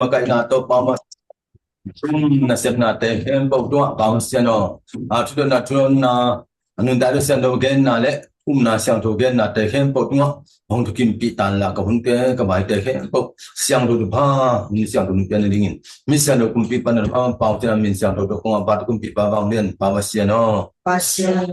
makai na to pa ma na sep na te hem bo to pa sian no a tu na tu na anun da sian do gen na le na siang to gen na te hem bo to hong tu kim pi tan la ka hun pe ka bai te hem bo siang do ba ni siang do ni pe ni ngin mi siang do kum pi pa na pa te na min siang do ko ba kum pi pa ba len pa ba sian no pa sian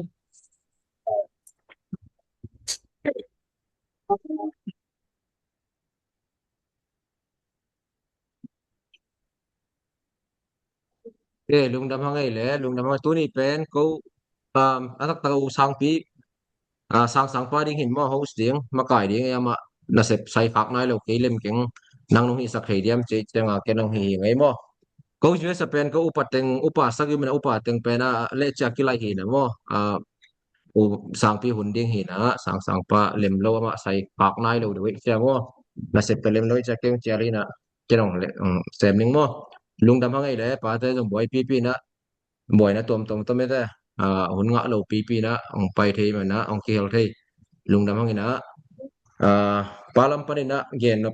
lung đam hang ấy lẽ lung đam hang tu ni pen ko atak tahu sang pi sang sang pa ding hin mo host ding ma kai ding ya ma na sep sai phak nai lo ke lem keng nang nong hi sak he diam che chenga ke nong hi ngai mo ko ju sa pen ko upa sak yu mena upa teng pen le cha ki lai hi na mo u sang pi hun ding hi na sang sang pa lem lo ma sai phak nai lo de che mo na sep pe lem lo cha keng che ri na che nong le sem ning mo lung đam hang ấy lẽ pa te jong boy pi pi na boy na tom me te hun nga lo pi pi na ong pai thei ma na ong ki hel thei lung đam hang ina palam pani na gen no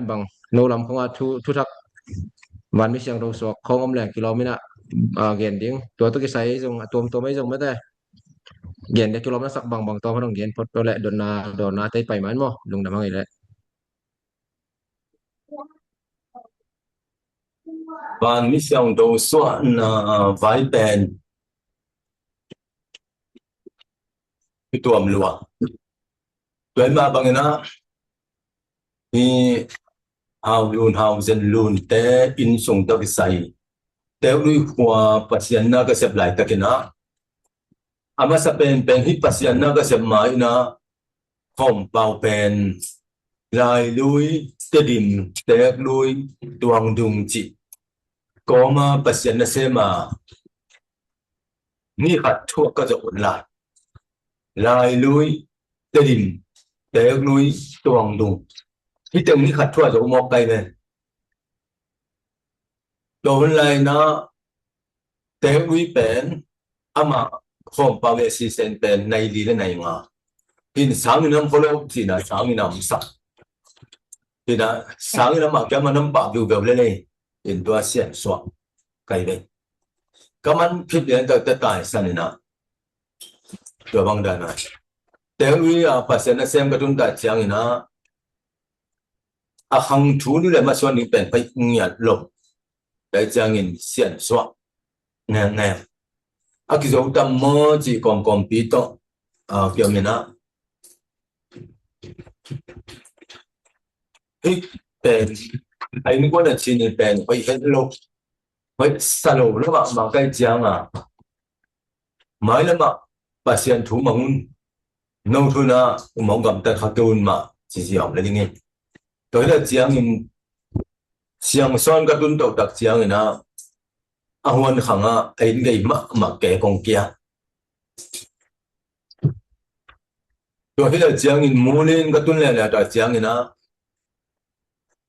bang no lam khonga thu thak van mi siang ro so khong om leng kilomina gen ding to ki sai jong tom mai jong me te gen de kilomina sak bang to hong gen pot to le don na tai pai man mo lung đam hang ile van mi siang do so na vai pen pi tuam lua tuai ma bang na ni hào dân lùn té in sung tao cái say té lui qua pasien na cái sẹp lại ta cái na ama sa pen hit pasien na cái sẹp mai na hom bao pen lai lui té dim té lui tuang dung chỉ có mà pasien na se mà ni hạt thuốc cái chỗ lại lai lui té dim té lui tuang dung hit tem ni hạt thuốc chỗ mọc cây này đồ lại na té lui pen ama hom bao vệ sinh sen pen này đi lên này mà in sáng năm follow thì là sáng năm sắc thì là sáng năm mà cái mà năm bảo biểu biểu lên này in tua xiên xóa cái đấy cái mà phim điện tới tài sản này tua bằng đàn này nếu như phát sinh là xem cái chúng ta chẳng như na hàng chú đi lại mà xuân đi bền phải nhặt lồng để chẳng in xiên xóa nè nè cái dấu tâm mơ chỉ còn bí to kiểu như na pen anh có là chỉ nên pen phải hết lô phải sao lô mà cái giang mấy lắm bà xem thú mà nông thôn mong gặp ta khát tuôn mà chỉ học là như nghe tới là giang in giang son cái tuôn tàu đặc giang này huân khẳng anh gây mà kẻ con kia rồi là giang in mua lên cái tuôn này là đặc giang này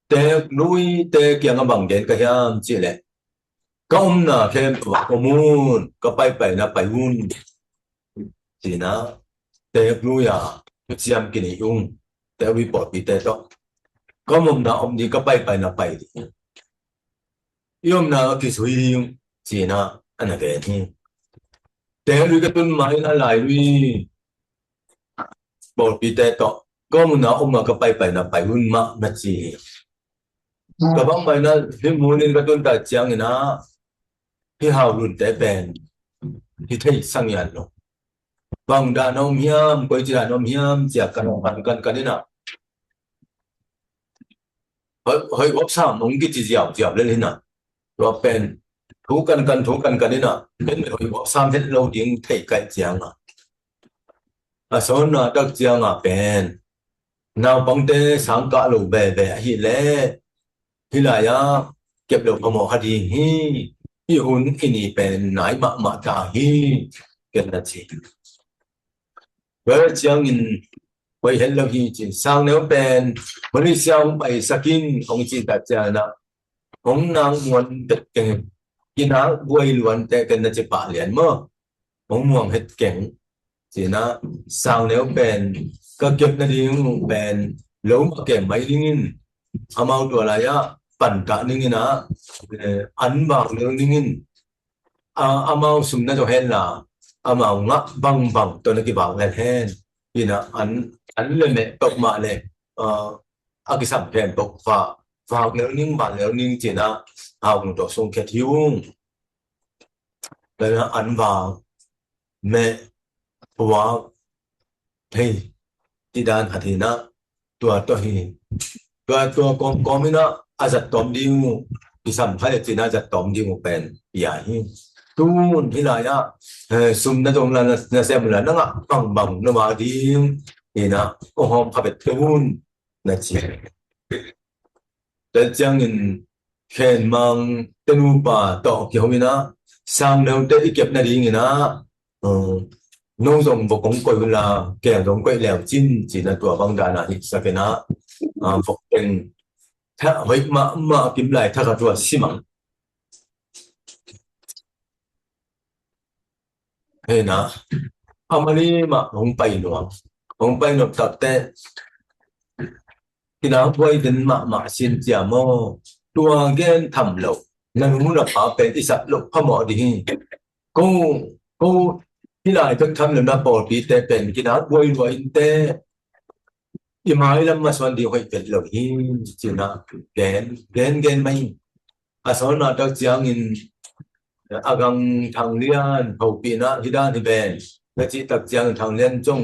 té nuôi té kia ngắm bằng đến cái ham chỉ lệ công na thêm vào công môn có bay na bay un chỉ na té nuôi xem cái này用té vi bỏ bị té đó có mồm na ông đi có bay na bay用na cái suy đi用chỉ na anh là cái gì té nuôi cái tuần mai na lại nuôi bỏ bị té đó có mồm na ông mà có bay na bay un mà chỉ Kabang may na himunin ka doon ta siyang ina hihawlun te ben hitay sang yan no bang da nom hiam koy jira nom hiam siya kanong kan kanina hoy wap sa mong gi jiao lên hina ro pen thu kan kanina ben hoy wap sam het lo ding thai kai siyang a son na dak siyang pen nào bang te sang ka lo be hi le thì là kẹp được một hạt hi hun ini pen nai mà ta hi cái là gì với chẳng in với hiện lực hi chỉ sang nếu pen mới sang bảy sakin không chỉ đặt ra na không năng muốn tất cả cái nào quay luôn tại cái là chỉ bảo liền mà không muốn hết cảnh chỉ na sang nếu pen các kẹp nó đi pen lâu mà kẹp mấy đi amount wala pan cả nên na ăn vào nên amao sum na cho hen là amao ngã băng băng tôi nói cái bảo lên hen vì na ăn lên mẹ bọc mà lên cái sản phẩm bọc và nếu những bạn nếu những chỉ là cũng tổ sung kết hiếu đấy là ăn vào mẹ wow thìที่ด้านหัดหินะตัวหิตัวกองไม่นะอาจจะตอมดิ้วที่สัมผัสจีน่าจะตอมดิ้วเป็นใหญ่ตูนที่ไหนอ่ะซุ่มนั่นตรงนั้นนั่นเสียมันนั่งอ่ะบังนั่นมาดิ้วนี่นะโอ้โหพาไปตูนนั่นจีแต่จังเงินเห็นมังเต็นูป่าต่อเกี่ยวมินะสร้างแนวเตะอีกเก็บนาดีงี้นะnông dùng một công quay là kẻ giống quay lèo chín chỉ là tuổi băng đà là thì sẽ cái nó phục tình thà với mà kiếm lại thà cả tuổi xí măng hay na amali mà không bay nó tập te thì nó quay đến mà xin chào mô tua gen thầm lục nên muốn là phá bên đi sập lục phá mỏ đi côที่ไหนต้องทำเรื่องนั้นปกติแต่เป็นกินอาหารวัยแต่ยังไม่ละมาส่วนเดียวให้เป็นเหล่านี้จีน่าแกนไม่อาศัยน่าจะเจียงอินอากังทางเลียนเขาปีน่ะที่ด้านที่เป็นและจีตักเจียงทางเลียนจง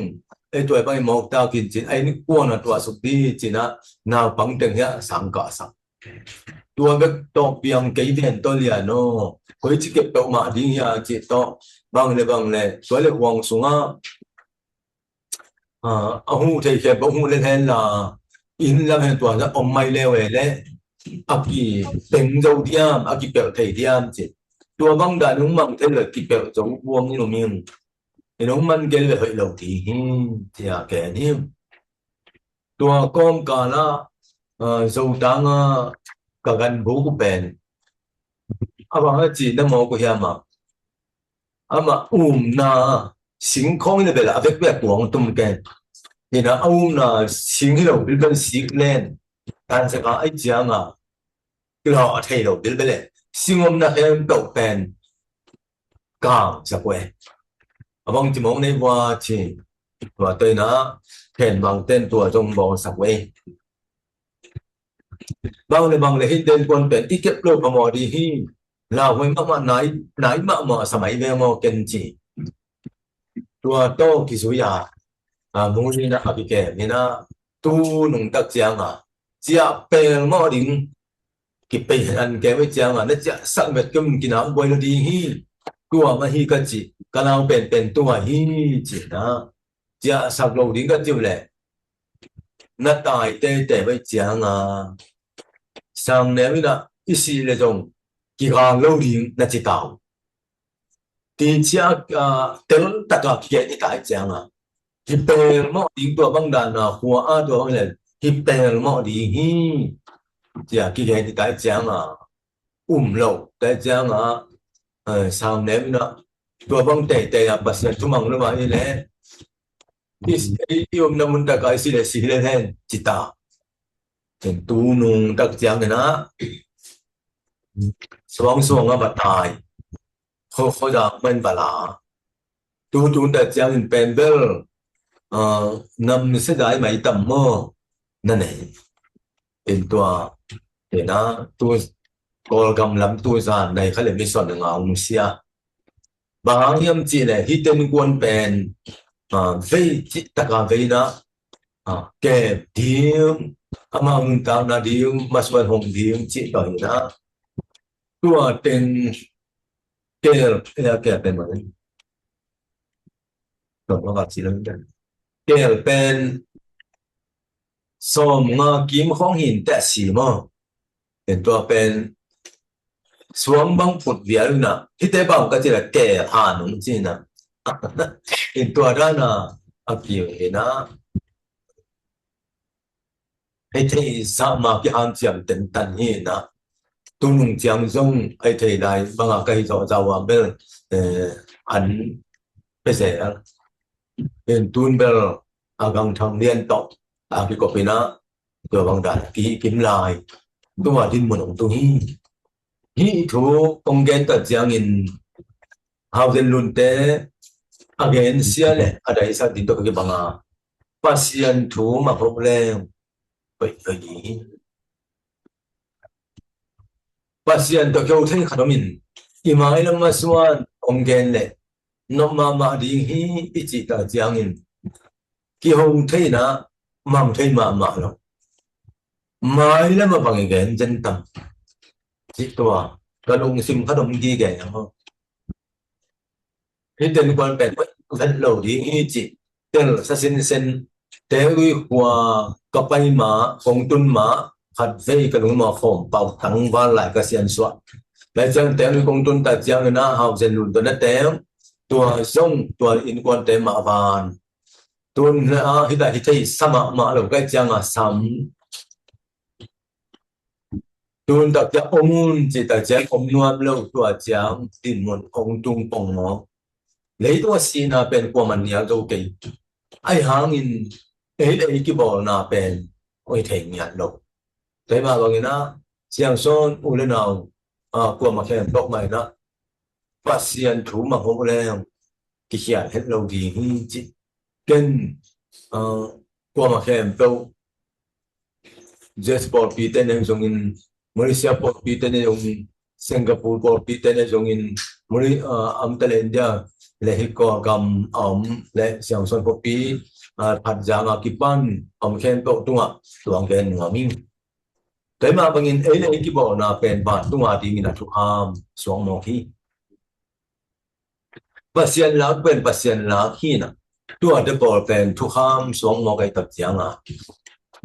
ไอตัวไปหมอกตากินจีนไอนี่กวนตัวสุดดีจีน่ะน่าฟังเต็งเหี้ยสังกัดสังตัวเบ็กตอกเปียงกี่เดือนตัวเลียนโน่คุยจีเก็บตัวมาดีเหี้ยจีตอbang le so le wang sunga ahu thei khe bo hu le hen la in la hen tua na om mai le we le aki teng zo diam aki pe thei diam chi tua bang da nung mang the le ki pe zo buông ni lo miên ni nung man ge le hoi lo ti hi tia ke ni tua kom ka la zo dang ka gan bu ku ben aba ha chi na mo ko ya ma ama na sinh không như vậy là avec việc của tụm kèn thì là na sinh cái đầu bên xịt lên tan sẽ có ấy chăng cái họ thay đầu bên bên sinh na em đầu kèn càng sẽ quên bằng chỉ mong này qua chỉ và tôi nó kèn bằng tên tuổi trong bộ sẽ quên bằng này hiện tên quân kèn ít kiếp lâu mà mò đi hi là với mà nãy mà sắm về mà kèn chỉ tua to kỳ số ya muốn gì là bị kẹt nên là tu nung đặc giang chỉ bèn mà đến cái bèn ăn kẹt với giang nó chỉ sắc vật cái mình nào quay đi hi tua mà hi cái gì cái nào bèn tua hi chỉ đó chỉ sắc lâu đến cái chiều lệ nó tài tê với giang sang nếu là cái gì là dùng cái hàng lâu đến nó chỉ tạo thì chỉ tên tất cả cái gì tại chẳng thì tên mọi điตัวบางด่านหัวตัวอะไรที่เป็นmọi đi hi chỉ cái gì tại chẳng lâu tại chẳng sao nếu nóตัวบางtệ bớt sẽ chúng mình nó mà như thế cái yêu nó muốn ta cái gì là gì lên chỉ ta trên tu nung đặc chẳng này nó xuống bắt tàiเขาจะเป็นเวลาตูแต่จะเป็นเบลนำเสดายไม่ต่ำมากนั่นเองเป็นตัวเห็นนะตัวกอลกำลังตัวจานในเขาเลยมีส่วนหนึ่งองเสียบางยามจีเลยที่เต็มกวนเป็นเวจิตกาเวนะแก่ดีมอามาอุนตานาดีมมาส่วนหงดีมจิตต่อยนะตัวเป็นแก่เป็นเหมือนตัวประวัติศิลป์กันแก่เป็นสมกิมของหินแต่สีมั้งเป็นตัวเป็นสวมบังปุดเวียร์นะที่เตบังก็จะแก่ผ่านจริงนะเป็นตัวด้านอากิวเห็นนะให้ที่สามาพิอันเจียมเต็มตันนี่นะตุ้งเจียงซงไอ้ที่ได้บางก็ให้จะว่าเป็นอันไม่ใช่เป็นตุนเบลอากังทางเรียนต่ออากิโกปินะตัวบางด่านกิมลาย tua din mon tu hi thu ông gen ta giang in hao den lun te again sia le ada isa din to ke banga pasien thu ma problem bai bai pasien to kyo thai khanomin imai lam ma suan ông gen le no ma ding hi ichi ta giang in ki hong thai na mam thai ma lo mai lam ma bang gen jen tam chi tua ka lung sim khanom gi ge ho hi ten quan ben vẫn lâu đi hi chi ten sa sin sen te ui hua ka pai ma kong tun ma khat vei ka lung ma khom pau thang va lại ka sian swa lại chân te ui kong tun ta chiang na hao zen lun to na te tua song tua in quan te ma van tun na hi da hi thei sama ma lo ka chiang a sam tun ta cha omun chi ta cha om nuam lo tua chiang tin mon ong tung pong mo lấy tua si na pen qua mình nhà đâu kỳ ai hàng in ấy lấy cái bộ na pen ôi thành nhà đâu thế mà bằng na xiang son u lên nào qua mà khen tóc mày đó phát hiện thủ mà không lên cái chuyện hết lâu thì hi chỉ kênh qua mà khen đâu Jet pi tên em dùng in Malaysia pi tên em dùng Singapore pi tên em dùng in âm tên India le hi ko gam le siang son ko pi phat janga ki pan khen to tunga tuang gen ngami te ma bangin e le ki bo na pen ba tunga ding na thu ham song mo hi pasien la hi na tua de bol pen thu ham song mo kai tap janga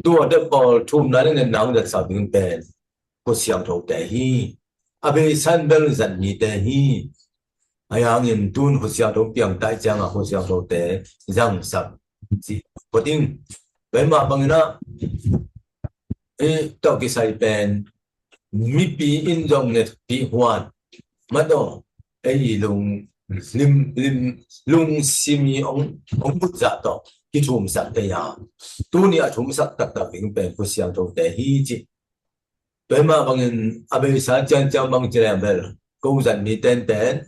tua de bol thum na ne nang da sa bing pen ko siang tho te hi abe san bel zan ni te hi ai hàng nghìn tuôn hồ sơ đồ biển đại trang à hồ sơ đồ tế rằng sập chỉ có tiếng vậy mà bằng nó tao cái sai pen mi pi in dòng này pi hoàn mà đó lùng lùng simi ông bút giả đó cái chùm sạch đây à tu ni à chùm sạch đặc đặc biển pen hồ sơ đồ tế hi chỉ vậy mà bằng à bây giờ trang bằng chỉ làm vậy công dân mi tên tên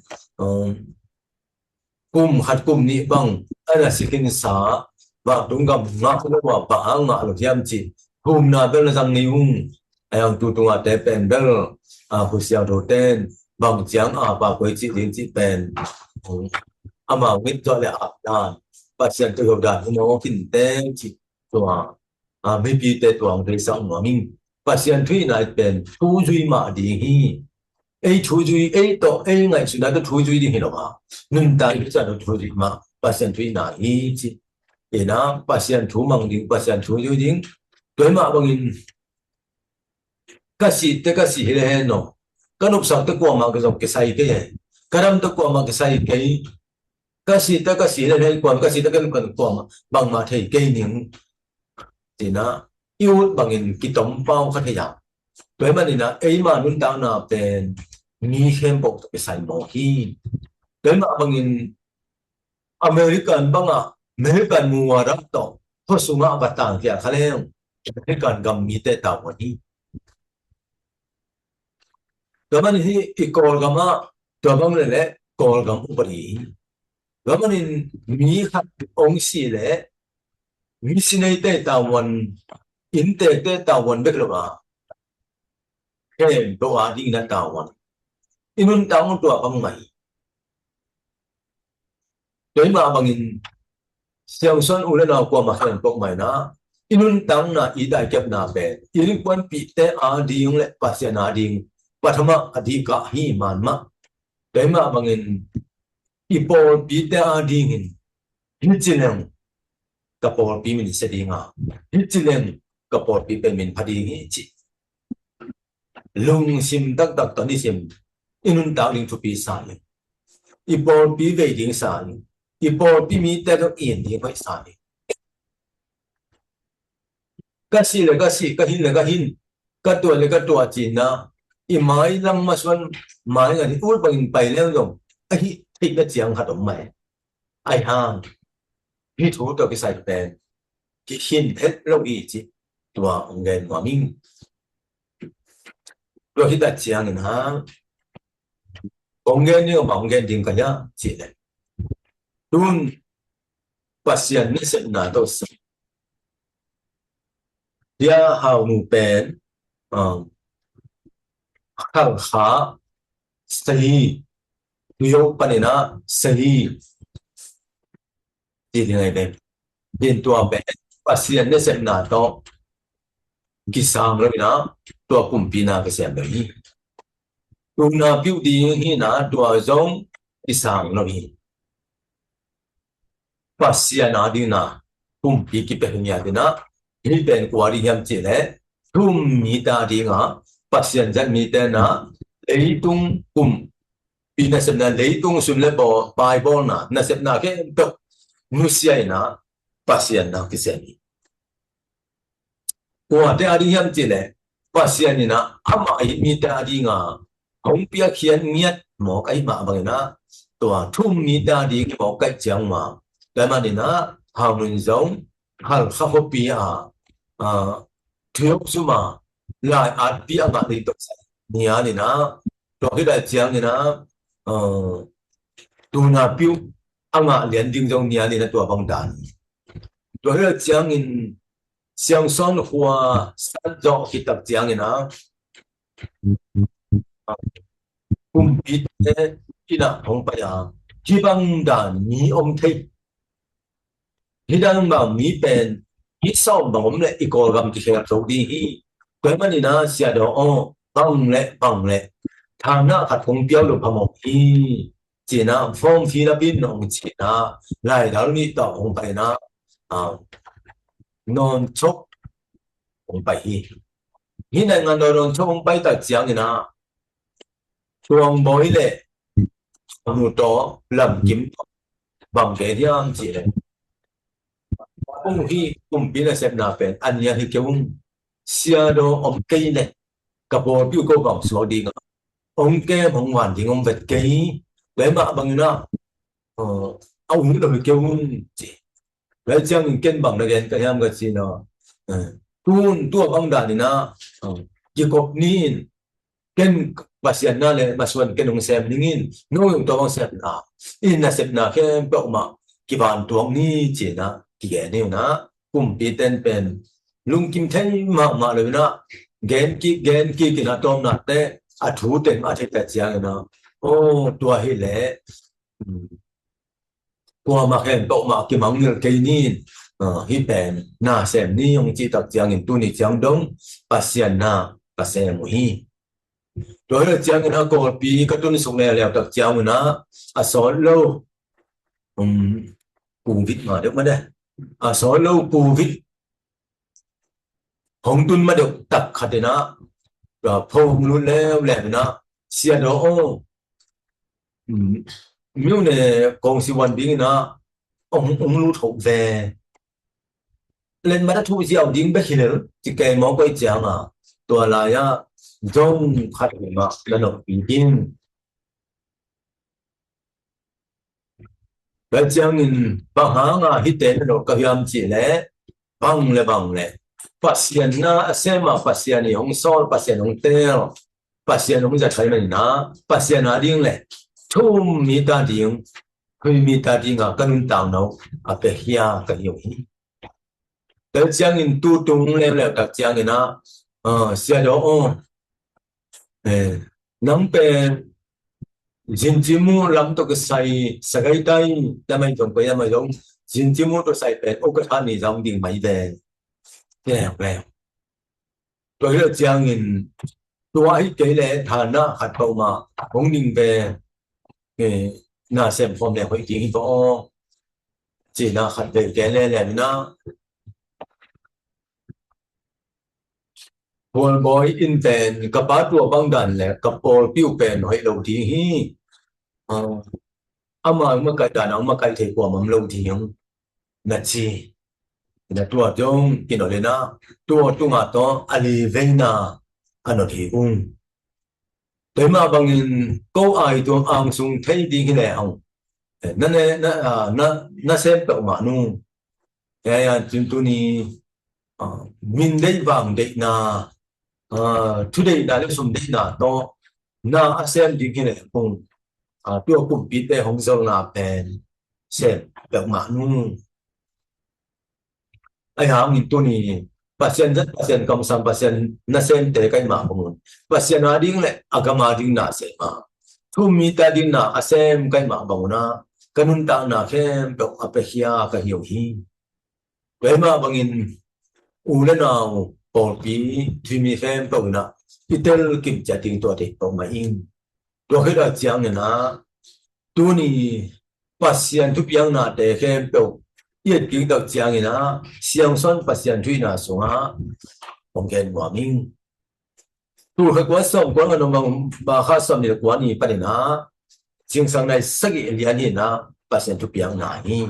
kum hat kum ni bang ana sikin sa ba tungam nga ko wa ba nga lo yam chi kum na bel sang ni hung ayang tu tunga te pen bel hu xiao do ten bang chiang ba koi chi din chi pen ama wit to le a dan pa sian tu da no kin te chi to maybe te tuang te sang ma min pa sian thui na pen tu zui ma di hi chú duy to ngày xưa đó chú duy đi hiểu mà nên tại bây giờ nó chú duy mà pasien duy là ý chứ để nó pasien chú mang đến pasien chú duy đến đối mà bằng in cái gì hết nó cái lúc sau tới qua mà cái dòng cái sai cái này cái năm tới qua mà cái sai cái gì hết qua cái gì tới cái còn qua mà bằng mà thầy cái những thì nó yêu bằng in cái tấm bao cái thầy nào đối mà nên là ấy mà luôn tạo nàoเป็นมีเข้มปกไปใส่หมอที่เดินมาบางอินอเมริกันบ้างอ่ะอเมริกันมัวรักต่อเพราะสุมาบัตต่างที่เขาเรียกอเมริกันกำมีแต่ต่างวันนี้แต่มันที่อีกอลกัมอ่ะตัวบางเลยแหละกอลกัมอุปนิแล้วมันมีขัดองค์สี่แหละมีสินในแต่ต่างวันอินแต่ต่างวันเบกหรือเปล่าแค่ตัวดีนั่นต่างวันinun taong tua pang mai đối mà bằng in xiang son u lên nào qua mà khen bốc mai na inun taong na i đại kẹp na be in quan pi te a ding le pasien a ding pathama adhika hi man ma đối mà bằng in ipol pi te a ding in hinchileng kapol pi min se dinga hinchileng kapol pi pe min phadi hi chi lung sim tak tak to ni sim inun tao ling thu pi sa ni ipol pi ve ding sa ni ipol pi mi te do in ding phai sa ni ka si le ka si ka hin le ka hin ka tua chin na i mai lang ma swan mai nga ni ul bang pai le dong a hi thik na chiang ha dong mai ai hang hi thu to ki sai pen ki hin het lo i chi tua ngen ma ming rồi hít đặt chiang na ông nghe như mà ông nghe tiếng cái nhá chỉ này tuôn pasien ni sẽ na đâu dia hào nụ bền khang khá sahi tuyo panina sahi chỉ thế này đây hiện tua bền pasien ni sẽ na đâu kisang rồi na tua kumpina cái xem đấy tuôn na biểu đi hi na tua giống kisang rồi pasien na đi na kumpi ki pehnya đi na hi ben kwari yam chỉ này tum mi ta đi ngã pasien dân mi tên na lấy tung kum pina xem na lấy tung sum le bo bai bo na xem na cái bậc nusia na pasien na cái xem qua thế ari yam chỉ này pasien na ama ai mi ta đi ngã ông bia khian miết một cái mà bằng na tua tum mi ta đi một cái chẳng mà cái mà đi na hào mình giống hào khắc phục bia thiếu số mà lại ăn bia mà đi tập nhà này nó rồi cái đại chiang này nó tu na piu ama liền đinh trong nhà này nó tua bóng đàn rồi cái đại chiang in xiang son hoa san dọ khi tập chiang này nó cùng biết thế khi nào không phải khi băng đàn mi ông thấy khi đang bảo mi bền khi sau mà ông lại ít có gam thì sẽ đi hi cái mà này nó sẽ đó bằng lệ thằng nó hạt không标được bằng một ý chỉ là phong phi là bên ông chỉ là lại đó đi tàu không phải là non chốc không phải hi này ngàn đồ non chốc không phải tại chiang này na tuồng bối lệ một đó làm kiếm bằng cái gì anh chỉ này ông hi cũng biết là xem nào bên anh nhà thì kêu xia đồ ông cây này cặp bộ biểu cô vòng số đi ông kia bằng hoàn thì ông vật cây để mà bằng nó ông được kêu chỉ để chẳng cân bằng được cái em cái gì nó tuôn tua băng đàn thì nó chỉ có nín cân pasien na le maswan cái ông xem nín nói ông tao xem in là xem cái bộ mà cái bàn tuồng ní chỉ là cái này nó cùng bị tên bên lung kim thấy mà rồi nó gen ki cái nó tom nát đấy thủ tên mà thấy tại sao nó tua hi lệ tua mà khen bộ mà cái mong như cái ní hi bên na xem ní ông chỉ tập giang in tu ní giang đông pasien na pasien hi rồi là giang nó có bị cái tuần sung này là tập giang nó số lâu Covid mà được mà đây số lâu Covid hồng tuần mà được tập khát đấy nó rồi phong luôn leo lẹm nó xe đó nếu này còn si quan biến nó ông lưu thuộc về lên mà đã thu giàu điên bé hiểu chỉ cái món quay chàng tôi là trong khát mà là nó bình yên bé chàng nhìn bằng hàng hít tên nó cái hiểm chỉ lẽ bằng lẽ pasien na xem mà pasien này không sol pasien không teo pasien không ra thấy mình na pasien na điên lẽ thum mi ta điên khi mi ta điên cần tao nó bé hia cái hiểu tới chiang in tu tung lên là các chiang in xe đó nắm bè진 지무 람도 그 사이 사가이 따이 따마이 좀 거야 뭐 좀 진지무도 사이 배 오그타니 정딩 많이 돼 그래 rồi là chiang in tôi cái lẽ thà na hạt bầu mà cũng nhìn về cái na xem form này hội tiếng võ chỉ là hạt về cái lẽ là na buồn bối in tên các bác tua băng đàn lẽ các bộ biểu bền hội đầu tiên hi mà cái đàn ông mà cái thể của mầm lâu thì không là chi là tua trong cái nó lên na tua tung to ali vena anh thì thế mà bằng câu ai tua ang sung thấy đi cái này không nó xem cậu mà nu cái chúng tôi ni mình đấy vàng đấy na today na le sum di na to na asem di kine kung tua kum pi te hong zong na pen sem bek ma nu ai ha min tu ni pasien zat pasien kam sam pasien na sem te kai ma kung pasien na ding le agama ding na se ma thu mi ta ding na asem kai ma bang na kanun ta na khem bek apehia ka hiu hi ve ma bangin u le nào bỏ phí thì mình xem bông na itel kim gia đình tôi thì bông mà in tôi khi đó chẳng là tôi ni pasien tu biang na để xem bông yết kinh được chẳng là xiang son pasien thuy na xuống á bông khen hòa minh tôi khi quá xong quá là nó mà khác xong thì quá ni bắt na chính sang này sắc ý liền ni na pasien tu biang na hi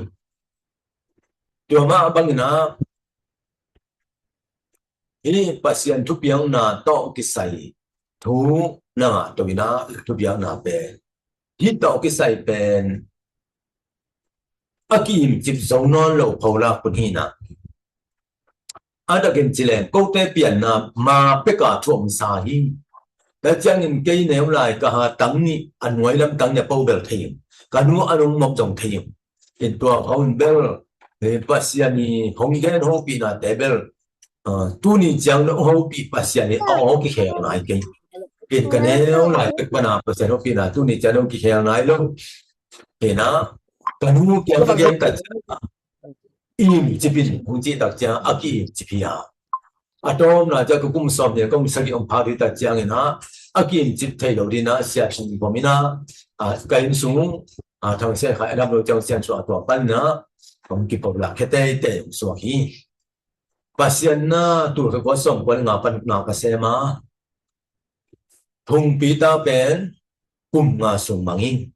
tôi mà bang na ini pasien tu piang na to kisai thu na to ina tu piang na pe hi to kisai pen akim chip zong non lo phola kun hi na ada gen chilen ko te pian na ma pe ka thom sa hi da chang in ke ne lai ka ha tang ni an ngoi lam tang ya pau bel thim ka nu anung mok jong thim in to on bel pasien ni hong gen ho pi na te bel tu ni chẳng nó hậu bị bác sĩ này ở cái khéo này cái này nó lại cái vấn đề bác sĩ nó bị là tu ni chẳng nó cái khéo này luôn thì nó cái nó cái im chỉ biết không chỉ đặc chẳng ở cái chỉ biết à đó là cho cái công sản này công sản cái ông phá đi đặc chẳng nó ở cái chỉ thấy đầu đi nó sẽ thành của mình nó cái số thằng sẽ phải làm được trong sản xuất của bạn nó không kịp là cái tệ số khi pasien na tu ka ko som ko nga pan na ka sema thung pita pen kum nga sung mangin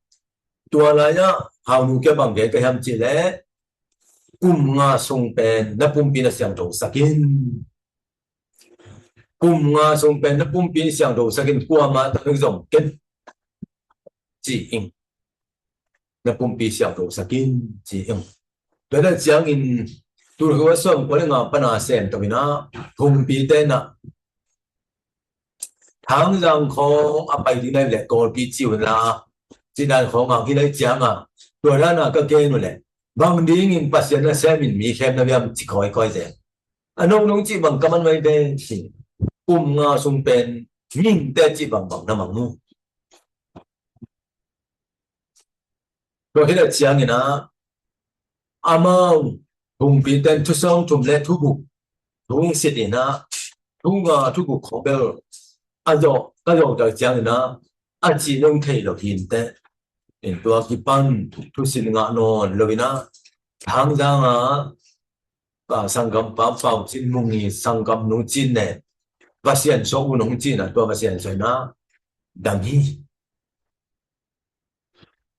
tua la ya hau nu ke bang ge ka ham chi le kum nga sung pen na pum pi na siang do sakin kum nga sung pen na pum pi siang do sakin kwa ma ta ng zong ken chi ing na pum pi siang do sakin chi ing đó là giang in tu ko som ko nga pa na sem to na thung pi te na thang rang kho apai di nai le ko pi chiu la chi nan kho nga ki lai chiang tu ra na ka ke no le bang ding in pasien na sem in mi khem na yam chi khoi khoi ze anong nong chi bang kaman mai be chi nga sung pen ning te chi bang bang na mang nu rồi thế là chiang in among thung pi ten thu song thum le thu bu thung sit in thu bu kho bel cái dòng đời giang na chỉ nông thầy lo hiện tại in tua ki pan thu sin nga non lo na thang giang sang gam pa pa sin mung ni sang gam nung chin ne và xiên số u nung chin tua và xiên rồi na đam hi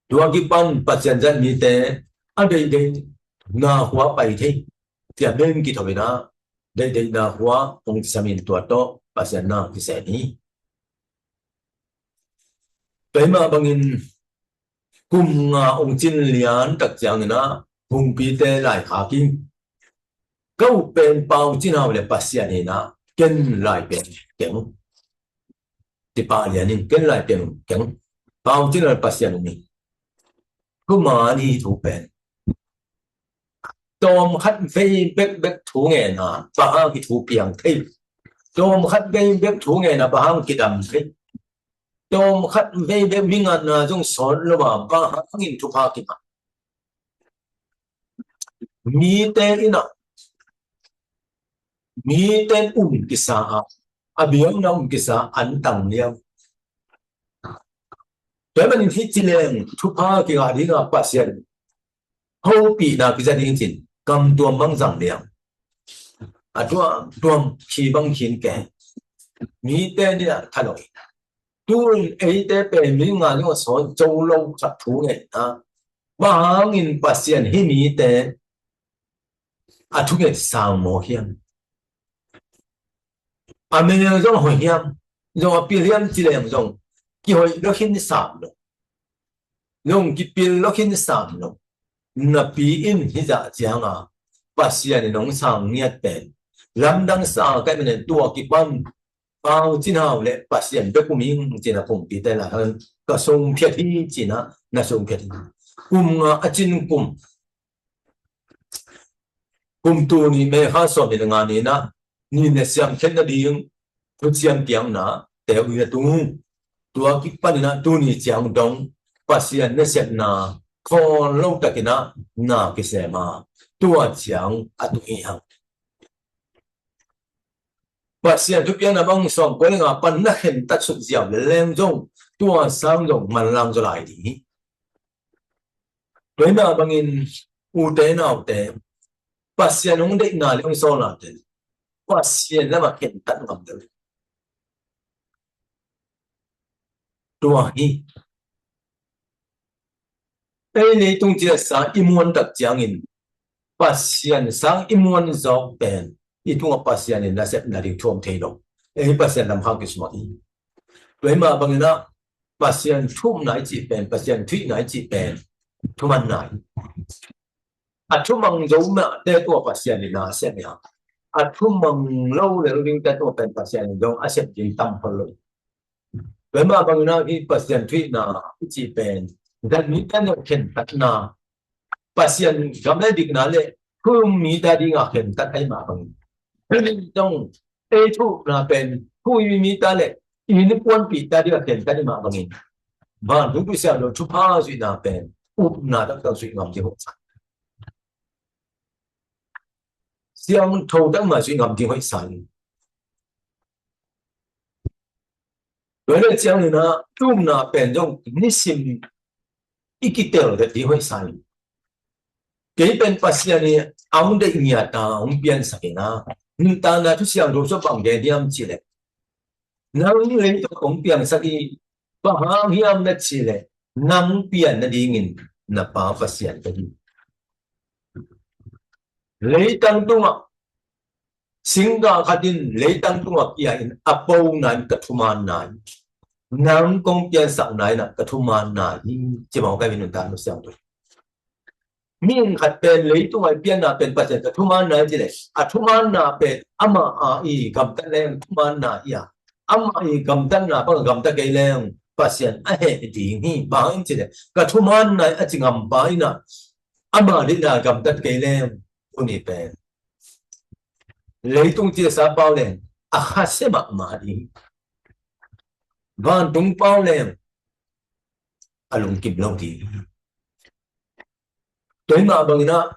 tua ki pan pa xiên dân ni te đây na hóa bảy thế thì bên kia thôi na đây na hóa ông samin tua to pa xiên na ki se ni cái mà bằng in cùng ông chín liền đặc chẳng na cùng bị tê lại khá kinh câu bên bao chín nào để bác sĩ này na kiến lại bên tiếng thì ba liền in kiến lại bên tiếng bao chín là bác sĩ này cứ mà đi thủ bên tôm khách phê bếp bếp thủ nghề na ba cái thủ biển thế tôm khách phê bếp thủ nghề na ba cái đầm thế tôm khách về về mình ăn trong sốt rồi mà ba hàng thu phá kịp mi tên kisa abiang na kisa an tang liao tới bên khi chỉ lên thu phá cái gì đó pasien hậu bị na cái gia đình chính cầm tuồng băng rằng liao tuồng khi băng khiến kẻ mi tên đi là thay đổi tôi ấy để về mình ngài những số châu lâu chặt thú này ba nghìn pasien hi mi te thu cái sao mồ hiểm mình giống hồi hiểm giống bị hiểm chỉ là giống cái hồi nó khiến sạm rồi giống cái bị nó khiến sạm rồi na bị in hi dạ chang pasien nông sang nhiệt bền làm đăng sa cái mình tua cái ban bao chín hào lệ bác sĩ biết cũng mình chỉ là cùng bị đây là hơn cả sông phiệt đi chỉ là sông phiệt cùng chín cùng tu ni mẹ ha so mi nga ni na ni ne siam khen na ding tu siam piang na te wi tu tua ki pa ni na tu ni chiang dong pasian ne set na khon lo takina na ki se ma tua chiang atu hi hang pasian tu piang na bang som ko nga pan na khen ta su jiao le leng jong tua sang jong man lang jo lai di đối mà bằng in u tế nào tế pasian ông định nào ông so nào tế pasian là mà hiện tận ngầm được tua hi đây này tung chia sa imuan đặc giang in pasian sang imuan dọc bền itung pasian in là sẽ là điều thuồng thế đâu ấy pasian làm hàng cái gì đối mà bằng na pasian thum nãy chỉ bền pasian thủy nãy chỉ bền thum ăn nãy thum bằng dấu mà để tua pasian in là sẽ nhá thum bằng lâu để linh để tua bền pasian dấu sẽ chỉ tâm hơn rồi đối mà bằng na cái pasian thủy na chỉ bền dan mi tan yo khen tat na pasien gamle dik na le khum mi ta di nga khen tat ai ma bang tong e thu na pen khu mi ta le in pon pi ta di khen tat ma bang ba du pi sa lo chu pa zui na pen up na dak tao zui ngam ji ho siang thâu dak ma zui ngam ji hoi san đối với chiang ni na tum na pen jong ni sim ikitel de di hoi san cái bên pasien này ông đây nhà ta ông biến sắc na nhưng ta là chút xíu đồ số bằng cái điểm chỉ lệ nếu như lấy cho ông biến sắc đi và hàng hiểm là chỉ lệ năm biến là đi nghìn là ba pasien cái gì lấy tăng tung à sinh ra khát din lấy tăng tung à kia in apple này cái thu man này năm công biến sắc này là cái thu man này chỉ bảo cái bên ta nó sao thôi mình khát bên lấy tung ai biến là bên pasien cái thu man này chỉ lệ thu man là bên ama ai cầm tay lên thu man này ya ama ai cầm tay là bằng cầm tay cái lên pasien ai đi hi bảo chỉ lệ cái thu man này chỉ ngầm bảo na ama đi là cầm tay cái lên uni bên lấy tung chia sa bao lên khát sẽ mà đi van tung bao lên lùng kịp lâu thì đối mà bằng na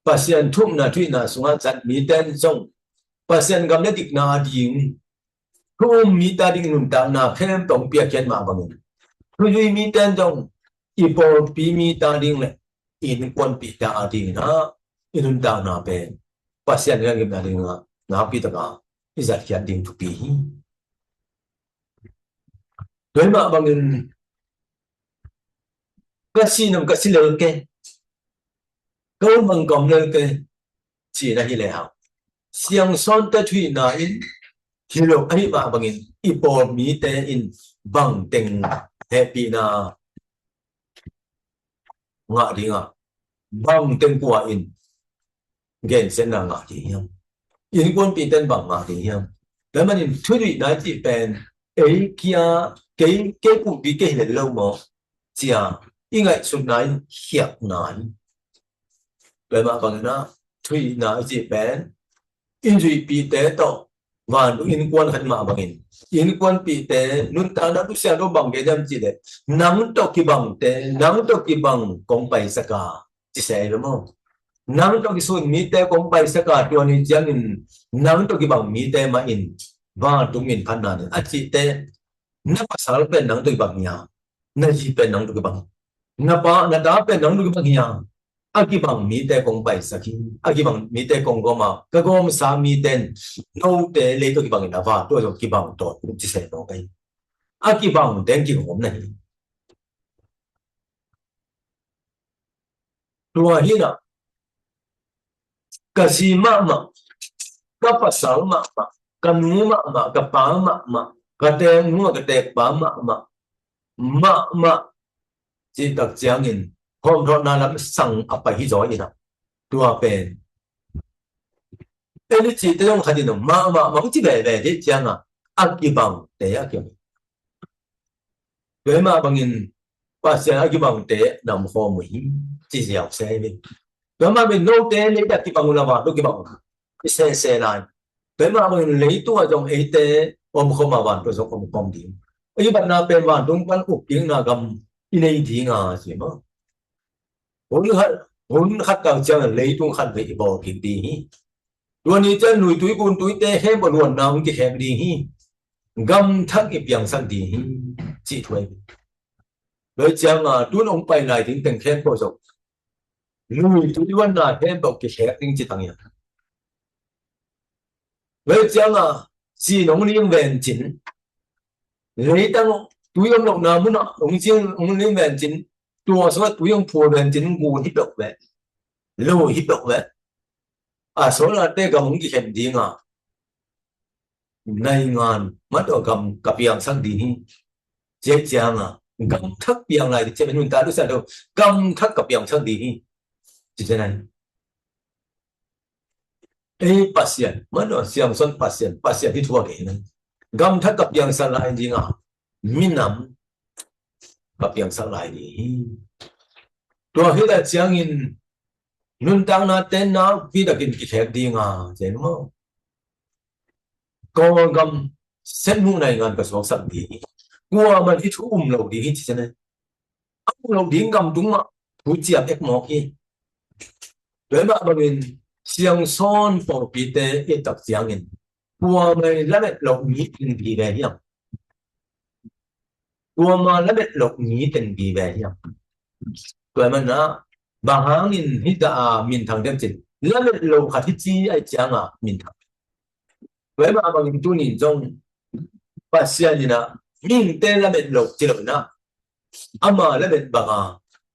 pasien thum na thui na sunga chat mi ten song pasien gam le dik na ding thum mi ta ding nun ta na khem tong pia ken ma bằng thui mi ten song ipo pi mi ta ding le in kon pi ta ding na in ta na pe pasien ga gam na ding na pi ta ka izat kyan ding tu pi đối mà bằng cái xin lỗi cái câu bằng cộng lên cái chỉ là như hảo xiang son ta thủy na in hiểu ấy mà bằng in ipo mi te in bằng tình happy na ngạ đi ngạ bằng tình của in gen sẽ là ngạ đi không in quân bị tên bằng ngạ đi không đấy mà in thủy na chỉ bên ấy kia cái cuộc bị cái là lâu mà chỉ in ngày xuống này hiệp này vậy mà bằng nó thủy na chỉ bên in thủy bị tế độ và nó in quân hẳn mà bằng in quân bị tế nun ta đã biết sao nó bằng cái đam chỉ đấy nắng to cái bằng tế nắng to cái bằng công bay sa cả chỉ sẽ đúng không nắng to cái số mi tế công bay sa cả tuần này chẳng in nắng to cái bằng mi tế mà in và tụi mình phán đoán chỉ tế nó phải sao bên nắng to cái bằng nhà nó chỉ bên nắng to cái bằng nó đã bên nắng to cái bằng nhà aki bang mi te kong bai saki aki bang mi te kong goma ka gom sa mi ten no te le to ki bang na va to ki bang to chi se no bai aki bang den ki hom na tua hi na ka si ma ka pa sa ma ka nu ma ka pa ma ka te nu ka te pa ma chỉ đặc giang in hôm đó na làm sang apa hi rồi vậy nào tua bên cái chỉ tới trong khai điện mà cũng chỉ về về thế chăng à akibang te akim với mà bằng in pasien akibang te nam kho mu hi chi xiao se ni với mà mình nô te lấy akibang là vào lúc kibang se lại với mà mình lấy tua trong ấy te om không mà vào tôi giống không công điểm ấy bạn nào bên vào đúng bạn cuộc tiếng là gầm in ấy thì ngà gì mà vốn khát cao chân lấy tung khát vậy bỏ kịp đi luôn đi chân núi túi côn túi te hết một luôn nào cái hẹp đi gầm thắc cái biển sang đi chỉ thôi với chăng à tuôn ông bay lại tính từng khen bao giờ núi túi luôn là khen bảo cái hẹp tính chỉ tăng nhỉ với chăng à chỉ nông liên về chính lấy tăng túi ông lộc nào muốn nó ông riêng ông liên về chính tua số túi ông phù về chính ngu hít độc về lâu hít độc về à số là đây cầm cái hẹp đi ngà này ngàn mất ở cầm cặp biển sang đi chết chăng à cầm thắc biển này thì chết bên ta lúc sao đâu cầm thắc cặp biển sang đi chỉ thế này ấy pasien mất ở xiang xuân pasien thì thua cái này cầm thắc cặp biển sang lại gì ngà min nằm cặp biển sang lại đi tua hết là chăng in nun tăng na tên na vì đặc biệt cái khác đi ngà thế đúng không còn cầm xét mu này ngàn cái số sang đi qua mình ít lâu đi chỉ thế này lâu đi cầm đúng màผู้เจียบเอกหมอกอีโดยมาบางทีเสียงซ้อนปอปีเตเอตักเสียงเงินกัวไม่ละเม็ดหลอกหนีเป็นบีแบบยังกัวมาละเม็ดหลอกหนีเป็นบีแบบยังตัวมันนะบางครั้งอินฮิตามินทางเดิมจิตละเม็ดหลอกขัดที่จีไอจังมินทางโดยมาบางทีตัวนี้จงปัสยานี่นะมินเตละเม็ดหลอกจิตนะอามาละเม็ดบาง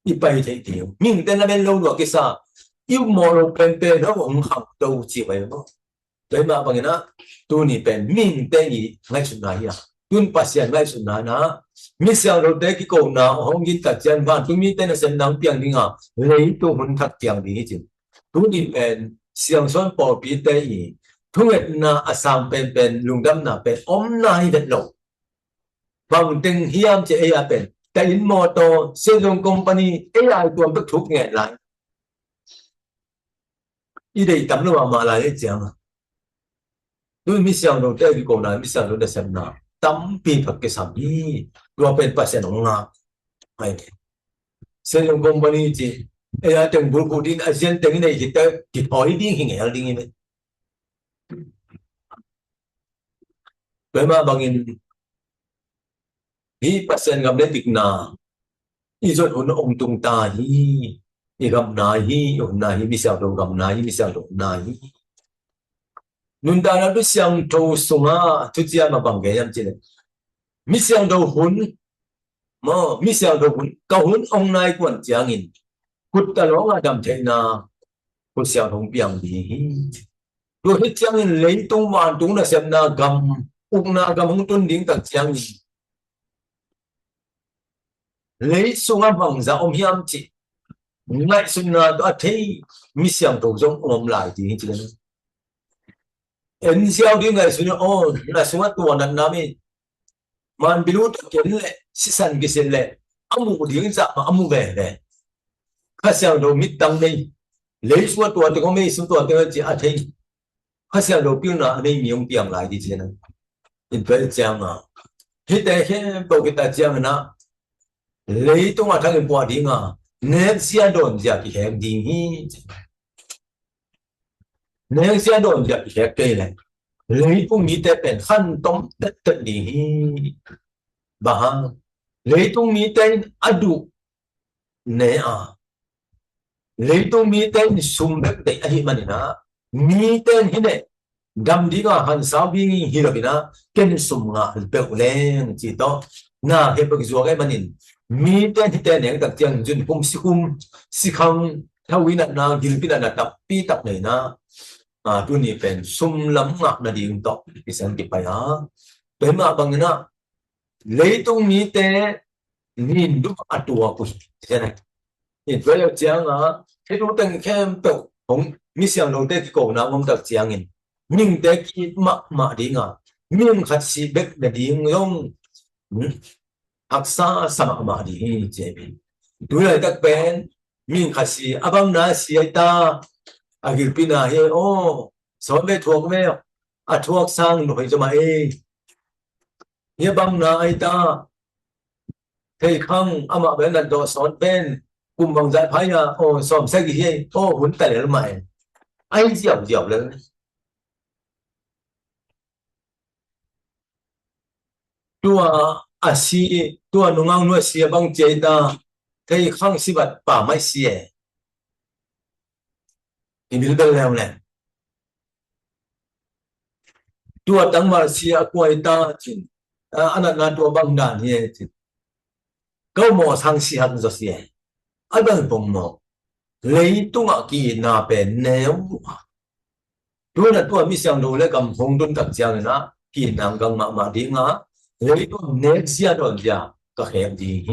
อีไปเที่ยวมิงเต้นละเป็นโลกกิสาอยู่มอลเป็นแล้วผมหักตัวจีไปมั้งเลยมาบางอย่างนะตัวนี้เป็นมิงเต้นอีไงสุดไหนอ่ะตุนปัสยานไงสุดไหนนะมิเสียงเราเด็กที่โกนนะห้องยินตัดเจนบ้านตุนมีเต้นเส้นน้ำเปียงนี่อ่ะเลยตัวมันทักเปียงดีจริงตัวนี้เป็นเสียงส่วนปอปีเต้อีทุกเอ็ดนะอาสามเป็นลุงดำนะเป็นอมนายเป็นโลกบางตึงเฮียมจะเอเป็น แต่อินมอโตเซลล์คอมพานีเอไอตัวมันทุกเงี้ยไรอีเดียทำรู้ว่ามาอะไรจังด้วยมิเซียงเราได้ดีกว่านะมิเซียงเราได้เสพนะตั้มปีพักเกษาบีตัวเป็นภาษาหนองนาไอ้เซลล์คอมพานีจีเอไอถึงบุรุษดินอาเซียนถึงในที่แต่ที่อ้อยดิ้งหิ้งเงี้ยดิ้งเงี้ยเป็นมาบางอินที่ภาษากับเด็กนาอีส่วนคนองตุงตาฮีอีกำนาฮีองนาฮีมิเซียงเรากำนาฮีมิเซียงเรานาฮีนุนตาเราดูเสียงโตสุงาทุกอย่างมาบังเกียมจีเลยมิเซียงเราหุ่นมามิเซียงเราหุ่นก็หุ่นองนายกวนจางอินกุดตะลองอาดำเทนากุดเสียงของเปียงดีดูที่จางอินเลยตุงวานตุงน่ะเสียงนากำอุกนากำหงตุนดิ้งตักจางอินlấy sung âm bằng giá ông hiam chị ngay sung na đó thấy mi xiang tổ giống ôm lại thì chỉ là em xiao đi ngay sung ô là sung âm tuầnนั้นนะmi man bilu to ken le sisan gisen le amu ding za ma amu ve le kha xiao do mi tang nei lấy sung âm tuần thì có mi sung tuần thì chỉ à thấy kha xiao do piu na nei mi ông piang lại thì chỉ là in phải chăng à hết tại hết bao cái ta chăng na lấy tung ở thằng em qua đi ngà nên xe đồn giờ thì hẹn đi nên xe đồn giờ thì hẹn cây này lấy tung mi tê bên khăn tông tất tất đi bà lấy tung mi tên adu nè à lấy tung mi tên sum bếp để ai mà nè mi tên thế này gam đi ngà hắn sao bi hi rồi nè cái sum ngà bếp lên chỉ đó na cái bậc ruộng cái mà nè mi tên thì tên này đặc trưng dân si không theo ý nạn na gìn cái là tập pi tập này na à tôi nàyเป็นซุ่มล้ำหนักนะดีอุ่นต่อพิเศษกี่ไปฮะเป็นมาบางนะเลยตรงมีแต่นินดูอัตัวกูใช่ไหมเห็นไว้แล้วจังอ่ะที่รู้ตั้งแค่ตัวผมมีเสียงเราได้ที่โกนะผมตัดเสียงเงินยิ่งแต่กี่มาดีงา miếng khát xì bếc để đi ngông aksa sama ma di hi chebi tu lai tak pen miếng khát xì abang na xì ai ta agil pina he o so me thuốc me a thuốc sang no cho mà ye bang na ai ta thầy khang ama ben na do son ben cùng bằng giải phái ya o som sai ki he o hun ta le mai ai diao diao le tua asi tua nungang no si bang che ta thầy khang si bat pa mai si ni bil bel le le tua tang ma si a ko ai ta chin ana na tua bang dan he chin câu mò sang si han zo si ai bang bong mo lấy tung ở kỳ na bền nếu tôi là tôi mi sang đồ lấy cầm phong tuân tập giang na kỳ nam gang mà đi ngã lấy tôi nét xia đồ già cái hệ gì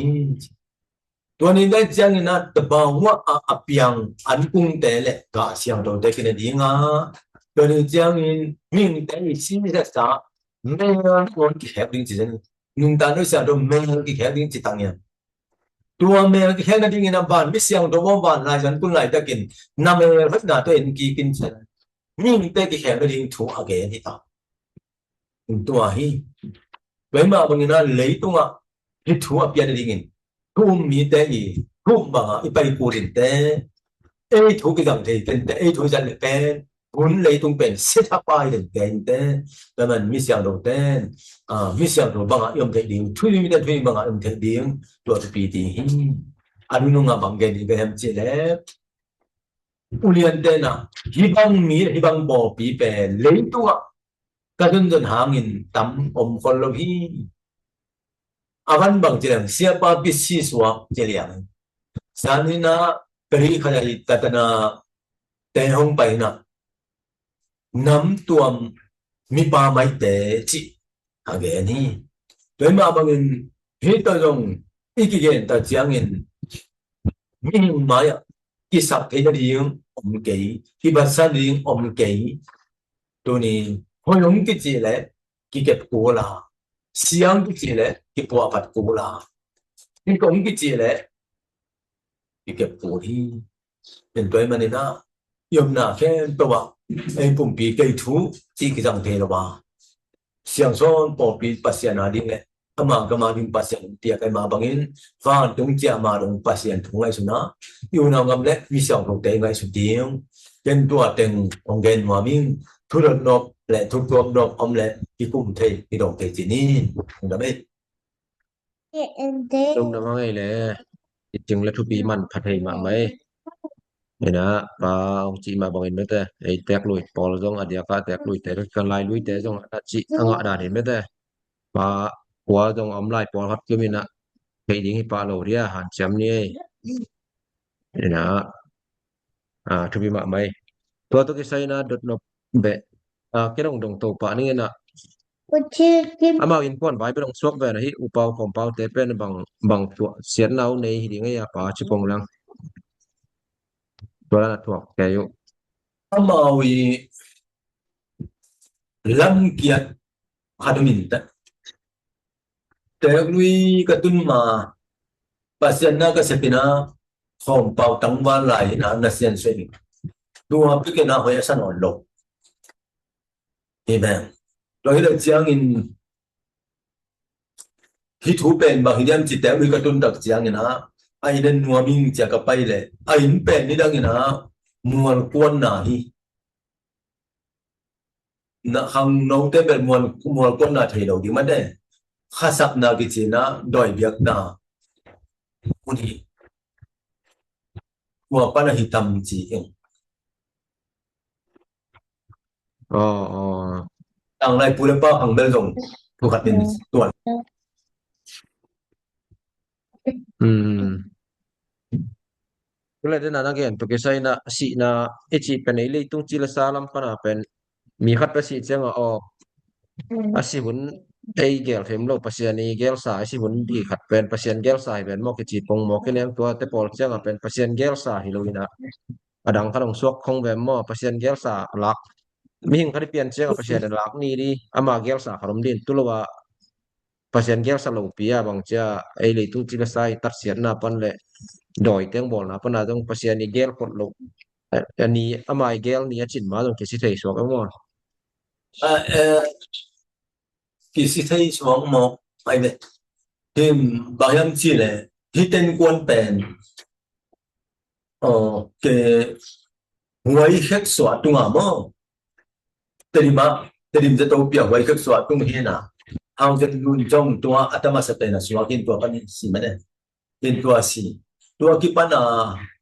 tôi nên đấy giang na tập bao hoa áp yang ăn cung tế lệ cả sang đồ đấy cái đi ngã tôi nên giang mình đấy xin ra sao mình còn cái hệ định gì nhưng ta nói sao đồ mình cái hệ định gì tăng nha tua me cái hệ định na ban mi sang đồ bao ban lại dân cũng lại ta kinh nam me rất là tôi in kỳ kinh chân nhưng tới cái hệ định thủ ở cái gì ta tua hi vậy mà bằng người lấy tung ạ cái thua ở bên đi cũng mi tế gì cũng bằng ít bay cố định tế ấy thua cái dòng thì tên tế ấy thua dân lại bên muốn lấy tung bên xét hấp bay đến tên tế và mình mi sang đầu tên mi sang đầu bằng yếm thể điện thui mi tên thui bằng yếm thể điện tua thì bị đi anh nung à bằng cái gì cái em chỉ lẽ ulian tên à hi bằng bỏ bị bên lấy tung ạ các dân dân hangin tắm con lo hi avan bang jilang siapa bisi suak jeliang sanina peri khajai tatana tehong paina nam tuam mi pa mai te chi ageni đối mà bangin hita jong ikigen ta jiangin mi maya kisap thế riêng om kỹ khi bà sa riêng om kỹ tôi ni hồi ông cái gì đấy cái kẹp cổ là xiang cái gì đấy cái bộ phận cổ là cái công cái gì đấy cái kẹp cổ thìเป็นตัวมันนะยมนะแค่ตัวไอ้ปุ่มปีกไอ้ทูที่กิจังเทลว่าเสียงซ้อนปอปีปัสยานาดิ้งเลยถ้ามาก็มาดิ้งปัสยานเตียกันมาบางอินฟ้าตรงเจ้ามาตรงปัสยานถุงไอ้สุนะอยู่นางกำเล็กมีเสียงตรงเตงไอ้สุดเดียงเป็นตัวเต็งองเกนหัวมิ่งทุรนกและทุกตัวดอกอมและที่ปุ่มเทที่ดอกเทจีนี่ถูกไหม Đúng là ngay lẽ chừng là thu bị man phát hình mà mấy này nè và ông chị mà bằng nữa thế ấy tẹt lui bỏ giống ở địa ca tẹt lui tẹt cái lại lui tẹt giống là chị anh ngã đàn đến nữa thế và qua giống ông lại bỏ phát cái mình á cái đi pa lô đi à hàng chấm đi này nè thu bị mà mấy tôi cái say na đợt nó bẹ cái đồng đồng tàu pa này nè ama in pon vai bedong suak ve na hi upau kompau te pen bang tu sian nau nei hi dinga ya pa chipong lang to la tuak ke yu amawi lam kiat haduminta te lui katun ma pasien na ka sepina khom pau tang wa lai na sian se tua pike na hoya san on lo amen rồi đó chiang in hi thu pen ba hidiam chi te lui katun tak chiang ina ai den nuaming cha ka pai le ai in pen ni dang ina mual kuan na hi na hang nong te bel mual kuan na thei lo di ma de khasak na ki chi na doi biak na uni wa pa na hitam chi eng tang lai pu le pa hang bel jong thu khat din tuan cái này là cái to cái say na si na ichi pen ei le tung chi la salam pana pen mi khat pa si chang o asi bun ei gel them lo pasian ei gel sa asi bun bi khat pen pasian gel sa pen mo ke chi pong mo ke nem tua te pol chang a pen pasian gel sa hi lo ina adang khalong suak khong ve mo pasian gel sa lak mihing kari pian chenga pasien lak ni di ama gel sa kharom din tulawa pasien gel sa lo pia bang cha ai le tu chila sai tar sian na pan le doi teng bol na pan na dong pasien ni gel pot lo ani ama gel ni achin ma dong ke si thei so ka mo kỳ sĩ thấy xuống một ai vậy thì bảo em chỉ là khi tên quân bèn cái người khác xóa tung à mò tadi mà tahu pihak người khác xóa tung hiền à hang jadi luôn trong tua atama sa na xóa hiền tua kan si mana hiền tua si tua kipan à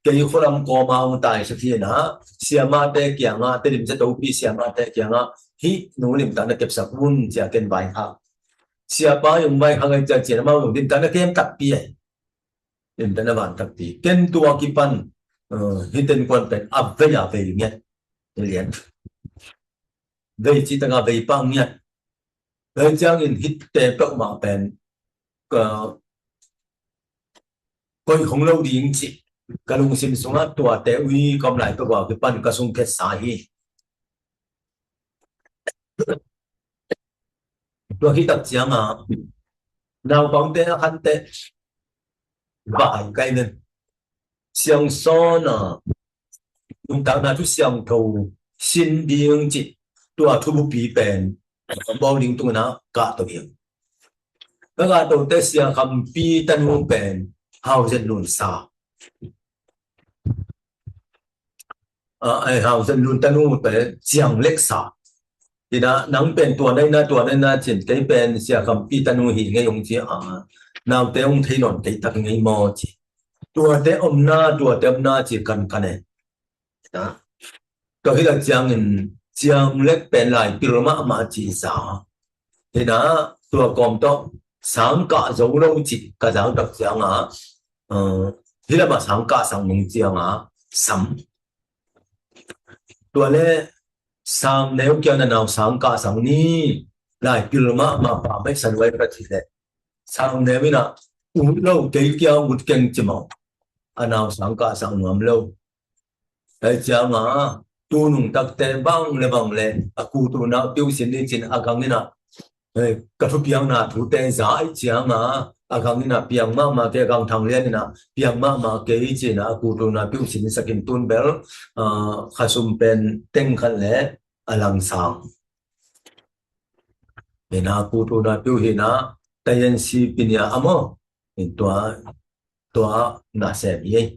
cái kholam ko ma ông tài sa hiền à siama te kia nga tadi mà tahu pi siama te kia nga hi nulim ta na kep sa kun sia ken bai ha siapa yung may hanggang dyan siya naman yung dinta na kayang takpi dinta naman takpi ken tuwa kipan hidden content abay niya lian đây chỉ tanga về bang niya đây chẳng in hit te bọc mà pen coi không lâu đi những chị cái lùng sim xuống á tua te uy còn lại tôi bảo cái pan cái sung kết sa hi tua hit tập chẳng à nào bóng te hắn te vài cái nên xiang so na yung tao na tu xiang thầu xin điên chị tua thu bu pi pen bao linh tung na cả tàu hiền các cái tàu te xiang cầm pi tan hung pen hao dân luôn sa hao dân luôn tan hung pen xiang lek sa thì đã nắng pen tua đây na chuyện cái pen xiang cầm pi tan hung hi nghe dùng chị nào te ông thấy nón cái tắc ngay mò chị tua te om na chỉ cần này đó tôi thấy là chiang lek pen lại pirma mà chỉ sao thì đó tua còn to sáng cả dấu lâu chỉ cả giáo đặc chiang thì là mà sáng cả sáng mùng chiang sắm tua lẽ sáng nếu kia là nào sáng cả sáng ni lại pirma mà bà mấy sân quay ra thì đấy sáng nếu mới là uống lâu cái kia một kenng chỉ mong nào sáng cả sáng ngắm lâu đấy chiang tu nung tak te bang le aku tu na tiêu xin đi xin agang ni na cái thu piang na thu te giải chiang agang ni na piang mà cái agang thang liên ni na piang mà cái chi na aku tu na tiêu xin sakin tun bel khasum pen teng khan le alang sang na aku tu na tiêu hi na tayen si pinya amo tua na se ye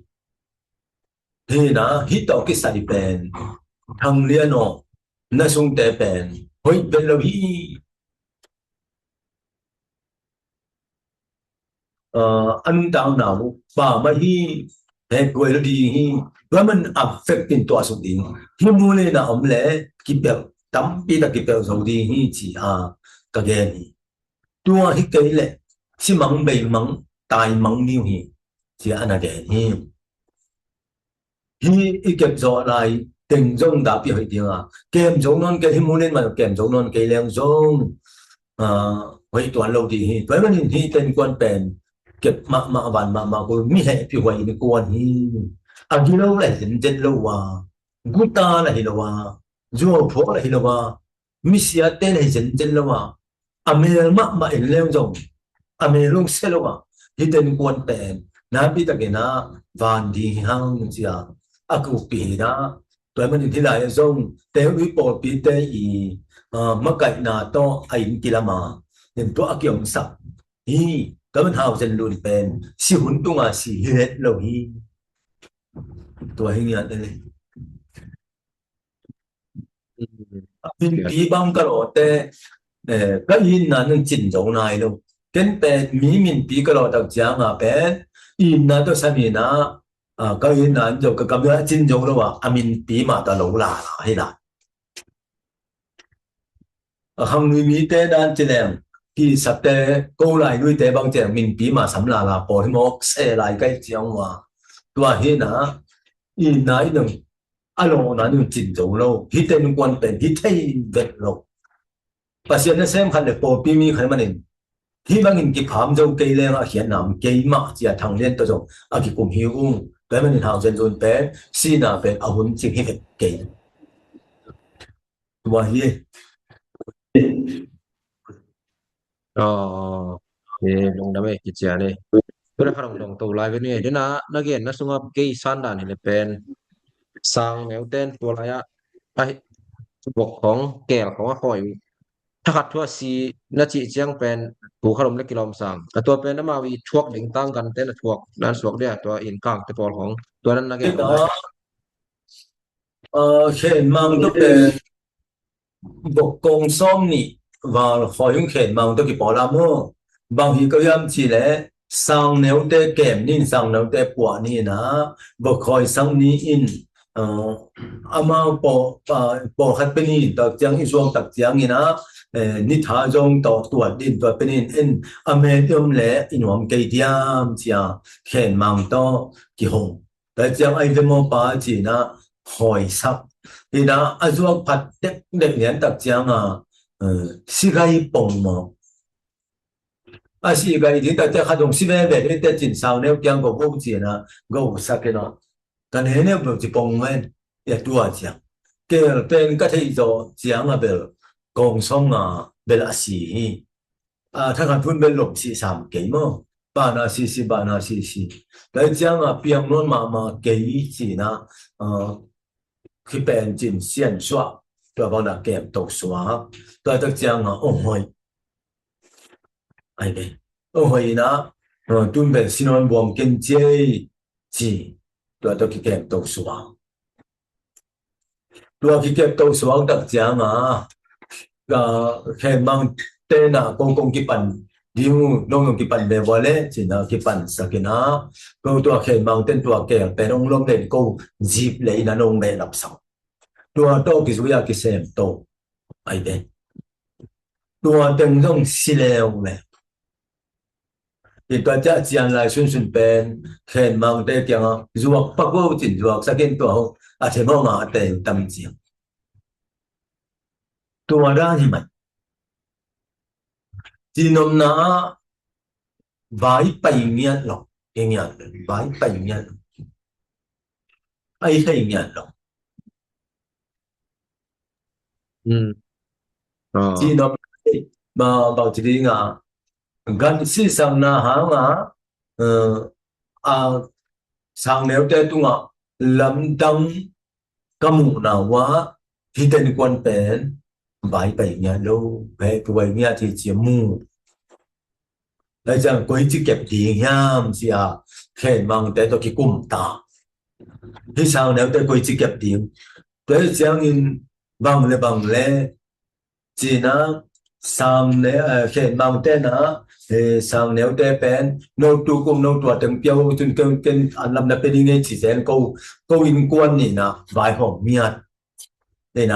thì na hít vào cái sải pen thằng liên nó xuống té pen hơi bên lâu hi anh tao nào bà mà hi để quay nó đi hi và mình affect đến tua xuống đi hi mua lên là ông lẽ kịp biểu tắm đi là kịp biểu rồi đi hi chỉ cái gì tua hi cái lẽ chỉ mắng bề mắng tai mắng nhiều hi chỉ anh là để hi hi kẹp gió lại tình dung đã bị hơi tiếng kèm giống non cái mua lên mà kèm giống non cái leng giống hơi toàn lâu thì với mình hi tên quan bèn kẹp mà bàn mà cô mi hệ bị vậy thì quan hi đi lâu lại dân lâu guta lại lâu du phố lại lâu mi xia tên lại dân lâu mình mà leng giống mình luôn xe lâu hi tên quan bèn na bị cái na van đi hang gì aku pi na tôi mình thì lại giống tế uy bộ pi tế y mắc cái na to ai kia mà nên tôi kiểu sắp hi cái mình hào dân luôn bên si hun tung si hết lâu hi tôi hình nhận đây mình pi băng cái đó tế cái in là những chính giống này luôn cái bên mình pi cái đó đặc trưng bên in là tôi xem như na cái in là cho cái cảm giác chính giống đó mình pi mà ta lâu là hay là hàng người Mỹ tế đan trên này khi sắp tế câu lại nuôi tế bằng chèn mình pi mà sắm là bỏ thêm một xe lại cái tiếng mà tua hi na in này đừng alo na đừng chính giống lâu hít tên quan tên hít thấy vật lâu và hiện nay xem khăn được bỏ pi mi khăn mà nên hi bằng in cái phạm dâu cây lên hiện nằm cây mà chỉ thằng lên tôi rồi cái cùng hiểu cái mình hào dân dân bé xin là về ở huấn chính hết cây tua hi ờ thì lùng đam ấy kia này tôi đã khởi động tàu lại với này đến na gen na sunga cái san đàn này pen sang nếu tên tua lại ai bọcของแก่ของว่าคอยถ้าขัดทั่วซีนาจีเจียงเป็นผูขนมเล็กกิโลมสั่งแต่ตัวเป็นน้ำมาวีชวกเด้งตั้งกันเต้นชวกนั้นชวกเดียตัวอินกลางตัวปอของตัวนั้นนักเก็ต cái ลงได้ đó khen mang đó là một con xóm nị và khỏi những khen mang đó cái bỏ làm mơ bằng thì cái em chỉ là sang nếu để kèm nên sang nếu để quả nị na và khỏi sang nị in ama bỏ hạt bên in đặc trưng in xuống đặc trưng in na nị thà trong tàu tuột đi tuột bên in ame yếm lệ in hoàng cây diam chia khen mang đó cái hồng đặc trưng ai về mua ba chỉ na hỏi sắc thì đó à dù phát đẹp đẹp nhãn đặc trưng sĩ gai bông mà sĩ gai thì đặc trưng khá giống sĩ về về cái đặc trưng sao nếu chẳng có vô gì na go sắc cái nó cái này nếu mà chỉ bông men ya tua chẳng cái bên cái thấy rồi chẳng là về công sống về là sĩถ้าการพูดเป็นหลงสีสามเก๋มั้งบ้านสีแต่จังเพียงนู้นมาเก๋สีนะคือเป็นจินเซียนชัวตัวบางนักเก็บตกสวาตัวตักจังโอ้โหไอ้เนี่ยโอ้โหนะตุนเป็นสินวนบวมกินเจจีตัวตักเก็บตกสวาตัวเก็บตกสวาตักจังแค่มังเต้นกงกิปันดิวน้องกิปันเบวเล่จีน่ะกิปันสักนะก็ตัวแค่มังเต้นตัวแก่เป็นองลมเด่นก็จีบเลยนะน้องเล่รับสาวตัวโตกิสุยากิเซมโตไอเดนตัวเต็งต้องสิเลวเลยอีตัวจะจีนลายสุนเป็นแค่มังเต้นยังจวกปักว่าจินจวกสักเตัวอาจจะมองมาเต็มตั้มจีตัวด้านที่มันจีนมนะvài bảy miệng lọc cái miệng vài bảy miệng ai thấy miệng lọc อืมอ๋อ chỉ nó mà bảo chỉ đi ngà gần sĩ sang na hả ngà à sang nếu thế tu ngà lâm đâm cầm nào quá thì tên quan bén vài bảy miệng đâu về cái bảy miệng thì chỉ mu lại chẳng quấy chỉ kẹp đi nhám gì khen mang tới tôi cái cụm ta thì sao nếu tới quấy chỉ kẹp đi tới chẳng in bằng lệ chỉ nó sang nếu khen mang tên nó thì sang nếu tới bên nô tu cùng nô tuột từng tiêu từng kênh anh làm được bên nghe chỉ xem câu in quan này nè vài hộp miệt đây nè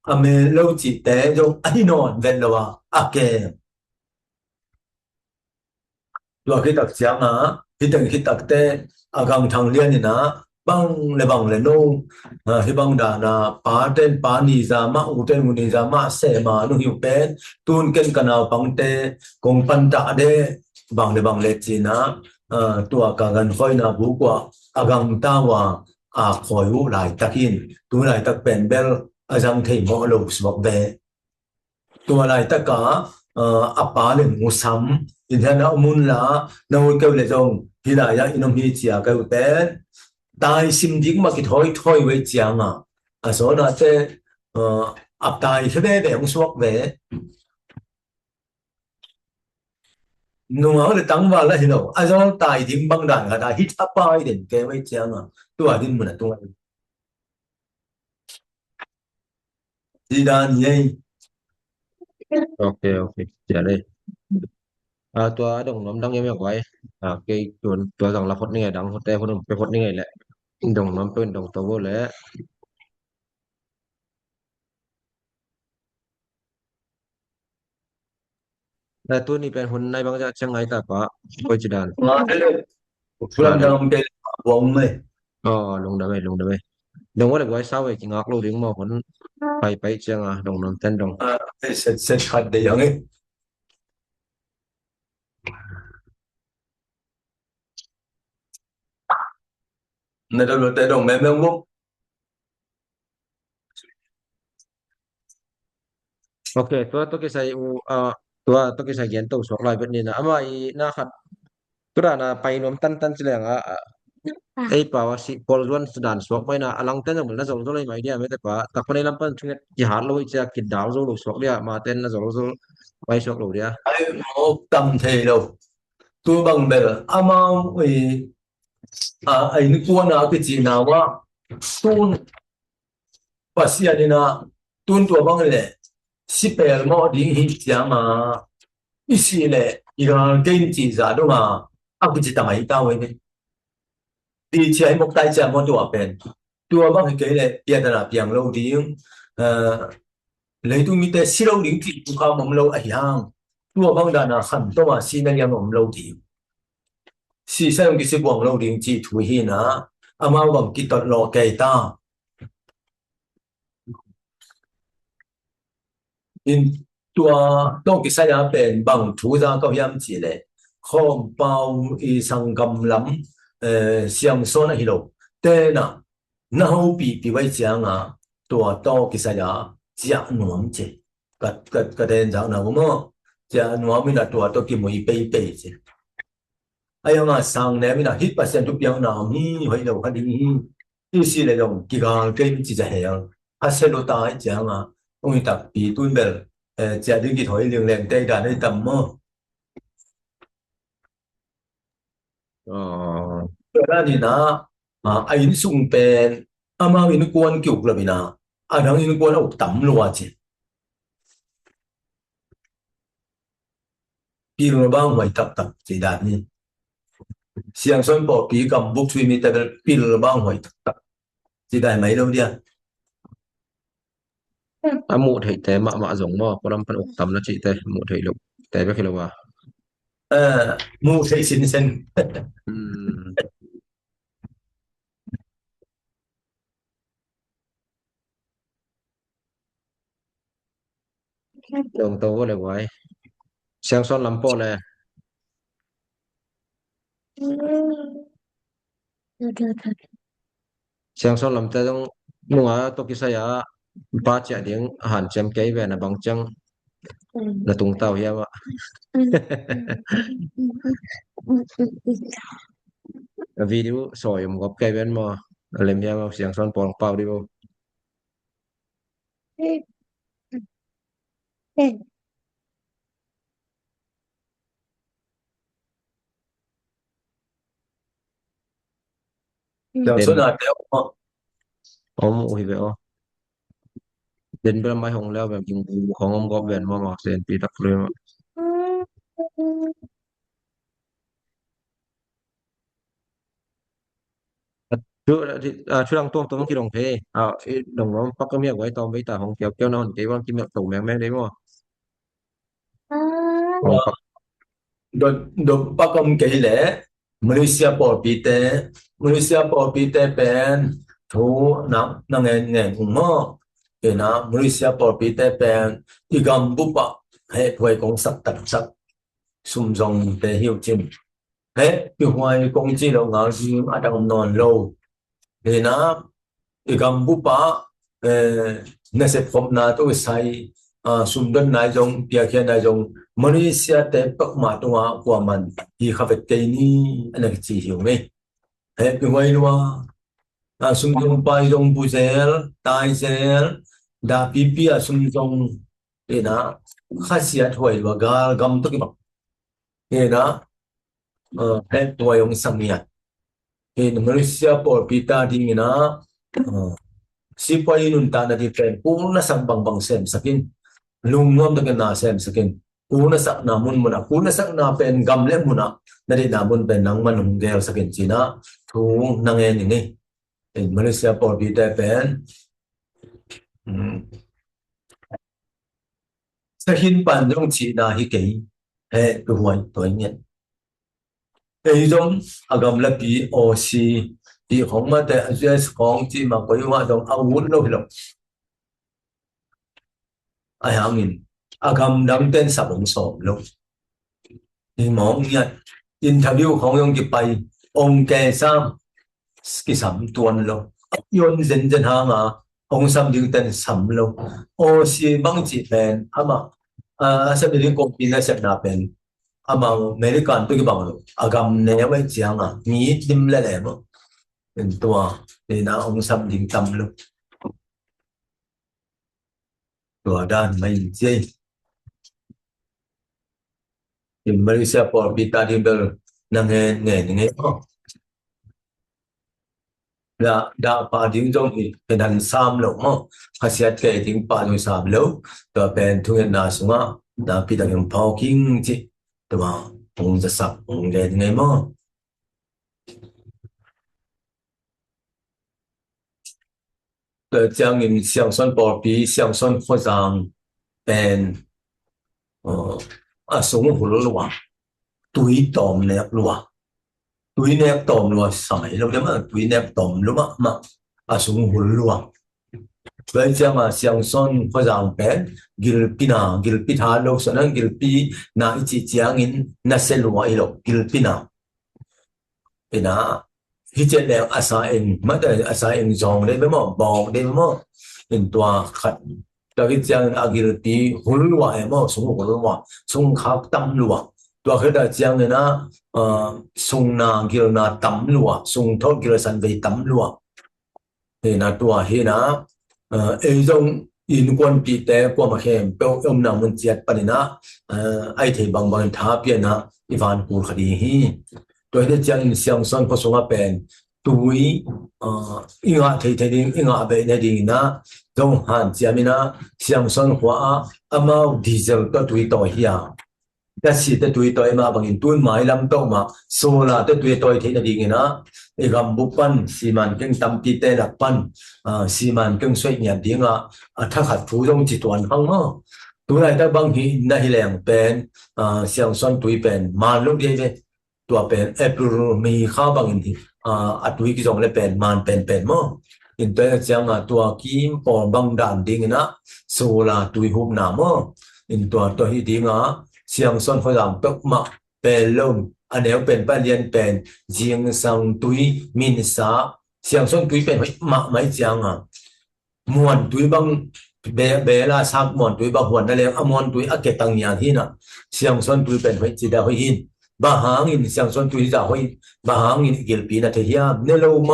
ame lâu chỉ té giống anh nói về là kê rồi khi tập giang khi từng khi tập te gang thằng liên thì bằng le nô khi bằng đã là phá tên phá nì ra mà u tên nì ra mà sẽ mà nó hiểu bên tuôn kênh cái nào bằng te cùng pan tạ de bằng le chỉ tua cả gần khơi na vũ quả gang ta wa khơi u lại takin tu lại tak pen bel azang thei mo lo swak ve tua lại tất cả apa le musam in thế nào muốn là đâu kêu là dùng thì là ya inom hi chia kêu tên tai sim dính mà cái thôi với chiang số là thế áp tai thế bé bé ông suốt về nung ở để tăng vào là gì đâu số tai dính băng đạn là hit up ai đến cái với chiang tôi đi mình là tôi đi đàn nhây ok ok dạ đây tua đồng nắm đăng em quay cái tua rằng là phật này đăng phật đây phật này lại đồng nắm bên đồng tàu vô lẽ là tôi ni bên hôm nay bằng ra chẳng ai ta pa coi chỉ đàn mà thế là làm đây đồng cái vòng này lùng đam ấy đồng có được quay sau vậy chỉ ngọc luôn đến mà vẫn phải chẳng đồng nắm tên đồng sẽ khát để giống ấy này đâu là để đồng mẹ mẹ ngốc ok to kisah to kisah gian to sok lai bet ni na ama I na khat tura na painom tan sila nga ay pa si Paul Juan Sudan sok may na alang tan na zol zol ay mai dia mete pa takpan ilang pan chunget jihad lo cha kid daw zol lo sok dia ma ten na zol zol mai sok lo dia ai một tâm thế đâu tôi bằng bè ama vì ai nước quân nào cái gì nào mà tuôn pasti anh na tuôn tua bằng lệ sipel mo ding hi chiang mà isi lệ iga game chỉ giả đâu mà à cái gì tao ấy tao ấy đi chơi một tay chơi một tua bèn tua bằng cái lệ bây giờ là biang lâu tiếng lấy tôi nghĩ tới xí lâu tiếng thì cũng không mong lâu ấy hang tua bằng đàn là khẩn tôi mà xin anh em mong lâu tiếng xí sang cái xí quảng lâu tiếng chỉ thui hi na ama bằng cái tọt lò cây ta in tua tôi cái sai là bèn bằng thu ra cao yam chỉ lệ không bao y sang cầm lắm xiang số này đâu tên à nào bị vậy chẳng à tua tôi cái sai là giả nuông chứ cái tên dạng nào mà giả nuông mình là tua cái mùi bể bể chứ ai mà sang này mình là hít bát sen chụp nhau nào hi vậy đâu cái đi ý xí là dùng cái chỉ là hàng à xe lô tai chẳng à ông tập bị tuôn bể giả đi cái thổi liền liền tay đàn đi tầm mơ ờ ra thì nó ai sung pen ama in quan kiểu là vì nào đang in quan ốc tắm luôn chứ pi rồi bao ngoài tập tập chỉ đạt ni xiang xuân bỏ pi cầm bút suy mi ta pi rồi bao ngoài tập tập chỉ đạt mấy đâu đi à mu thầy té mạ giống mà có đâm pan ốc tầm nó chỉ té mu thầy lục té biết khi nào à mu thấy xin xin Ừm, đường tàu có được vậy sang son lắm po này sang son lắm tay trong mua to kisah ya ba chia tiếng hàn xem cái về là bằng chân là tung tàu ya mà video soi một cái bên mà làm ya mà sang son pong pao đi vô giờ số đến nào theo ôm ui vậy đến bên mai hồng leo về dùngของông góp về mà sen pi tắc rồi mà chưa đang tuông tuông cái đồng thế đồng nó bắt cái miệng với tao với tao không kéo kéo non cái con chim miệng tủ mẹ mẹ đấy mà không bắt được được bắt công kỹ lệ Malaysia bỏ bị té bên thu nặng nặng nghe cũng mơ cái nào Malaysia bỏ bị té bên đi cầm bút bạc hệ quay công sắc tật sắc xung dòng để hiểu chim hệ cái hoài công chi đâu ngờ gì mà đang non lâu thì nó đi cầm bút bạc nó sẽ phom na tôi sai xung đơn này dòng bia kia này dòng Malaysia té bắc mà tung qua mình thì khá phải cái ni anh ấy chỉ hiểu mấy hệ cái hoài luôn sung jong pai jong buzel tai zel da pipi sung jong ina khasiat hoi wa gal gam to ki bak ina he to yong samia in Malaysia por pita ding ina si pai nun ta na di pen puna sang bang bang sem sakin lungom ta na sem sakin puna sak na mun muna puna sak na pen gam le muna na di na mun pen nang manung gel sakin china thu nang e ni in Malaysia por pita pen sa hin pan jong chi na hi ke he ku huai toi nyen ei jong agam la pi o si ti hong ma te as kong chi ma ko wa dong a wun lo lo ai hang in agam dang ten sa bong so lo ni mong nya interview khong yong ki pai ong ke sam ki sam tuan lo yon zen zen ha ma ông xăm dính tên xăm lâu ô si băng chỉ bên ama xăm dính công ty này xăm na bên ama American tôi cái bằng agam này với chiang nghĩ tim lên em nên tua thì na ông xăm dính tâm luôn tua đan mấy gì thì Malaysia for pita đi đâu năng nghe nghe nghe đã ba tiếng trong thìเป็นหันสามโลมั้งภาษาเกยถึงป่าอยู่สามโลตัวเป็นทุกอย่างน่าสงะน่าพิจารณาพอคิงจิตัวองจะสับองเล่นไงมั้งตัวจังยินเสียงส่วนปอปีเสียงส่วนฝรั่งเป็นสงหุ่นลัวตุยตอมเล็บลัวตุยเล็บตอมลัวสมัยเราเดี๋ยวมันตุยเล็บตอมลัวมาสงหุ่นลัวvậy chứ mà xiang son có rằng bé Gilpina Gilpina lâu sau đó Gilpi na chỉ chiang in na sẽ lùa ilo Gilpina thì na khi chơi đều asain mất rồi asain zong đấy với mỏ bong đấy với mỏ in tua khát cho cái chiang Gilpi hul lùa em mỏ sung hul lùa sung khát tâm lùa tua cái đó chiang này na sung na Gil na tâm lùa sung thốt Gil san về tâm lùa thì na tua hi na trong in quan bị té qua mà khem bao ông nào muốn chết bận na ai thì bằng bằng tháp biển na Ivan cũ khadi hi tôi đã chẳng xiang son có số bên tuổi inga thấy đi inga bên này đi na trong hàn chia mina xiang son hóa amau diesel có tuổi tuổi hi cái gì tới tuổi tuổi mà bằng tuổi mai làm đâu mà số là tới tuổi tuổi thế là đi nghe nó cái gam bút pan xi măng kinh tâm pi tê là pan xi măng kinh xoay nhạt tiếng thắc hạt phú trong chỉ toàn không mà tuổi này ta bằng hi này lẻng bên xiang son tuổi bên mà lúc đi về tuổi bên April May khá bằng thì tuổi cái dòng này bên man bên mà hiện tại chẳng tuổi kim còn bằng đàn đi nghe nó số là tuổi hôm nào mà hiện tuổi hi đi ngã xiang son phơi làm tóc mặc bền lông anh nếu bền ba liên bền riêng sang túi min sa xiang son túi bền mặc mấy chàng muôn túi băng bé bé là sắc muôn túi băng huân đây là muôn túi ác cái tăng nhà thì nào xiang son túi bền phải chỉ đạo phải hin ba hàng in xiang son túi giả phải ba hàng in kiểu pi là thế hiam nếu lâu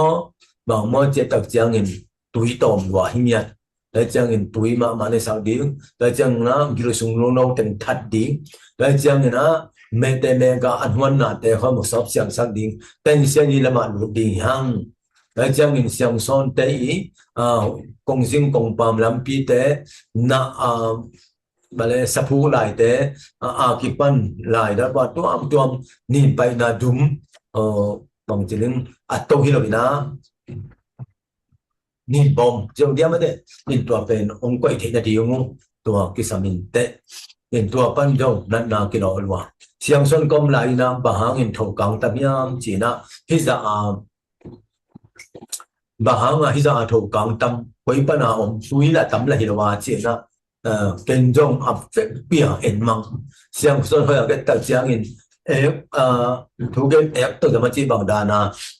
mà chỉ tập chàng in túi tôm và hin nhạt đại chẳng in tuổi mà này sao điên đại chẳng nó kiểu sung lô nô thành thật điên đại chẳng in nó mẹ tê mẹ cả anh huân nè tê không một shop xiang sang điên tên xiang đi làm ăn lục điên hăng đại chẳng in xiang son tê ý công sinh công bàm làm pi tê na bà lê sắp hú lại tê kịp ăn lại đó và tuam nhìn bay na đúng bằng chỉ linh tàu hi rồi na nhìn bom trong điểm đấy nhìn tua bên ông quay thế là điều ngu tua cái sao mình tệ nhìn tua ban đầu nãy nào cái đó luôn xiang xuân công lại na bà hàng nhìn thầu càng tập nhám chỉ na khi ra bà hàng khi ra thầu càng tâm quay bên nào ông suy là tâm là hiểuว่า chỉ na kinh trong phép bia hình măng xiang xuân hơi cái tập xiang nhìn em thu cái em tôiจะมาจีbằng đàn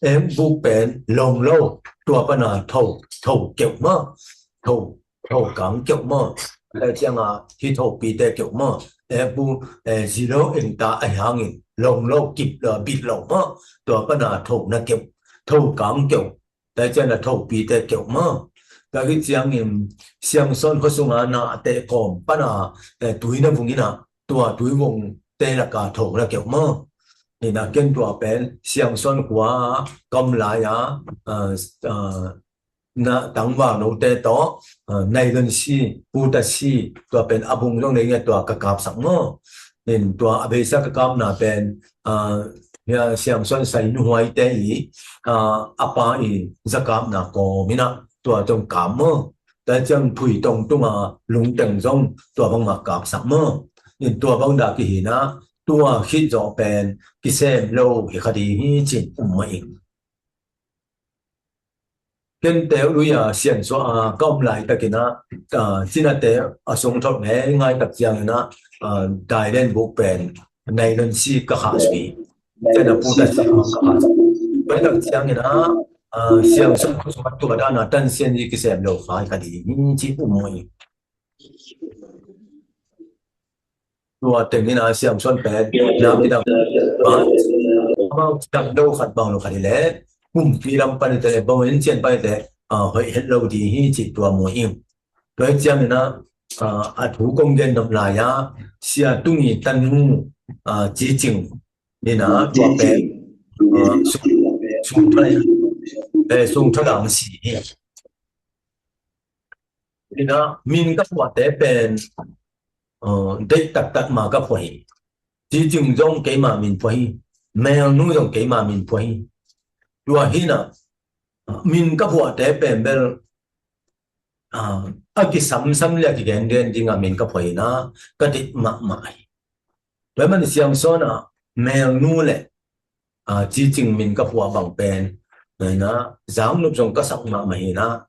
em bu bên lồng lâu tua bên nào thầu kiểu mà thầu cắn kiểu mà lại chẳng khi thầu bị tê kiểu mà em bu zero in ta ai hàng in lồng lâu kịp là bị lồng mà tua bên nào thầu là kiểu thầu cắn kiểu lại chẳng là thầu bị tê kiểu mà cái chẳng in xiang son có sung na tê còm bên nào túi nó vùng như nào túi vùng tê là cả thầu là kiểu mà thì là kinh tua bên xiang son hóa cầm lại na tang vào nô tê to này lần si puta si tua bên abung trong này nghe tua cả cặp sẵn mơ nên tua bây giờ cả cặp na bên ya xiang son sai nu hoài tê ý apa ý za cặp na có mina tua trong cặp mơ tại chẳng thủy tông tung lung teng trong tua bằng mà cặp sẵn mơ nên tua bằng đã kỳ na tua khi rõ bên cái xem lâu thì khá đi chỉ mày kinh tế đối hiện số công lại tại cái nó chỉ là tế sung thọ nghe ngay tập giang nó đại lên bộ bền này lên si cả hạ suy thế là phụ đại sĩ cả hạ suy với tập giang nó siang son so tu da na tan sen ji ki sem lo fa ka di ni chi u moi tua tem ni na siang son pe na mi da ba ba chak do khat bang lo ka di le pi lam pa ni te bo en chen pa te hoi het lo di hi chi tua mo im đối chiang na thủ công gen độc lại ya xia tung yi tan mu chỉ chừng nên là tua pe sung sung thay sung thay làm gì nên là mình các hoạt tế bên đây tắc tắc mà các phải chỉ chừng trong cái mà mình phải mèo nuôi trong cái mà mình phải tua hi na mình các hoạt tế bên bên cái sắm sắm là cái gen gen thì mình các phải na cái định mà mãi đối với mình xem số na mèo nuôi lệ chỉ chừng mình các hoạt bằng bên này na giáo lúc trong các sắc mà mày na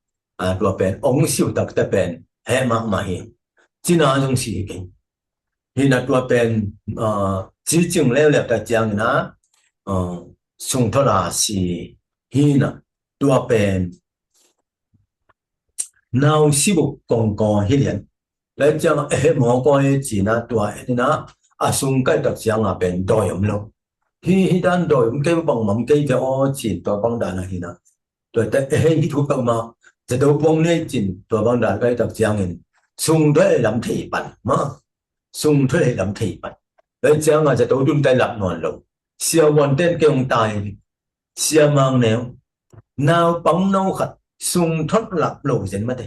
tua bên ông siêu tắc tế bên hệ mà mày chỉ là trong sự kiện thì là tua bên chỉ chừng leo lẹp tại giang na sung thoa là gì hi na tua bên nào xí bộ công công hi liền lấy chăng mỏ coi chỉ na tua thì na sung cái đặc giang bên đòi ông lâu hi đan đòi ông cái bằng mắm cái cho chỉ tua bằng đàn hi na tua tại hi thu bằng màจะดูพวกนี้จินตัวบางด่านก็ตักเจียงเงินซุงด้วยลำถีปันมาซุงด้วยลำถีปันแล้วเจียงอาจจะตัวดุนใจหลับนอนลงเสียวันเต้นเกี่ยงตายเสียมังแนวนาวปังนาวขัดซุงทดหลับหลูเย็นมาเด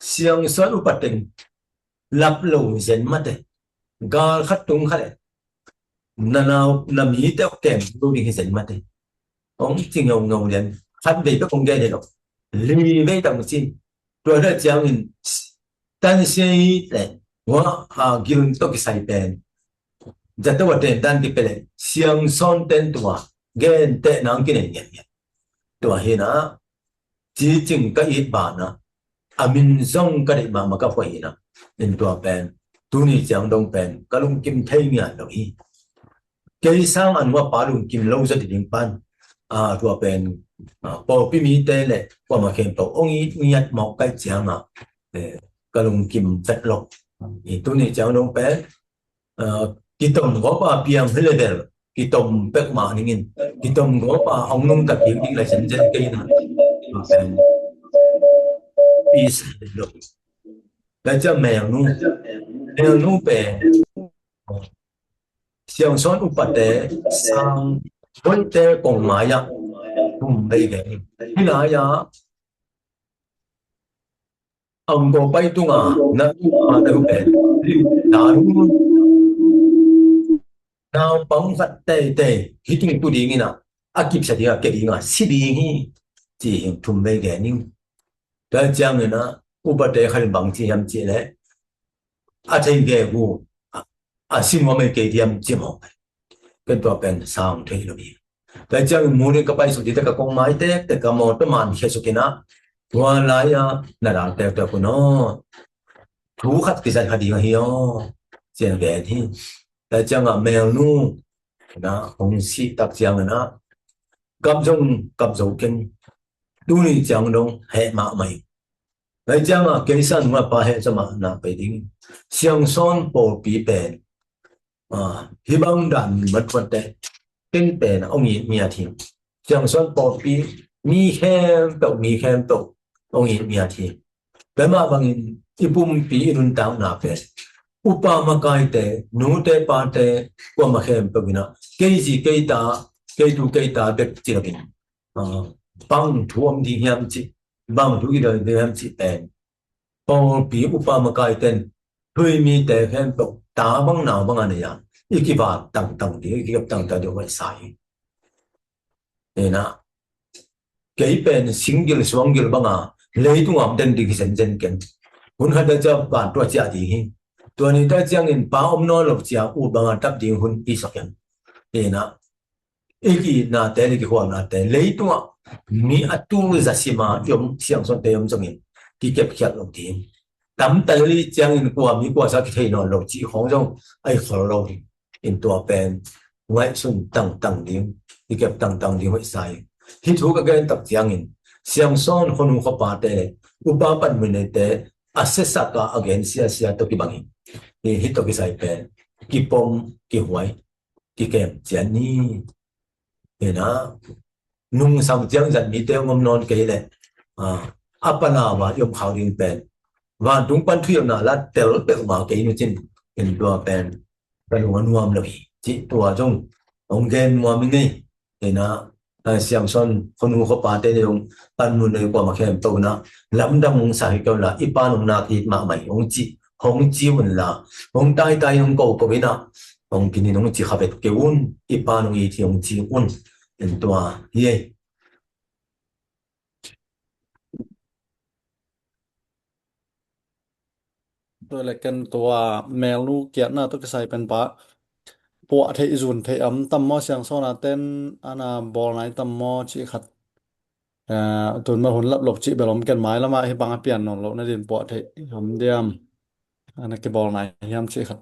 เสียงสวนอุปติงหลับหลูเย็นมาเดกาขัดตุงขัดนาวนามีเต้าแก่ดูดีเย็นมาเดองจริงงงเย็นขัดดีก็คงแก่เด็กlý với đồng chí rồi đó chẳng mình tan sinh đấy wa gilun to cái sai pen giờ tôi tên tan cái pen xiang son tên tua gen tệ nang cái này nhẹ tua hi na chỉ chừng cái ít bản na mình zong cái mà cái phải na nên tua pen tu ni chẳng đông pen cái lung kim thay nha đồng ý cái sao anh qua ba lung kim lâu ra thì điểm pan tua pen bộ phim y tế này qua mà khen tổ ông ấy nhặt một cái chén mà cái lồng kim chất lọc thì tôi này cháu đông bé cái tôm có ba piang hết lên cái tôm bé mà nhìn cái tôm có ba ông nông tập hiện đi là chân chân cây này bị lọc là cho mèo nu bé xiang son upate sang vấn đề còn mãi ya đây cái như là ya ông có bay tung nó đâu để nào nào bóng vật tê tê khi chúng tôi đi như nào kịp sẽ đi cái gì xí đi chỉ thùng đây cái nhưng đó chẳng là nó upate khai bằng chỉ làm chỉ đấy thấy cái vụ xin mà mấy cái điểm chỉ một cáiตัวเป็นสามเท่านี้แต่จังมูนี่ก็ไปสุดที่ตะกงไม้เตะแต่ก็มอตมันแค่สุกินะวันไรน่ารักแต่ตัวคนน้อถูกขัดกิจการดีกันเฮียเสียงแก่ที่แต่จังแมวนู่นะคงสิตักจังนะกับจงกินดูนี่จังดงเหมาไม่แต่จังเกี่ยสันว่าป้าเหจะมาหน้าไปดิ้งเสียงซ้อนโปปีเป็นhy vọng rằng mất vấn đề kinh tế là ông ấy miệt thì chẳng son bỏ phí mi khen tổ ông ấy miệt thì cái mà bằng ipum phí luôn tạo nạp về upa mà cái tệ nô tệ pa tệ qua mà khen tổ na cái gì cái ta được chỉ là cái bằng thuốc đi hem chỉ bằng thuốc cái đời hem chỉ tiền bỏ phí upa mà cái tên thuê mi tệ khen tổ ta bằng nào bằng anh ấy cái vào tầng thì cái tầng đều phải sai nên là cái bên single swang bằng lấy tung âm tên thì cái dân kiến muốn hay là cho bạn tôi trả gì tôi này ta chẳng nên bảo ông nói lộc trả u bằng tập điện hun ít sắc nên là cái na tên cái khoản na tên lấy tung mi atu ra xí mà yếm xiang son tên yếm trong này cái kẹp kẹp lộc tiền tắm tay đi chẳng nên qua mi qua sao cái thầy nó lộc chỉ không trong ai khó lộc in tua pen ngoại xuân tầng tiếng thì kẹp tầng tiếng vậy sai hi thu ka gen tak chiang in siang son honu khopa te upa pan minute assessa ka again sia to ki bangi hi to ki sai pen ki pom ki huai ki kem chian ni na nung sam chiang zan mi te ngom non ke le apana wa yom khao ring pen và đúng ban thuy na là tel pe ma ke ni chin in tua pen kan wan nuam lo hi chi tua jong ong gen nuam ni ni na siam son khonu kho pa te yong pan nu ne kwa ma khem to na lam dam sa hi ko la ipa nong na ki ma mai hong chi un la hong tai hong ko na hong kini nong chi khabet ke un ipa nong i thi hong chi un in tua yeตัวเล็กกันตัวแมวลูกเกียรน่ะตัวก็ใส่เป็นปะปัวเทยจุนเทยตั้มหม้อเสียงโซนาเต้นอันน่ะบอลไหนตั้มหม้อชีขัดตุนมาหุ่นลับหลบจีไปล้มกันไม้แล้วมาให้บังเปลี่ยนนนหลบในดินปัวเทยผมเดียมอันนั้นก็บอลไหนยามชีขัด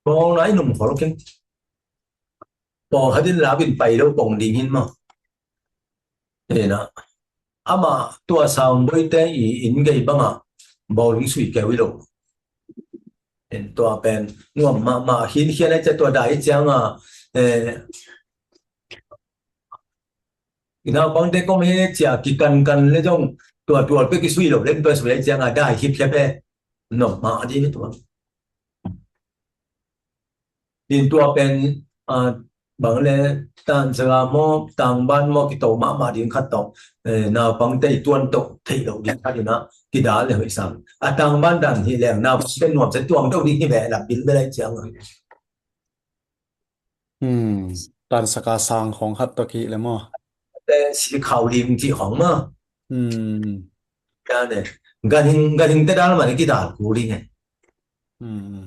con nói nung khó cái bỏ hết lá bên bay đâu bồng đi hin mà thế đó ama tua sao mới té in cái băng à bao lính suy kéo đâu en tua pen nuông mà hin hiện nay tua đại giang à nào bằng đây có mấy chia kỳ cần lấy trong tua cái suy đâu lên tua suy giang à đại hip hip ấy nó mà đi với tua in tua pen bằng lẽ tan giờ mò tang ban mò cái tổ mà điện khát tổ nào bằng tay tuôn tổ thấy đầu điện khát nó cái đó là hội sản tang ban đàn thì lẽ nào bên ngoài sẽ tuồng đâu đi như vậy là biến bên đây chẳng rồi ตอนสกาซางของฮัตโตกิเลยมั้ง แต่สีขาวดีจริงของมั้ง อืม cái này gần hình tới đó mà cái đó cũ đi này อืม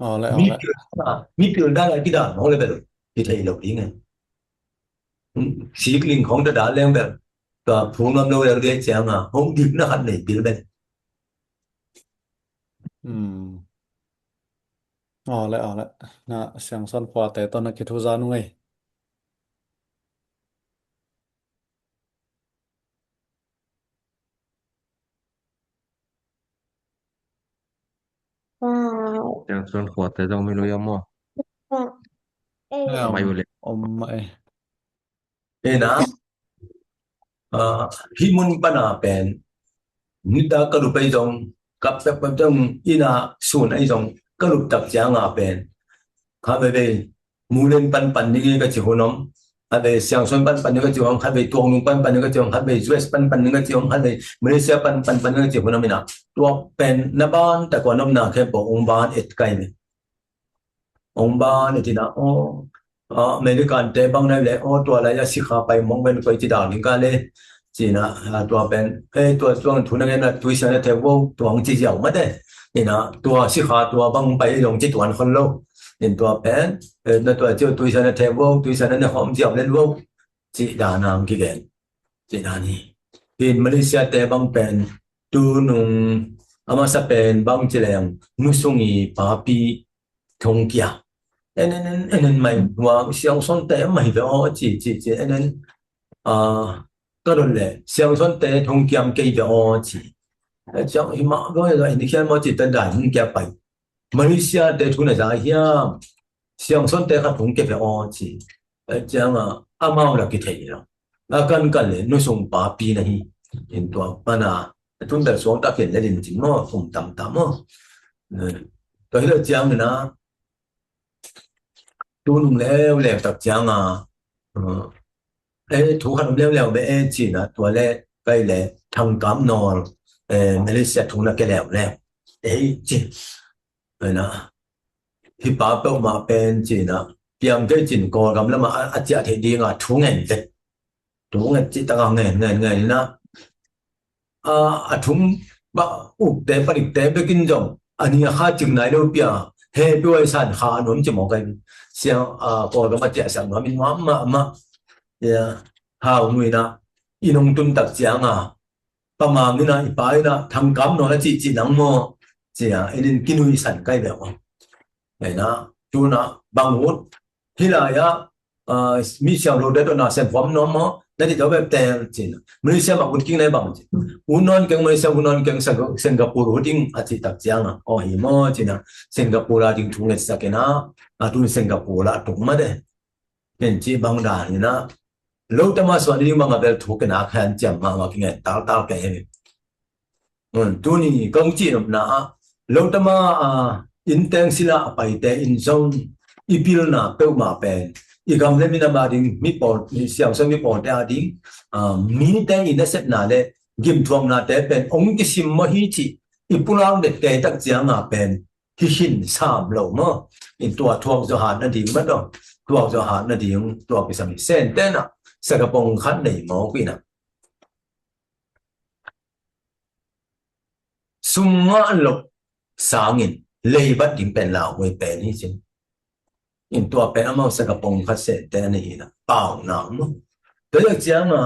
เอาละเอา มี ละ เปลือกมีเปลือกได้cái đó nóเลยแบบที่thấy đầu đi nàyสีกลิ่นของแต่ด่าเรื่องแบบตัวผู้นำเราเรียกจังห้องดิบนะฮันนี่บิลเป็น อืมเอาละเอาละนะเสียงซ่อนพอแต่ตอนนักกิทุจานุ้ย Wow. Chẳng xuân khổ tới dòng mình nuôi mua Wow. Ê, mày vừa lên mày thế nào khi muốn bắt nào bền người ta có lúc bây giờ gặp các bạn trong ina xuân ấy trong có lúc tập giang à bền khai về mua lên pan những cái chiều nóng khai về sáng xuân pan những cái chiều khai về tuồng nung pan những cái chiều khai về US pan những cái chiều khai về Malaysia pan những cái chiều nóng mina tua bền na ban ta còn nông na cái bộ ông ban ít cái này ông ban thì nào American tế bang này lẽ tua lại là sĩ khá bay mong bên coi chỉ đạo những cái này chỉ là tua bên tua thu này là tuy sao là theo vô tuồng chỉ giàu mất đấy thì nó tua sĩ khá tua bang bay dùng chỉ tuần con lâu nên tua bên nó tua chưa tuy sao là theo vô tuy sao là không giàu lên vô chỉ đà nam cái cái chỉ đà ni in Malaysia tế bang bên tu nung ama sa bên bang chỉ là nusungi papi thông kia anh mày và sáng xuân tế mày phải chỉ anh cái đó là sáng xuân tế thông kiếm cây phải chỉ chẳng thì mà cái là anh khi mà chỉ đơn giản những cái bài Malaysia tế thu này ra here sáng xuân tế các thông kiếm phải chỉ chẳng amao là cái thế đó cần là nó dùng ba pi này hiệnตัวปัญหาทุนแต่สองตะเกียบเลยจริงๆมั้งผมตำมั้งตัวที่เราเจ้าเนี่ยนะดูนุ่มแล้วตักจังถูกขนมแล้วไปจีนตัวเล่ไปเลยทำกำนอนมาเลเซียถูกนักแก่แล้วจีนนะที่ป้าเปิดมาเป็นจีนเพียงแค่จีนก่อนกำแล้วมาอาจจะเห็นดีถูกเงินเลยถูกเงินจีนต่างเงินนะถูกบ้าอุกเตะปนิกเตะไปกินจงอันนี้ข้าจึงไหนเราเปียเฮ้ด้วยสันข้าหนุนจะมองกันเสียงก่อนก็มาเจาะสังว่ามีมาหาหนุ่ยนะอีน้องตุนตักเสียงประมาณนี้นะอีป้ายนะทำกำนอนจีนังโมเสียไอ้นี่กินหุยสันใกล้แบบว่าไงนะจูนะบางวุฒิที่ไหน mi siang lo de to na sen vom no mo na di do be ten chin Malaysia ma kun king nei bang chin unon keng Malaysia unon keng Singapore ding a chi tak chiang a o hi mo chin a Singapore a ding thung le sa ke na a tu Singapore la tuk ma de ken chi bang da ni na lo ta ma so ding bang a bel thu ke na khan cham ma ki ngai tal ke he tu ni công chi na lo ta ma in teng sila pai te in zone ipil na pe ma pen i gam le mina ma ding mi por mi siang so mi por ta ding mi te in na set na le gim thuam na te pen ong ki sim mo hi chi i pulang de te tak chiang na pen hi hin sam lo mo in tua thuam zo ha na ding ma do tua zo ha na ding tua ki sam sen te na sa ka pong khat nei mo ki na sunga lok sangin leibat ding pen la we pen hi chin in tua pen amao sa ka pong khat se te ni na pao na mo te yak chiang ma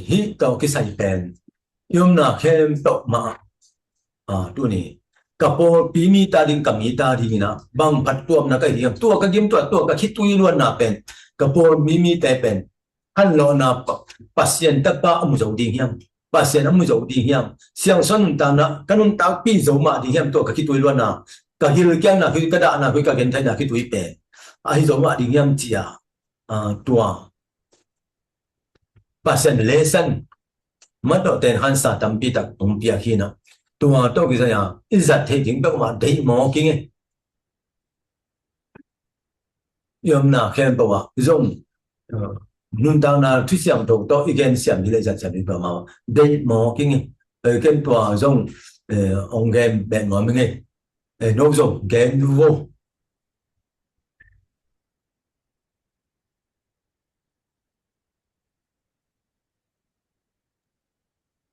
hi to ki sai pen yum na khem to ma tu ni kapo pi mi ta ding kam mi ta ding na bang phat tuam na ka hi tua ka gim tua ka khit tui luan na pen kapo mi te pen han lo na pasien ta pa amu zo ding hiam pasien amu zo ding hiam siang son ta na kanun ta pi zo ma ding hiam tua ka khit tui luan na ka hil kyang na hui ka da na hui ka gen thai na khit tui pe a hi zo ma ding hiam chia tua pasien lesson mất độ tên han sa tam pi tak tum pia khi na tua to ki sa ya izat the ding ba ma dei mo ki nge yom na khen ba wa zong nun dang na thu siam to to again siam ni le za cha bi ba ma dei mo ki nge ken tua zong ong game ben mo mi nge no zong game vô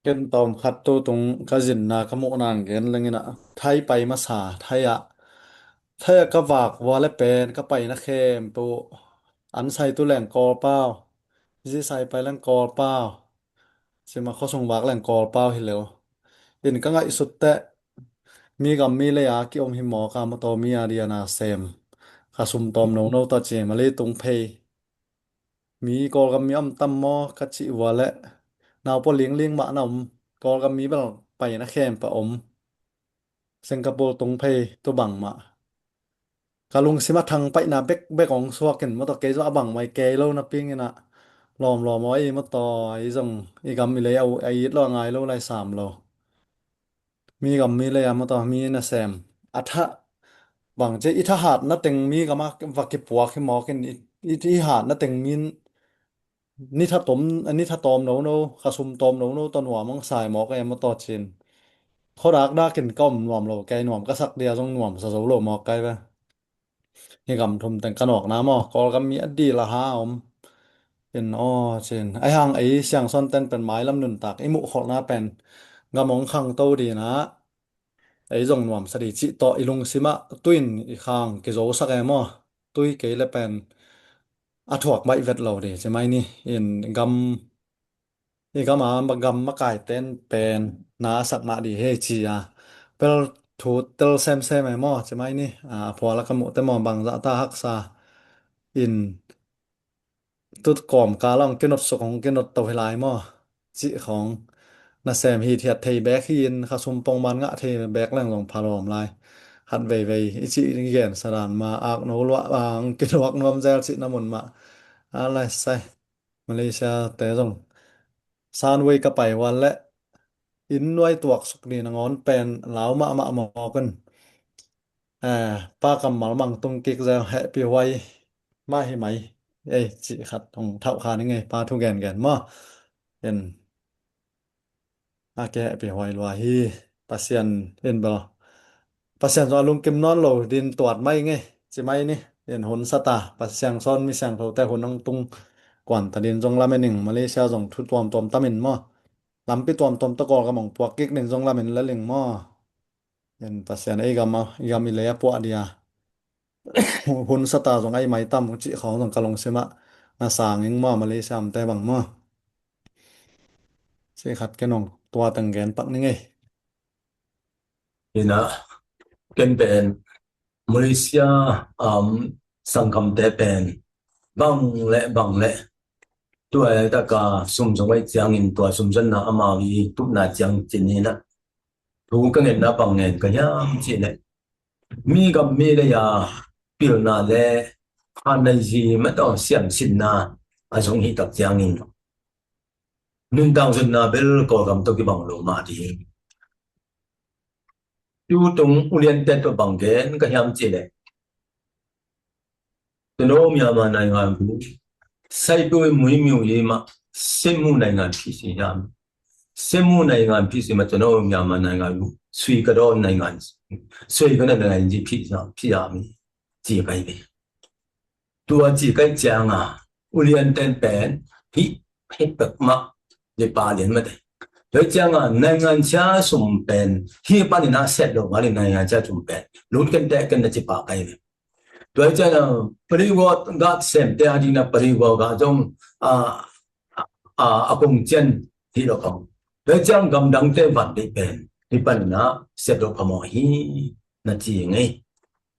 ken tom khat tu tung ka jin na ka mo nan gen lengina thai pai ma sa thai ka wak wa le pen ka pai na khem tu an sai tu leng kol pao ji sai pai leng kol pao sima kho song wak leng kol pao hi lo in ka ngai sut te mi gam mi le ya ki om hi mo ka ma to mi ya dia na sem ka sum tom no no ta che ma le tung phei mi kol gam mi am tam mo ka chi wa le nào po liếng liếng mạ nào có cái mí bảo bảy nó khem và ống Singapore tung pay tôi bằng mạ cả lùng xí mà thằng bảy na bek bek ống xua kiện mà tao kế cho bằng mày kế lâu na ping nè lòm lòm ấy mà tao ấy dùng ấy gắm mi lấy ấy ít lo ngày lâu lại sàm lo mi gắm mi lấy mà tao mi na xem à thà bằng chứ ít thà hạt nó từng mi gắm và cái bùa cái mò cái ít ít hạt nó từng miนี่ถ้าต้มอันนี้ถ้าต้มโนข้าซุมต้มโนตอนหัวมังสายหมอกไอ้มาต่อชินเขารักได้กินก้อมหน่วมโลไก่หน่วมก็สักเดียวต้องหน่วมสะสมโลหมอกไก่ไปนี่กำทุมแต่งกันออกน้ำหมอกก็กำมีอดีละห้าอมเป็นอ้อเช่นไอ้หางไอ้เสียงซ่อนเต้นเป็นไม้ลำหนุนตักไอ้หมุขอกหน้าเป็นกำมองขังโตดีนะไอ้จงหน่วมสดิจิต่ออีลุงสิมะตุ้นอีข้างกิโจสักไอ้หมอตุ้ยเกยเลยเป็นอาถวกใบเวทเราดิใช่ไหมนี่เห็นกำ นี่ก็มาบักกำมากายเต้นเป็นนาสักมาดีเฮจีเป็นทูเตลเซมเซมไอมอใช่ไหมนี่พอแล้วก็หมดแต่มอบังจะตาฮักษาอินตุดกอมกาลังกินนดสของกินนดตัวหลายมอจิของนาแซมฮีเทียดเทแบกฮีนข้าซุมปองมันงะเทแบกแรงลงพารอมลายหัดเวอิจิเกียนสดานมาอากโนลวะบางกินวักนวมเจลสิน้ำมันมาอะไรใส่มาเลเซียแต่ส่ง ซานเวยกะไปวันและอินไว้ตวกสุกนีนงอนเป็นเหลามาหมอกันอ่าป้ากำหมัลมังตุงกิกแซวแฮปปี้ไว้มาให้ไหมเอ้ยจิขัดของเท่าคานี่ไงป้าทุกแกนมาเป็นอาแกแฮปปี้ไว้ลวาฮีปัสยันเป็นบ่ปัสยันซอนลุงกิมนอนโหลดินตรวจไม่ไงจิไม่นี่เป็นหนสตาปัสยังซ้อนมีเสียงโทแต่หนนังตุงกวนตะดินจงละเมหนึ่งมาเลเซียจงทุตวมตอมตะมินมอ lắm pi tuam tom to ko ka mong puak kik nen jong la men la leng mo yen pasian ei gam i le po dia hun sa ta jong ai mai tam chi khong jong kalong sema na sang ing mo Malaysia am te bang mo se khat ke nong tua tang gen pak ni nge thì na ken ben Malaysia sangkam te pen bằng lệ tuổi ta cả sum trong cái giang in tuổi sum dân na amawi tu na giang chỉ ni na thu cái nghề na bằng nghề cái nhá chỉ lệ mi gặp mi đây à biểu na lệ anh đây gì mà tao xem xin na à trong hi tập giang in nên tao dân na bel có cầm tôi cái bằng lỗ mà đi tu tung ulian tết tôi bằng cái nhám chỉ lệ tôi nói mi mà này ngang sai tôi mới miêu gì mà xem mu này ngang phi gì nhám xem mu này ngang phi gì mà tôi nói mi mà này ngang suy cái đó này ngang suy cái này ngang gì phi à mi chỉ cái gì tôi chỉ cái giang à ulian tết bền hi hết bậc mà để 8 年 mà đấy rồi giang à này ngang cha sum bền hi 8 年 na set rồi mà này ngang cha sum bền luôn cái này chỉ 8 cái rồi cho nên परिवार gạt xem thế anh na परिवार gạt trong công chân thì đó không rồi chẳng cầm đắng thế vật đi bền thì phần nó sẽ được phẩm hi là chỉ ngay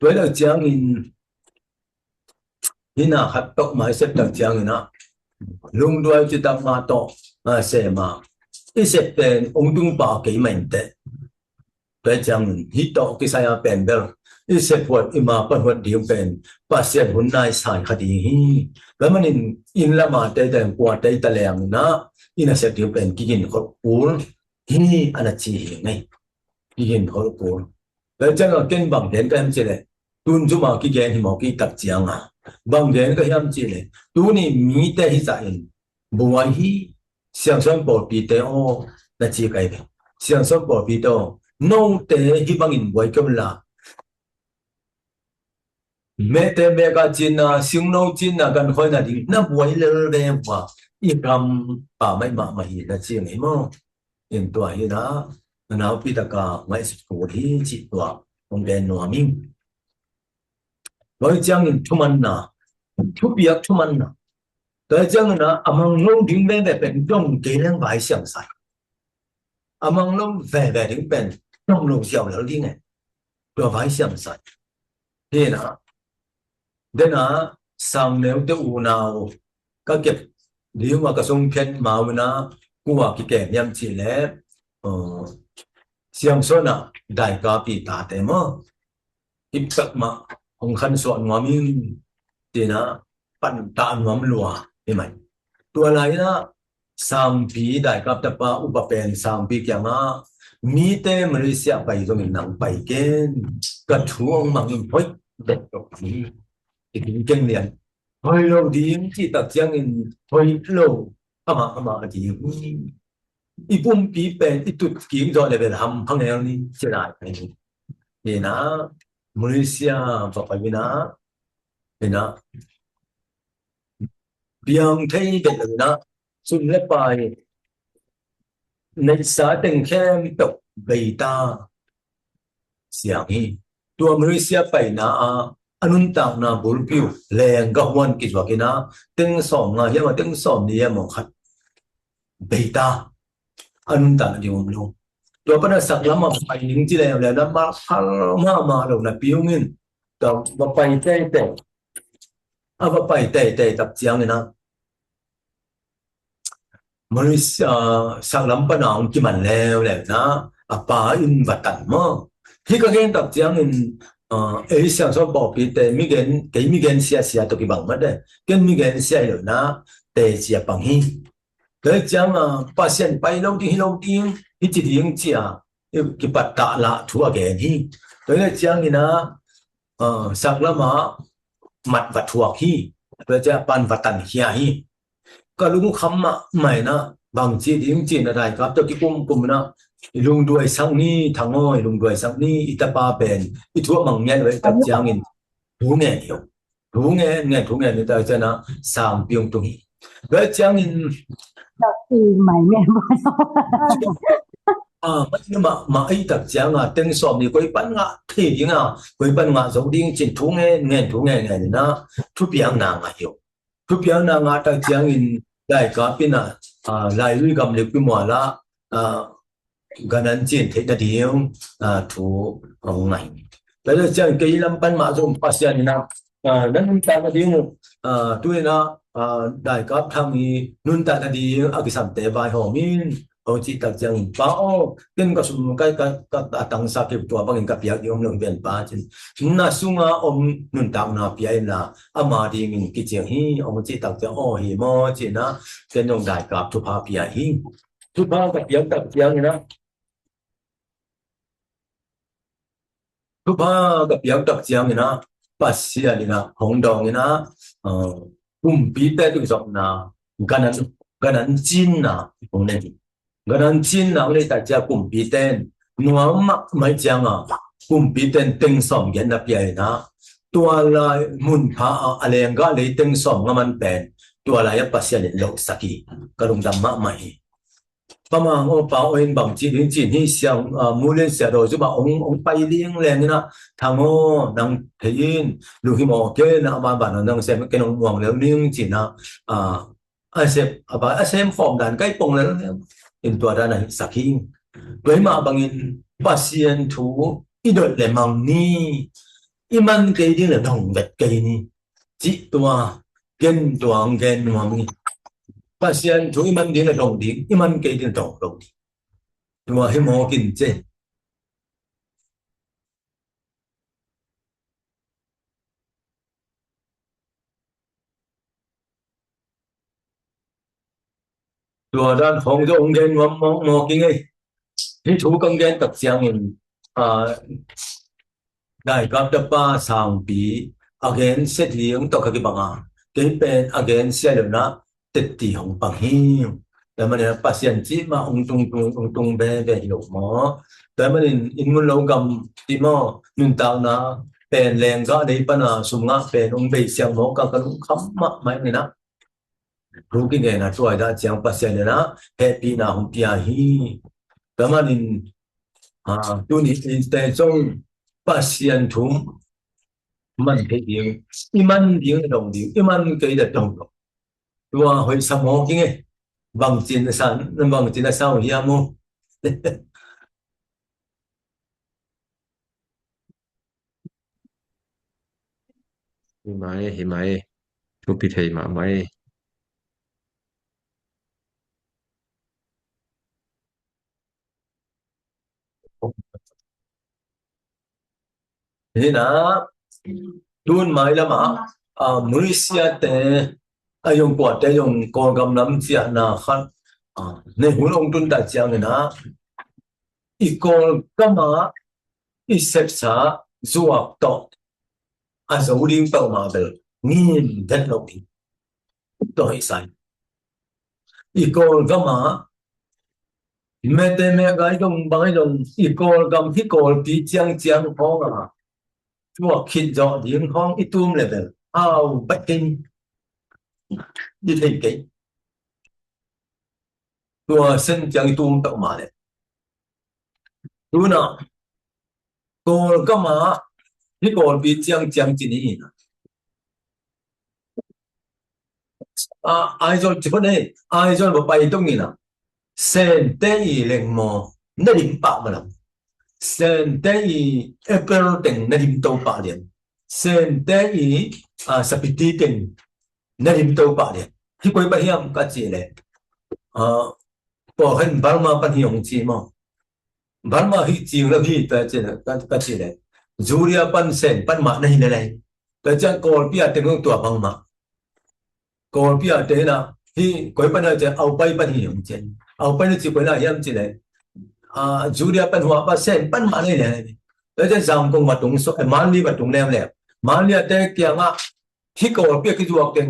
rồi là chẳng in na hạt tóc mà sẽ được chẳng na lung đuôi chỉ tao mà to sẽ mà cái sẽ bền ông tung bảo cái mình thế rồi chẳng hít to cái sai bền bền sẽ phật ima pan huat diu pen pasien hun nai sai khadi hi lamanin in lama te te kwa te ta leng na ina se diu pen kikin ko ul hi ana chi ngai kikin ko ul le chang ken bang den ka ham che le tun chu ma ki gen hi mo ki tak chiang a bang den ka ham che le tu ni mi te hi sa in buai hi xiang san bo pi te o na chi kai be xiang san bo pi to no te hi bang in buai kam la mẹ thế mẹ cái chuyện à sinh nấu chuyện à gần khơi là đi nó quay lên đây mà yên tâm bà mấy mà hiện là chuyện ấy mà hiện tại hiện đó nào bị tất cả mấy sự thì chỉ đó không đền hòa minh nói chẳng những chúng mình nè chút việc chúng mình nè tới chẳng là among nông thôn bên về bên trong cái năng vài sáng sai among nông về về đến bên trong nông giàu là đi này rồi vài sáng sai thế nào đến à sang nếu tôi u nào các kiếp nếu mà các sông thiên màu na của cái kẻ nhâm chỉ lẽ xiang số nào đại ca bị ta thế mà ít sắc mà ông khăn soạn ngoa mình thì na pan tan ngoa lùa thế mày tua này na sang bị đại ca tập pa upapen sang bị kia mà mi te Malaysia bay rồi mình nặng bay kén cả chú ông mang hối đẹp độc thì kinh nghiệm hơi lâu đi chỉ tập giang in hơi lâu mà chỉ ít bún bí bền ít tụt kiếm rồi để về làm không này đi chơi lại thì nó Malaysia và phải vì nó biang thấy được nó xuân lép bài nên xã tình khen tục bày ta xiang hi tua Malaysia phải nó anun tang na bulpiu leng ga hwan ki zwa kina teng som nga yama teng som ni yama khat beita anun tang di um lo to pana sak lama pai ning chi le le na ma lo na piungin to ba pai te te a ba pai te tap chiang na Malaysia sak lam pa na ong ki man le na apa in vatan mo hi ka gen tap chiang in ấy sáng số bỏ cái tệ mi gen xia tôi cái bằng mất đấy cái mi gen xia rồi na tệ xia bằng hi cái chẳng patient bay lâu đi ít chỉ tiếng chia cái bắt tạ lạ thua cái hi cái chẳng như na sáng lắm mà mặt vật thuộc hi cái chẳng ban vật tận hi cái lúc khăm mà mày na bằng chỉ tiếng chỉ là đại cấp tôi cái cùng na lung đuôi sang ni thằng ngôi lung đuôi sang ni itapa pen itu mang nghe với tập giang in thú nghe hiểu thú nghe người ta cho nó sang biong tung với giang in thì mày nghe nhưng mà ấy tập giang tên sòm thì quấy bắn ngã thì tiếng quấy bắn ngã giống đi chỉ thú nghe nó thú biang nàng hiểu thú biang nàng tập giang in đại cấp pin lại lui cầm được cái mỏ là ganan chin thế là điều thủ ông này đấy là chẳng cái lâm ban mà dùng pasian nam Nan ta ka ding tu na dai ka tham ni nun ta ka ding a ki sam te vai ho min ho chi tak chang pa o ken ka sum ka tang sa ke tua bang ka pia yom long ben pa chin na sunga om nun ta na pia na ama ding in ki chang hi om chi tak chang o hi mo chi na ken nong dai ka tu pa pia hi tu pa ka pia tak chang na tu pa ka pia tak chang na pasya ni na hong dong ni na kumpi te tu zok na ganan chin na hong ne ganan chin na le ta cha kumpi ten nuam ma mai chang kumpi ten teng som gen na pia na tua la mun pha alenga le teng som ngaman pen tua la ya pasya ni lo saki kalung dam ma mai Pama ngo pa oin bang chi din chin hi siang mu len sia do zu ba ong pai liang len na thang ngo nang thein lu hi mo ke na ba ba nang sem ke nong muang le ning chi na a sem form dan kai pong le in tua da na saking doi ma bang in pasien thu i do le mang ni i man ke din le dong vet ke ni chi tua gen tuang gen nuam ni pasien thu i man din le dong di i man ke din dong dong tua hi mo kin che tua dan hong do ong gen nuam mo kin ei hi thu công gen tập siang in đại gặp đập ba sang bị again set liang to cái banga cái pen again xe được na tết ti hong bằng hiแต่มันเนี่ยปัสยันจีมาองตุงเบเบอยู่หมอแต่มันอินมุนโลกรรมที่มอนุนตาวนะเป็นแรงก็ได้ปนะสุงะเป็นองเบเสียงหมอก็กระลุกคำมะไม่เนี่ยนะรู้กี่ไงนะช่วยได้เสียงปัสยันเนี่ยนะแฮปปี้นะหงพิอาฮีแต่มันตัวนี้แต่จงปัสยันทุ่มมันเพียงอีมันเพียงตรงเดียวอีมันเกิดตรงตัวหอยสมองกี่ไงbằng tiền là sao bằng tiền là sao hiếm không hi mai tu pi thei ma mai thế là luôn mai là mà Malaysia te dùng quả te dùng con gầm nắm chia na khăn nên huống ông tuân đại giang này na con kama xếp sa zuak to dấu điên tàu mà được nghìn đất lộc đi tôi sai con kama mẹ te mẹ gái dùng bằng dùng con gầm thì con bị giang giang phong chua khít rõ điên phong ít tum lại được bất kinh đi thấy cái tua sinh chẳng tum tàu mà đấy tu nào con kama thì con bị giang giang chỉ này ai rồi chỉ có đây ai rồi một bài đông gì nào sen tây lệnh mò nó điểm bạo mà làm sen tây April tỉnh nó điểm tàu bạo liền sen tây Sapiti tỉnh nó điểm tàu bạo liền thì કોઈ bài hiểm cả chị này bỏ hình Burma bắt hiểm chị mà Burma hít chiều là hít tại chị này cả chị này Julia pan sen pan mạ này này tại chẳng còn bia tiếng ông tua bằng mà còn bia thế nào thì કોઈ પણ છે આવ પાઈ પણ હિમ છે આવ પણ છે કોઈના હિમ છે ને Julia પણ હુઆ pa sen પણ માને ને તો જે જામ કો matung so manli matung lem lem manli te kya nga hi ko pia ki juak ken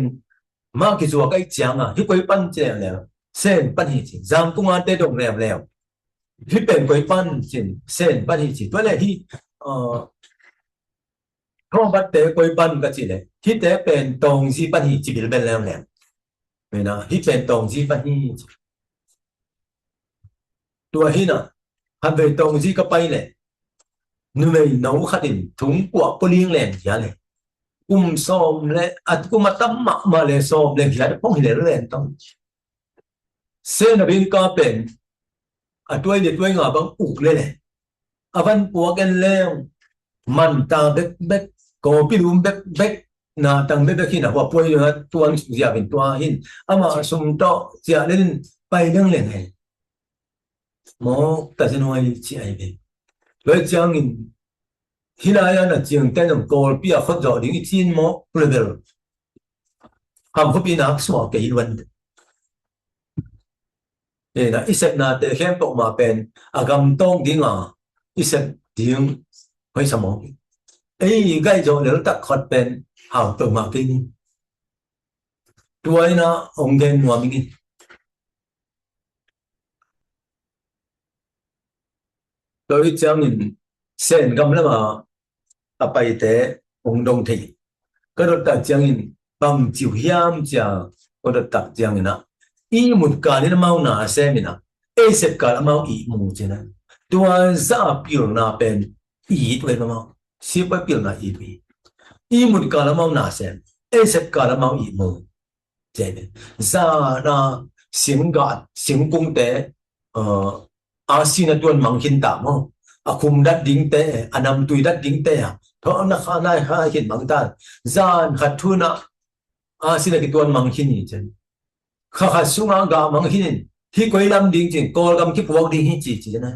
ma ki juak ai chang hi koi pan che le sen pan hi chi jam ko nga te dong lem lem hi pen koi pan chin sen pan hi chi to le hi thong bat te koi pan ka chi le hi te pen tong ji pan hi chi bil ben lem lem vậy là hít bên tông gì vẫn hi tua hi nè hạt về tông gì cái bay này người nấu khát điểm thúng quả polyeng lên giá này xôm lên mà tắm mà lên xôm lên giá không hề lên tông xe là bên cao bên đuôi để đuôi ngả bằng ục lên này văn búa cái leo mặn ta bếch bếch có pi lùm bếch bếch na tang be khi na wa poi na tuan zia bin tua hin ama sum to zia lên bay đăng lên này mo ta xin nói chị ai be với chang in hilaya na chiang tên ông call bia khot rõ đến chín mo level ham có bị nạp số cái luôn để là isep na để khem bộ mà bên agam tông đi ngà isep tiếng với sao mo ấy cái chỗ nếu ta khot bên hào tự mà kinh tuổi na ông gen mà mình tôi chang in sen gam lắm mà bay thế ông đông thị cái đó ta chang in bằng chiều hiam chả có được tập chang in ý một cái này mau na xem in ấy sẽ cái mau ý một chứ này tua ra biểu na bên ý tuổi mà mau xếp bei biểu na ý tuổi ý một cái là mau na xem ấy sẽ cái là mau ý một chứ này ra na sinh gạt sinh cung tế ASEAN là tuần mang hiện tại mà khum đất đính tế anam tui đất đính tế thôi nó khá này khá hiện mang ta gian khát thu na ASEAN là cái tuần mang hiện gì chứ khá khá sung ang gà mang hiện khi quay làm đính chừng cô làm cái buộc đính hiện gì chứ này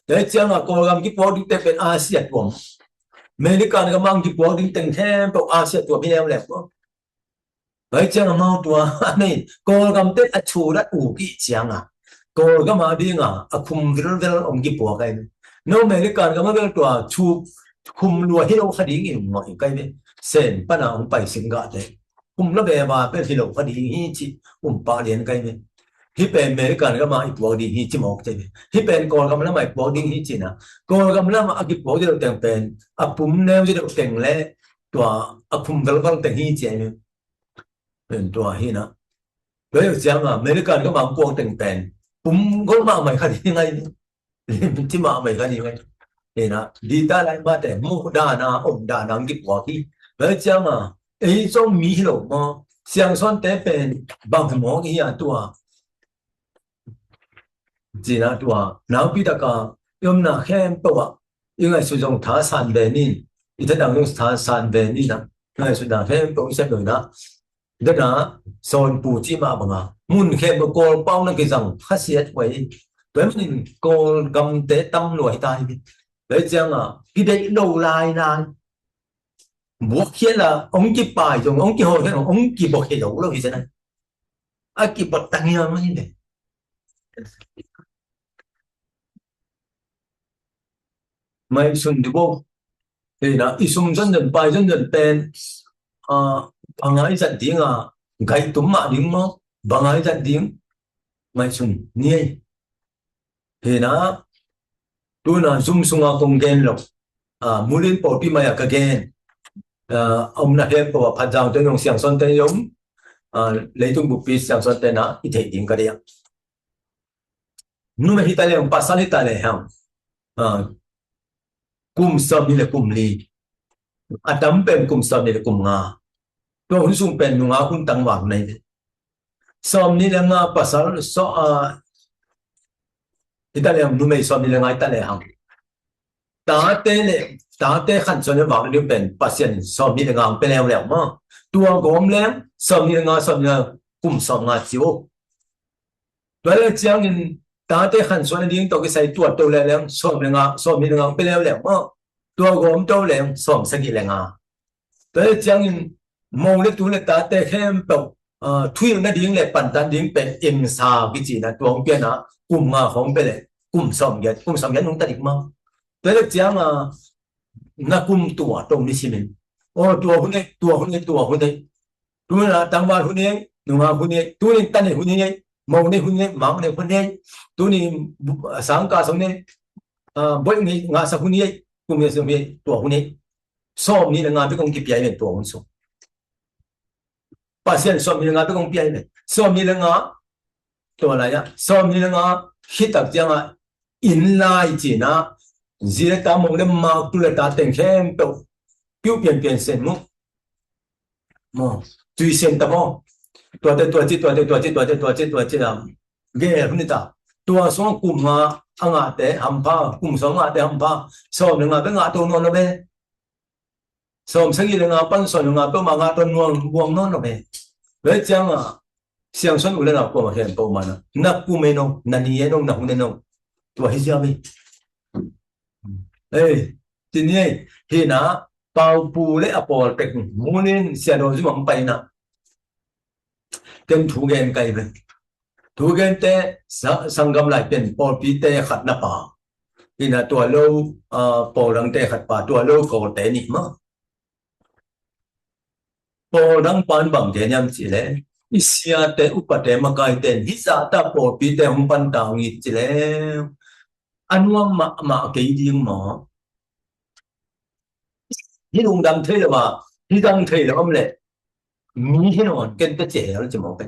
để chẳng là cô làm cái buộc đính tế bên ASEAN tuần American cái mang cái buộc đính tế thêm bộ ASEAN tuần bên em lẹp đó để chẳng là mau tuần này cô làm tế chủ đất ủ kỹ chẳng cô cái mà đi ngà khum viral ông cái buộc cái nó American cái mà cái tua chu khum lùa hết ông khai đi nhiều mọi cái này sen bắt đầu ông phải sinh gạt đấy khum nó về mà bên thì ông khai đi hi chi ông ba liền cái này hi bên American cái mà buộc đi hi chi một cái này hi bên cô cái mà nó buộc đi hi chi nào cô cái mà nó cái buộc đi được tiền bên bùm neo đi được tiền lệ tua khum viral tiền hi chi này bên tua hi nào bây giờ mà American cái mà buộc tiền bên bùm có mà mày khai đi ngay chỉ mà mày khai đi ngay thì nó đi ta lại mà để mua đà na ổn đà na cái quả đi bây giờ mà ấy trong mỹ lộ mà sáng xuân tế bên bằng mỏ cái gì tua chỉ là tua nào biết được cả yếm na khen bao nhưng mà sử dụng thả sản về nín thì thế nào dùng thả sản về nín à ngày sử dụng khen bao sẽ đổi đó đó là son bù chi mà bằng muốn khen bao cô bao nó cái rằng phát hiện vậy với mình cô cầm tế tâm nội tai đấy chăng cái đấy đầu lại là buộc kia là ông cái bài rồi ông cái hồi cái ông cái buộc hệ đủ luôn như thế này cái buộc tăng nhiều như thế mày xuân đi vô thì là isum dân dân bài dân dân tên bằng ai dẫn tiếng cái túm mà tiếng mà bằng ai dẫn tiếng mày xuân nhỉ thì nó tôi là zoom sung công gen lộc mulin po pi maya ka gen ông na hem po pha jang tên ông xiang son tên giống lấy tung bục pi xiang son tên na ít thể tiếng cái đấy nu mà hita le ông pasal hita le ham kum som ni le kum li atam pen kum som ni le kum nga to hun sung pen nga hun tang wang này som ni le nga pasal so hita le nu mai som ni le nga hita le ham ta tế khăn cho nên vào điều bên patient xong đi ngang bên em lẹo mà tua gom lem xong đi ngang cùng xong ngà chiếu vậy là chẳng nên ta tế khăn cho nên đi tàu cái say tua tàu lem xong đi ngang bên em lẹo mà tua gom tàu lem xong sẽ đi lẹo ngà vậy là chẳng nên mong lấy tu lấy ta tế khem tàu thuê nó đi lấy bản thân đi bên em sa cái gì là tua bên à cùng ngà không bên lẹ cùng xong nhất không ta được mà vậy là chẳng na kum tua tông đi xin tua hun này tu là tăng vào hun này nung hun này tu này tan này hun này màu này hun này màu này hun này tu này sáng cả sống này bội này ngã sa hun này cùng này sống này tua hun này xóm này là ngã với công kịp vậy này tua hun xóm patient xóm này là ngã với công kịp này xóm này là ngã tua là ya xóm này là ngã khi tập chẳng in lại chỉ na gì ta mong đến mà tu là ta tình khen tụ biểu biến sen mu mo tùy sen ta mo tua chết làm ghê hơn ta tua xuống cùng anh té hầm pha cùng sống anh té hầm pha so với ngà với ngà tu nó bé som sangi le nga pan son nga pe ma nga ton nuang buang non no be le chang a siang son ule na ko ma hen po mana na ku me no na ni ye no na hu ne no to hi ja mi ê tin ye hi na pau pu le apol pek munin sia do ju mam pai na ken thu gen kai be thu gen te sangam lại pen pol pi te khat na pa ina tua lâu pol dang te khat pa tua lâu ko te ni ma pol dang pan bang de nyam chi le isia te upate ma kai ten hi sa ta pol pi te hum pan ta ngi chi le anwam ma ke ding mo hi lung dam thế là mà hi dang thế là om le mi hi non ken te che lo chi mo pe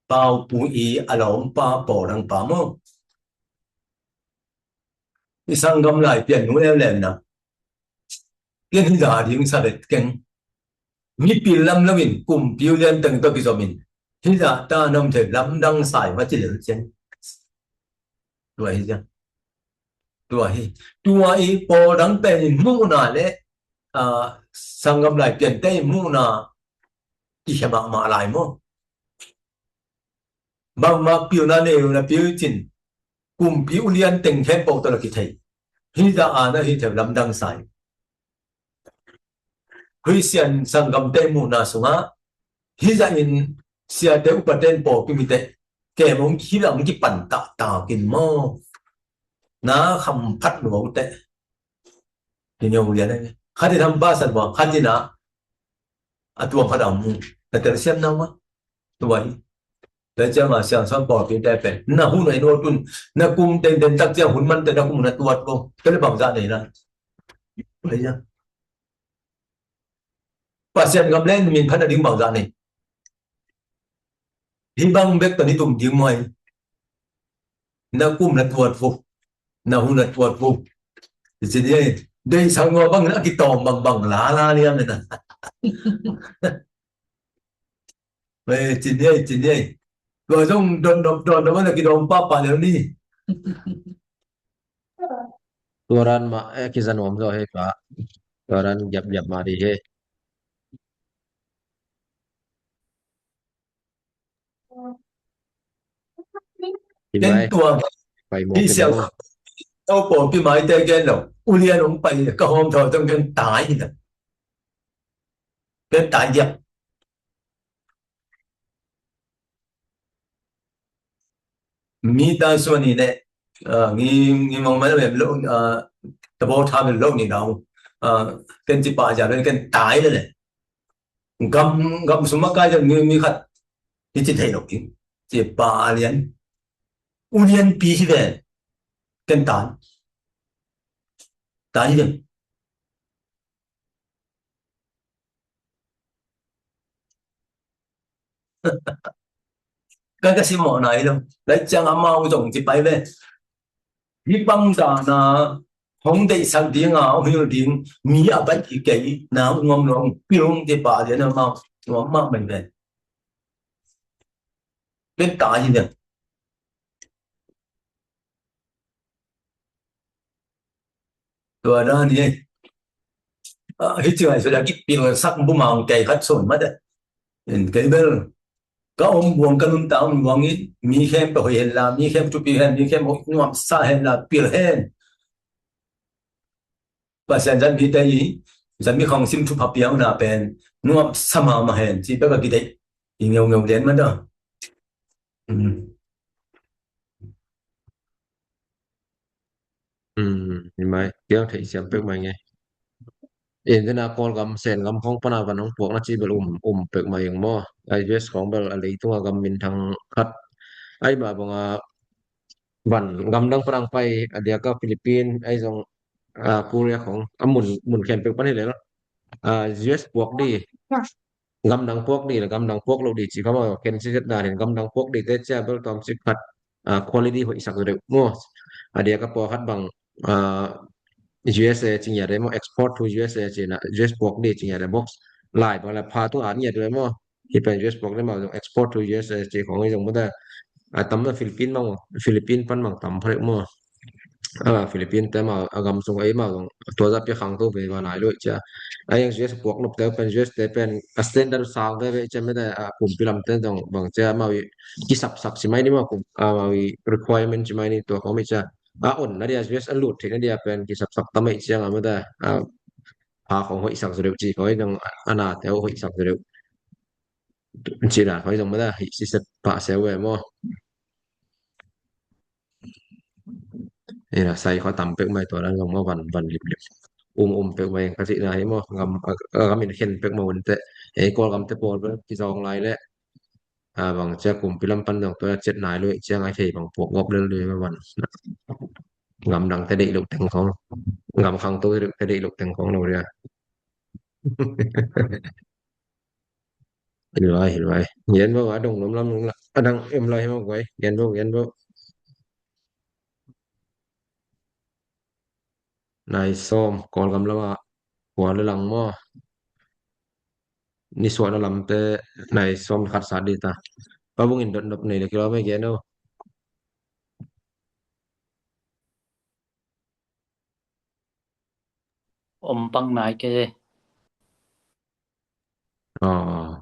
bao pu i alom pa po dang pa mo isang gam lại pen nu le le na ken hi da ding sa de ken mi pi lam lamin kum piu len tang to ki zo min hi da ta nom the lam dang sai ma chi le chen tuổi hi ja tuổi i po dang pe mu na le sangam lại pen te mu na i ha ma lại mo ma piu na ne na piu chin kum piu lian teng khem po to la ki thei hi da na hi the lam dang sai Christian sangam te mu na sunga hi da in sia te upaten po ki mi te ke mong hi la mong ki pan ta ta kin mo na kham phat mo te thì nhiều người này khát thì thăm ba sản phẩm khát thì na tuồng phát động là tự xem đâu á tuổi để cho mà sản xuất bỏ cái đẹp về na hun này nô tun na cung tên tên tác gia hun man tên na cung là tuột không cái là bằng ra này là thấy chưa và xem gặp lên mình phải là đứng bằng ra này thì bằng biết tận đi tụng tiếng ngoài na cung là tuột phục na hun là tuột phục thì chỉ đây sao ngồi bằng nữa cái tòm bằng bằng lá la liam này nè về chỉ đây rồi xong đòn đó là cái đòn papa nữa đi turan ma kizan om zo he pa turan jap ma di he thì đến mai tuồng phải một đi cái xem đâu đâu bộ cái máy tay cái đâu ulian ông bay cái hôm thôi trong cái tải gì nè cái tải dập mi ta xuân này nè nghi nghi mong mấy em lâu tập bộ tham lâu này đâu cái chỉ bà giờ lên cái tải đây này gầm gầm xuống mắt cái cho mi khát thì chỉ thấy được chỉ bà liền ulian pi về cái tải tải gì cái gì mà này đâu lấy chẳng ăn mau dùng chỉ bay về đi băng ta na hong dei sang tiếng à ông hiểu tiếng mi à bắt chỉ cái nào ngon ngon piong thì bà thì nó mau mình về cái tải gì nè rồi đó đi hết chưa rồi là cái piong sắc bù màu cái hết sồn mất đấy cái bên có ông buông cái lưng tao ông buông ít mi khem phải hiện là mi khem chụp hiện mi khem một nhóm sa hiện là piong hiện và sen dân mi đây dân mi không xin chụp hợp piong là bên nhóm sa mà hiện chỉ biết cái đấy thì nhiều nhiều đến mất đó thì mai kéo thấy xem bек mai nghe in thế nào con gam sen gam không pana văn ông buộc nó chỉ bel bek mai yang mo ai just không bel ali tung gam min thang khat ai ba bang văn gam dang perang pai dia ka Philippines ai dong Korea không mun mun khen bek pan hele lo US buộc đi gam dang puak đi là gam dang puak lo đi chỉ có mà ken si na thì gam dang puak đi te cha bel tom si khat quality hội sak được mo dia ka po khat bang USA chính nhà đấy mà export to USA chỉ là US buộc đi chính nhà đấy box lại bằng là pha tu án nhà đấy mà thì bên US buộc đấy mà dùng export to USA chỉ có người dùng mà ta tấm là Philippines mà Philippines pan bằng tấm phải mà Philippines te ma agam sung ai ma gong to za pe khang to ve ma nai lo cha ai yang US puak nop te pen US te pen a standard sang ve cha me da kum pilam te dong bang cha ma wi ki sak si mai ni ma kum ma wi requirement chi mai ni to ko mi cha on na dia US an lut the na dia pen ki sak ta mai cha ma da pa khong hoi sak zeu chi ko dong ana te hoi sak zeu chỉ là phải dùng đó thì sẽ pa sẽ về moนี่นะใส่เขาตำเป็กไม่ตัวนั้นลงมาวันลิบลิบเป็กไม่กะสินะเห็นมั้งกำมินเห็นเป็กมาวันเตะเอ้กอลกำเตะบอลไปที่จองไลน์แล้วบางเจ้ากลุ่มพิลัมปันของตัวเจ็ดนายเลยเจ้าไอ้เทบางพวกงบเลยมาวันงำดังแต่เด็กลูกแต่งของงำขังตัวแต่เด็กลูกแต่งของเราเนี่ยเห็นไว้เย็นบ่ว่าดงล้มล้ำลงละดังเอ็มลอยให้มากไว้เย็นบ่นายส้มกอลกำลังว่าหัวเรือหลังมั่วนี่ส่วนอารมณ์แต่นายส้มขัดสาดีตา Pabungin dot này là kilo mấy cái đâu Bằng nãy cái ờ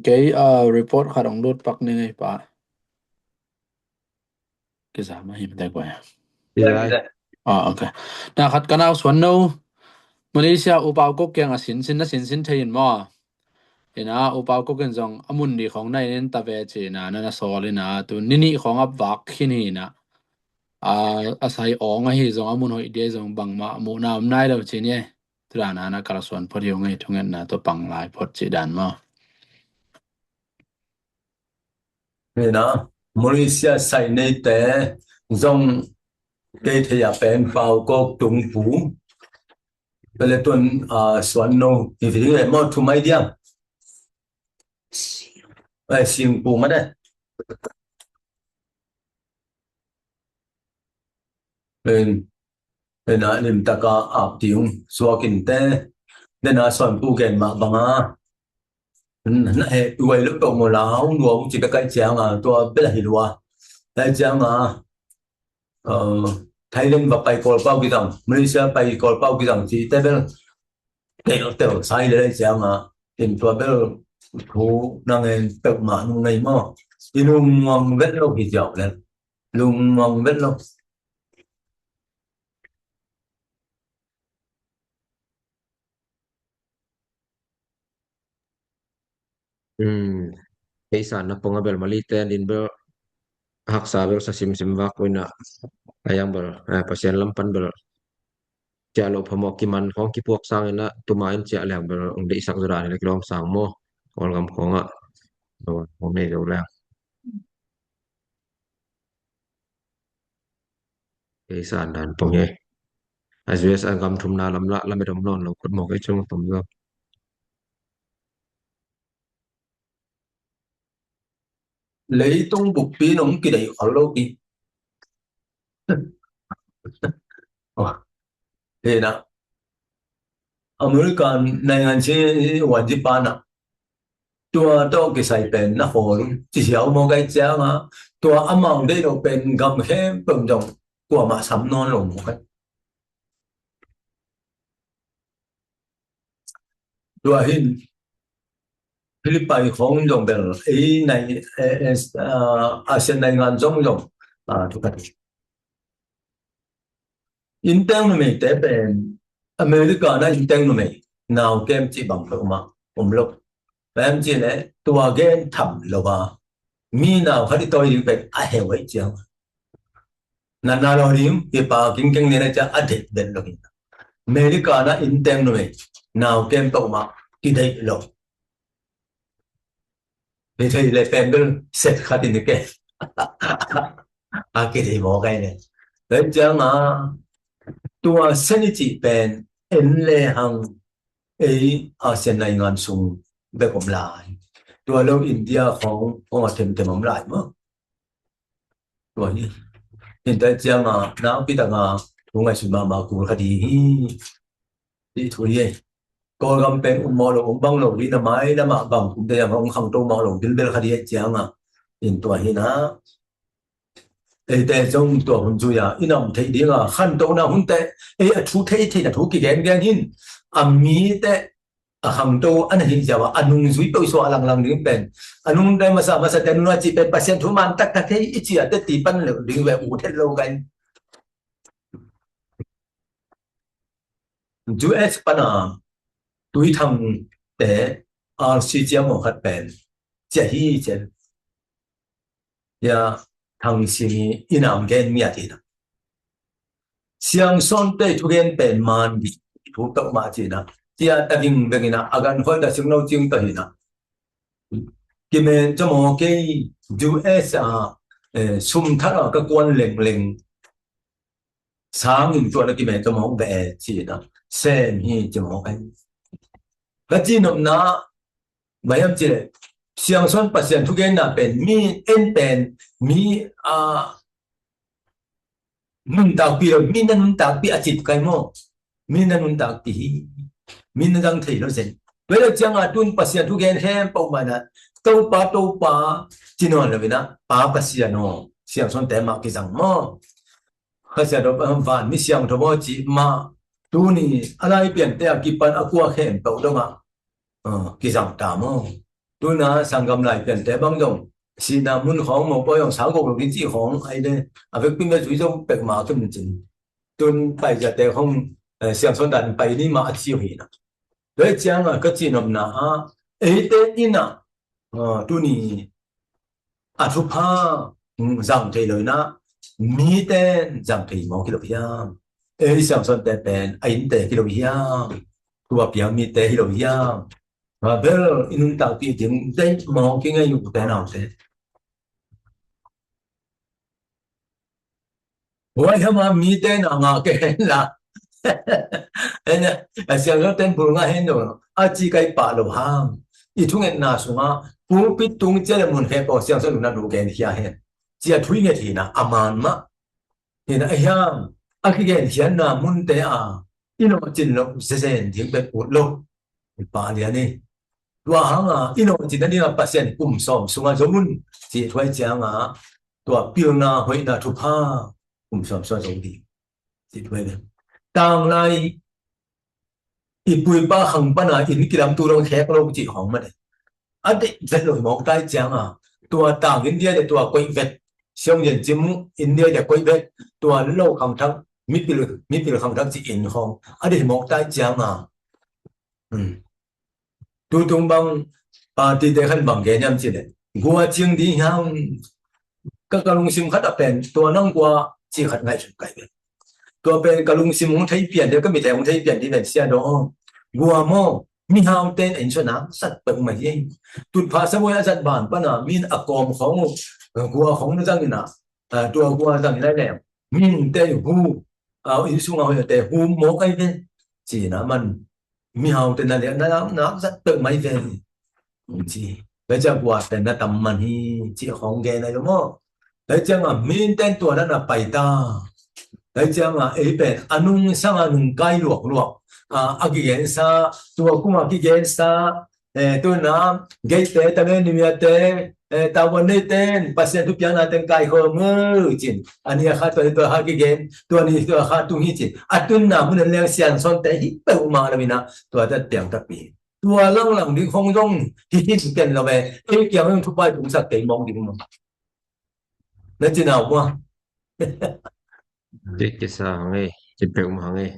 cái report khá đồng đốt bạc này bà cái giá mà hiện tại quay thì đây ok na khát cái nào xuân đâu Malaysia u bao quốc kia là xin thấy mà ina u bao quốc kia rằng amun đi không này nên ta về chỉ na so lên na tu nini không áp vạc khi này na asai ong hi rằng amun hoi dia rằng bằng mà mu na nay đâu chỉ nhé tu na cả xuân phật yêu ngay thung na tu bằng lại phật chỉ đàn mà nên nó Malaysia sai này té dòng cái thời gian bên bao quốc trung phủ bây giờ tuần xuân nô thì phải cái món thu mai điang xiên phủ mà đấy nên nên là niệm ta có áp tiếng xóa kinh tế nên là xuân phủ cái mà bằng nó hệ quay lúc đầu mà là không đùa cũng chỉ cái chàng tôi biết là hiểu cái chàng Thái Lan và bay cột bao cái dòng Malaysia bay cột bao cái dòng thì tới bên tiểu sai đấy chàng tìm tôi biết thú năng em tự mà nung này mà đi nung ngon vết lâu thì dạo lên nung ngon vết lâu cái sản nó phong abel malite din bel hak saber sa sim vak wina ayang bel pasien lampan bel cha lo phamok ki man khong ki puak sang ina tumain cha lang bel ong de isak zura ni kilom sang mo kol gam khonga do mo me do lang cái sản đàn phong ye as agam thum na lam la lam dom non lo kut mo cái chung tum do lấy tung bục pin ông kia đấy ở lâu đi thế nào American này anh sẽ hoàn chỉ ban tua to cái sai bên nó hồ chỉ hiểu một cái chàng tua âm mong đây đâu bên gầm hem bầm rồng của mà sắm non lồng một cái tua hin Philippines không dùng bên ấy này ASEAN này ngàn giống dùng tụi cái Intel nó mình tế bên America nó Intel nó mình nào game chỉ bằng được mà lúc em chỉ này tua game thầm lo mà mi nào phải tôi đi bên ai vậy chứ na lo đi thì bà kinh này cho ăn thịt bên lo America nó Intel nó mình nào game tàu mà cái đấy lo thì thấy lại bên bên set khá thì cái cái gì mà cái này đấy chứ tua sinh chỉ bên em lệ hàng ấy ASEAN này ngàn sung về cũng lại tua lâu India không mà thêm thêm lại mà rồi hiện tại chứ nào biết rằng ngày xưa mà cũng khá đi thôi có gam pen mò lo bang lo đi na mai na ma bang de ya bang khang to mò lo bil bel khadi chiang à in tua hi na để trong tua hun chu ya inam thei ding à khan to na hun te thu thei thei na thu ki gen gen hin mi te hàng tô anh hình giờ anh dưới tôi so lằng lằng đứng bên anh đây mà sao tên nó chỉ bên patient thu man tắc tắc thế ít chỉ là tí ban liệu đứng về ủ thế lâu cái chú S ban à túi thằng để suy chế một hạt bên chế hi chế ya thằng sinh inam gen miệt thì đó xiang son tây thu gen bên man đi thu tộc mà chỉ đó tia ta ging về na agan hoi da sing no ching ta hi na ki men cho mo ke US sum tha ra ka quan leng leng sáng in cho nó ki men cho mo về chỉ da xem hi cho mo cái chi nom na mai am chi le siang son pasien thu gen na pen mi en pen mi nun ta pi mi nun ta pi a chit kai mo mi nun ta pi mình đang thấy nó gì bây giờ chẳng hạn tuân pasien thu gen hem bao mà nè tàu pa chỉ nói là vì na pa pasien nó xiang son tem mà cái rằng mò pasien đó van mi xiang thô mò chỉ mà tu ni alai biển te ki pan aqua hem bao đâu mà cái rằng ta mò tu na sang gam lại biển te băng đồng xin na muốn khóng một bao nhiêu sáu cuộc đến chỉ khóng ai đây với pin cái chuối trong bẹt máu tuân chỉnh tuân bây giờ te không xiang son đàn bay đi mà chiêu hi na đấy chẳng là cái gì nằm na ấy tên như na tu ni thu pha rằng thầy lời na mi tên rằng thầy mong kilo bia ấy sang son tên tên ấy tên kilo bia tu bia mi tên kilo bia và bây giờ in tạo cái tiếng đây mong cái ngay dùng tên nào thế vậy mà mi tên nào ngờ cái là siang lo ten bul nga hen no chi kai pa lo hang I thung en na sunga pu pi tung che le mun he po siang so na lu gen hia he chia thui nge thi na aman ma he na ayam a ki gen hian na mun te ino chin lo se sen thing pe pu lo pa lia ni tua hang ino chin na ni na pasien kum som sunga zo mun chi thoi chang tua pil na hoi na thu pha kum som so zo di chi thoi ne tang lai ipui ba hang pa na in kilam tu rong khek lo chi hong ma de ade zet lo mo tai chang tua tang India de tua koi vet xiong yen chim India de koi vet tua lo khang thang mi pil khang thang chi in hong ade mo tai chang tu tung bang ti de khan bang ge nyam chi de gua ching di hang ka kalung sim khat apen tua nang gua chi khat ngai chu kai tua pen kalung sim hong thai pian de ka mi thai hong thai pian di ven sia do gua mo mi hao ten en cho na sat bang ma ye tut pha sa moya sat ban pa na min akom khong gua khong na jang na tua gua jang lai le min te hu in sung ho te hu mo kai ve chỉ na man mi hao ten na le na sat bang mai ve chỉ bây giờ gua ten na tam man hi chỉ khong ge na lo mo đấy chăng min ten tua na pai ta đấy chăng ấy bên anung sang anung kai luộc luộc cái sa tua cũng cái gen sa tôi na cái tế ta bên niệm tế ta vấn đề tên pasien tu piang na tên kai ho ngơ chín anh ấy khát tôi cái gen tôi này tôi khát tu hi chín tôi na muốn lên xian son tế hít bầu mà là vì na tôi đã tiếng tập bị tôi lăng đi không rong hít tiền là về cái kiểu như thu bài cũng sắp cái mong đi mà nó chỉ nào qua cái sao nghe chỉ bẹo mà nghe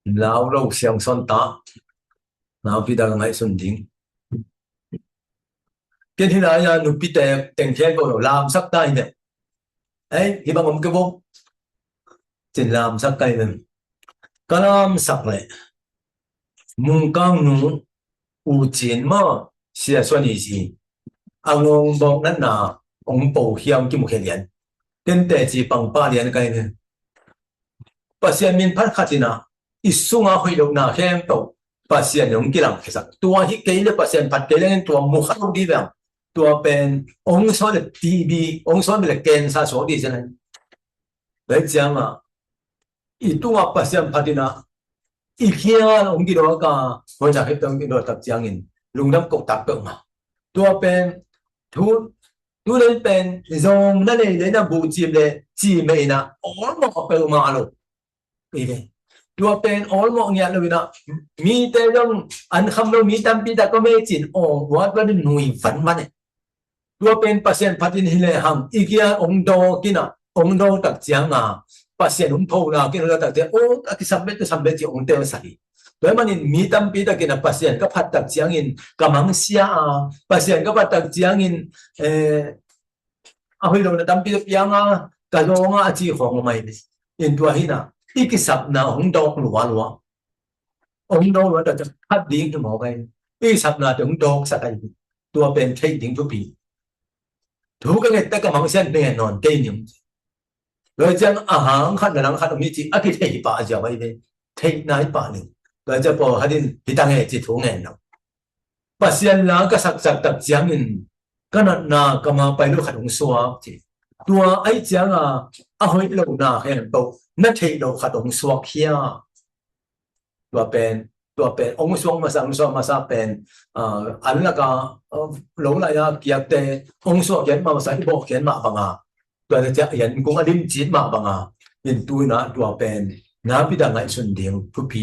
lão râu xiang son ta lão bị đằng ngay xuân dính cái thứ này là nụ bị tè tiền khen của làm sắc tay này ấy thì bằng cái vô chỉ làm sắc tay này cái làm sắc này mùng căng nụ u chiến mà xia xuân gì ôngบอกนั่นน่ะองค์ปู่เฮียมกี่มุขเรียนเป็นแต่จีปังป้าเรียนกันเนี่ยปัสยามินพัดขัดนะอิสุงอาคุยลงนาเข้มโตปัสยาหนุ่มกี่หลังสักตัวที่เกลี่ยปัสยาพัดเกลี่ยตัวมุขลูกดีแบบตัวเป็นองค์สอนทีบีองค์สอนเป็นเกณฑ์สาสดีใช่ไหม来讲啊，伊拄啊八仙拍的啊，伊kia ông kia đó cả, hồi giờ hết đông kia đó tập giang in, lùng đâm cột tập cột mà, tua bên thu thu lên bên dùngนั่นเลยนะบูจิมเลยจีเมนะ all หมอกเปล่ามาลูกอีเดตัวเป็น all หมอกเนี่ยเลยนะมีแต่เรื่องอันคำเรามีตั้มปีแต่ก็ไม่จินอ๋อวัดว่าหนุ่ยฝันมันเนี่ยตัวเป็นเปอร์เซ็นต์พัฒนิเลยหังอีกอย่างองค์โตกินะองค์โตตักเจียงอ่ะเปอร์เซ็นต์องค์โตนะกินเราตักเจียงโอ้ตักสัมเบ็ดสัมเบ็ดที่องค์เตวสัยโดยมันมีตั้มปีแต่กินเปอร์เซ็นต์ก็พัดตักเจียงอินกำลังเสียเปอร์เซ็นต์ก็พัดตักเจียงอินเอาให้เราตั้มปีแต่ยังอ่ะกะโลงอ่ะจีของไม่ได้อินตัวหินะอีกสับนะองค์โตหลัวหลัวองค์โตหลัวแต่จะพัดดิ้งถึงหมอไปอีกสับนะองค์โตสักไอตัวเป็นเทดิ้งทุกปีถูกกันเนี่ยแต่กำลังเส้นเนี่ยนอนเต็มอยู่โดยจังอาหารขัดหนังขัดมีจีอากิเทป่าจะไว้เนี่ยเทนายป่าหนึ่งโดยจะพอให้ดินที่ตั้งให้จิตถูกเงินเราปัสยานแล้วก็สักตักเจียงอินก็นั่นน่ะก็มาไปดูขัดองสวาจีตัวไอ้เจียงอ่ะเอาให้เราหน้าให้เรานั่นเทเราขัดองสวาเขียตัวเป็นองสวงมาสังสวงมาสักเป็นอันนั้นก็หลงไหลอ่ะเกี่ยวแต่องสวงเขียนมาภาษาที่บอกเขียนมาบังอ่ะตัวจะเห็นกุ้งอดิมจีนมาบังอ่ะเป็นตัวนะตัวเป็นน้ำพิดังไงส่วนเดียวทุกปี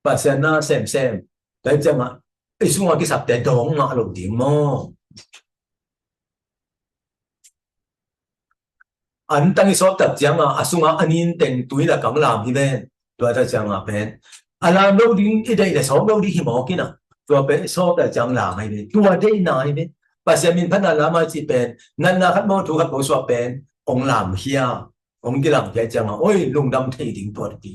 ปัสยานาเซมแต่จะมาไอ้ส่วนที่สับแต่ดองมาหลงดีมั้งอันตั้งที่สอบตัดจังอ่ะส่วนอันนี้แต่งตัวละกังลามที่เป็นตัวจะจังอ่ะเป็นอันนั้นเราดิ้งไอ้เด็กสอบเราดิ้งหิมะกินอ่ะตัวเป็นสอบแต่จังลามไม่เป็นตัวได้นายเป็นปัสยามินพันธุ์ลามาจีเป็นนั่นนะครับมองถูกครับผมสอบเป็นองลามเฮียองกีฬาใหญ่จังอ่ะโอ้ยลุงดำเทดิ้งตัวดี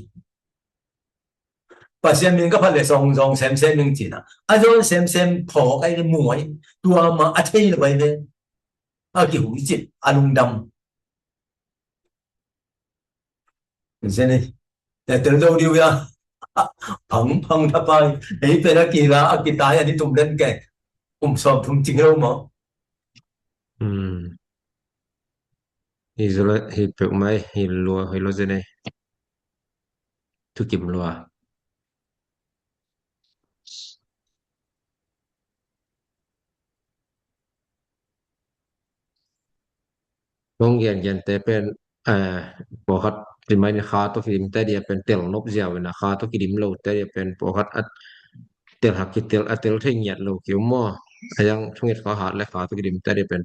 ปัสยามินก็พันเลยสองเซมหนึ่งจีน่ะอันนั้นเซมพอไอ้มวยตัวมาอัดเทเลยไปเลยเอากี่หูจิตอันลุงดำใช่ไหมแต่ตัวเราดีอ่ะพังทับไปไอ้เป็นนักกีฬากีตาร์อันนี้ตุ้มเล่นแก่ผมสอบผมจริงแล้วมั้งIsola hipuk mai hilo zene tu kim lua Long yan te pen pohat timai ni kha to film te dia pen tel nop zia na kha to kidim lo te dia pen pohat at tel hak kitel atel thing yat lo kiu mo ayang thungit kha hat le kha to kidim te dia pen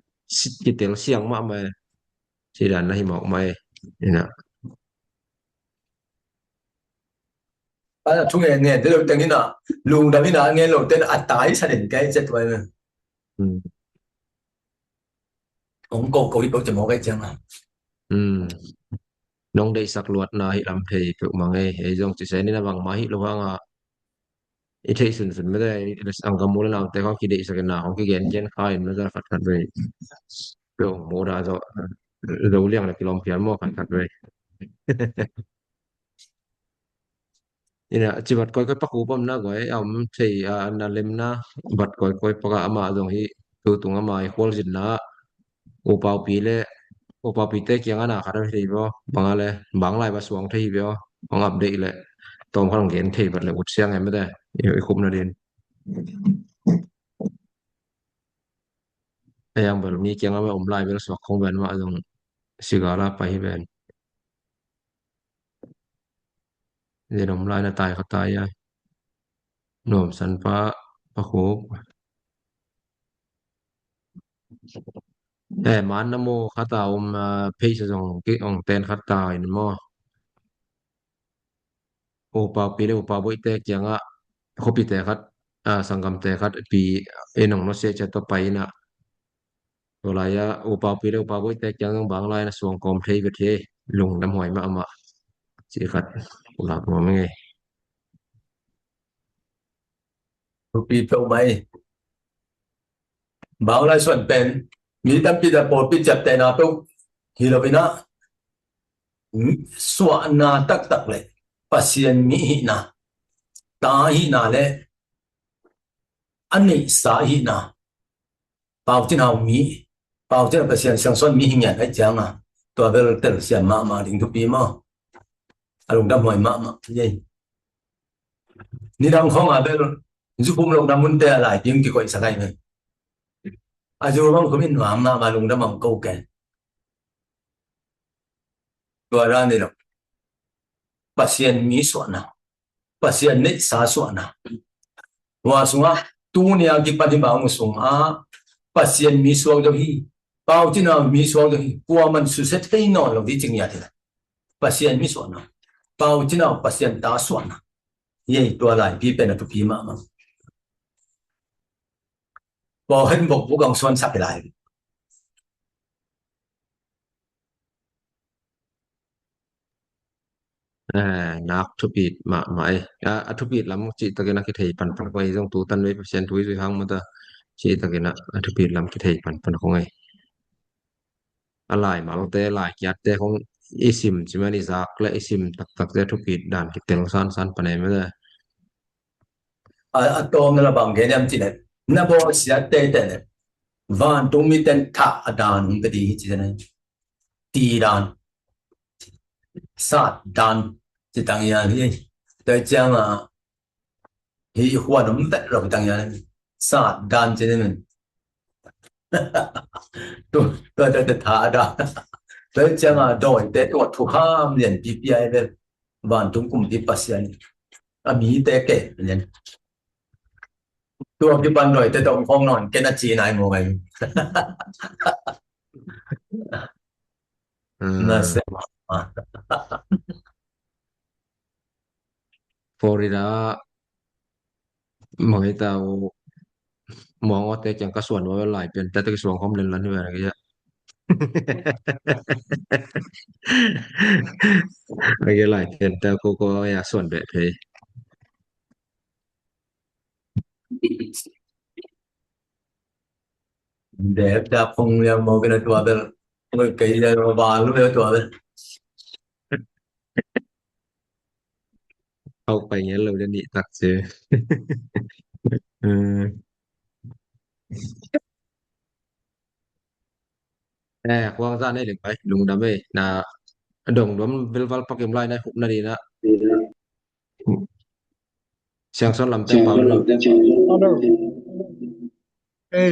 kitel siang ma mai si dan na hi mok mai ina à chung nghe tới đầu tiếng nào luôn đó nào nghe đầu tiên là tái gia đình cái chết vậy ông cô đi bảo cho một cái chân à nong dei sak luat na hi lam thei pe mangai he jong chi se ni na bang ma hi lo nga i thei sun me dai ang kam mul na te ko ki dei sak na ko ki gen jen khai na za khat khat ve pe mo da zo lo liang na kilom pian mo khat khat ve ina chi bat koi koi paku pam na goi am thei na lem na bat koi paka ama jong hi tu tung ama hi hol jin na u pau pi le u pau pi te kyang ana khat thei bo bangale bang lai ba suang thei bo bang update le tom khang gen thei bat le ut siang em da i khum na din yang bel mi kyang ama lai bel suak khong ben ma jong sigara pa hi ben ni lai na tai khatai ya nom san pa khu man na mo khata pei sa jong ki ong ten khata in mo upa pile upa boi te kyanga hopi te khat sangam te khat pi enong no se cha to pai na to la ya upa pile upa boi te kyang bang lai na suang kom thei ve the lung dam hoi ma ama chi khat la mo nge bị tàu máy bảo lại xuân bên nghĩ tâm bị là bột bị chặt tay nào đâu thì là vì nó xóa na tắc tắc lại pasien mi na ta hi na le anh ấy sa hi na bảo trên hào mi bảo chứ là pasian sang son mi hình nhận ấy chẳng à tua vel tel sian ma ding thu pi ma alung dam hoi ma vậy ni dam không à vel zu pum long dam mun te lại tiếng ki koi sakai me a zu bang ko min ma lung dam ang câu kẻ tua ra ni lo pasian mi so na pasian net sa so na wa sunga tu ni a ki pa di ba mu sunga pasian mi so do hi bao chứ nào mi so do hi qua man su set thấy nó lo di ching ya thế pasian mi so na bao chứ nào pasian ta so na ye tua lại pi pen tu pi ma bỏ hết một vũ công xuân sắp lại nak thu bit ma mai thu bit lam chi takena ki thei pan pan ko jong tu tan we percent tu zui hang mata chi takena thu bit lam ki thei pan ko ngai alai mal te lai kyat te khong isim chimani zak la isim tak te thu bit dan ki tel san panai me da à tôm nó là bằng cái niệm chỉ này nó bỏ xia tê tê này van tung mi tên thả đàn cái gì chỉ này tì đàn sát đàn chỉ tăng nhà đi tới chăng à hi hoa đúng tệ rồi tăng nhà sát đàn chỉ này tôi thả đàn tới chăng à đổi tê tôi thu ham liền PPI về van tung cùng đi pasian à mi tê kệ liềnตัวที่ปันหน่อยแต่ตรงห้องนอนแกน่าจีนายโมไงน่าเสียมาก Florida mọi tao mong ở đây chẳng cóส่วนว่าหลายเป็นแต่ตัวส่วนของเล่นลันนี่อะไรกันอะไรหลายเป็นแต่ก็อยากส่วนแบบเพย์ đẹp đạp không là một cái tua về người kỳ là bà lúc đó tua về เข้าไปเงี้ยเราจะหนีตักเจอเออquang ra đây được phải đúng đam mê là đồng đốm vel val pakai mulai này cũng là đi nè sang son làm tem bảo luôn Alo,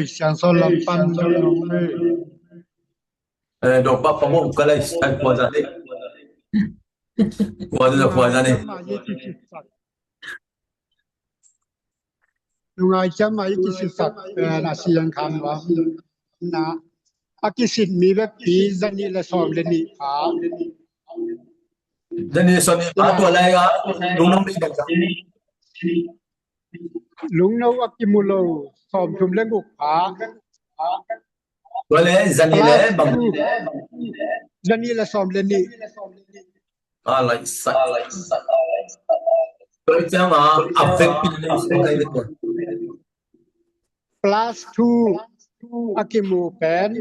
sáng sau làm pan cho nó đồ bắp có một cái này anh qua ra đi qua ra đi lúc này chăm mà ít sự sạch là siang khám và na akisit mi ve pi zani la som le ni a dân đi son đi phá tua này á đúng không đi được lung no akimulo som thum le nguk a tua này dân đi lẽ bằng zani la som le ni à lại sạch tôi chẳng mà áp phép pin lên xuống đây được plus 2 akimu pen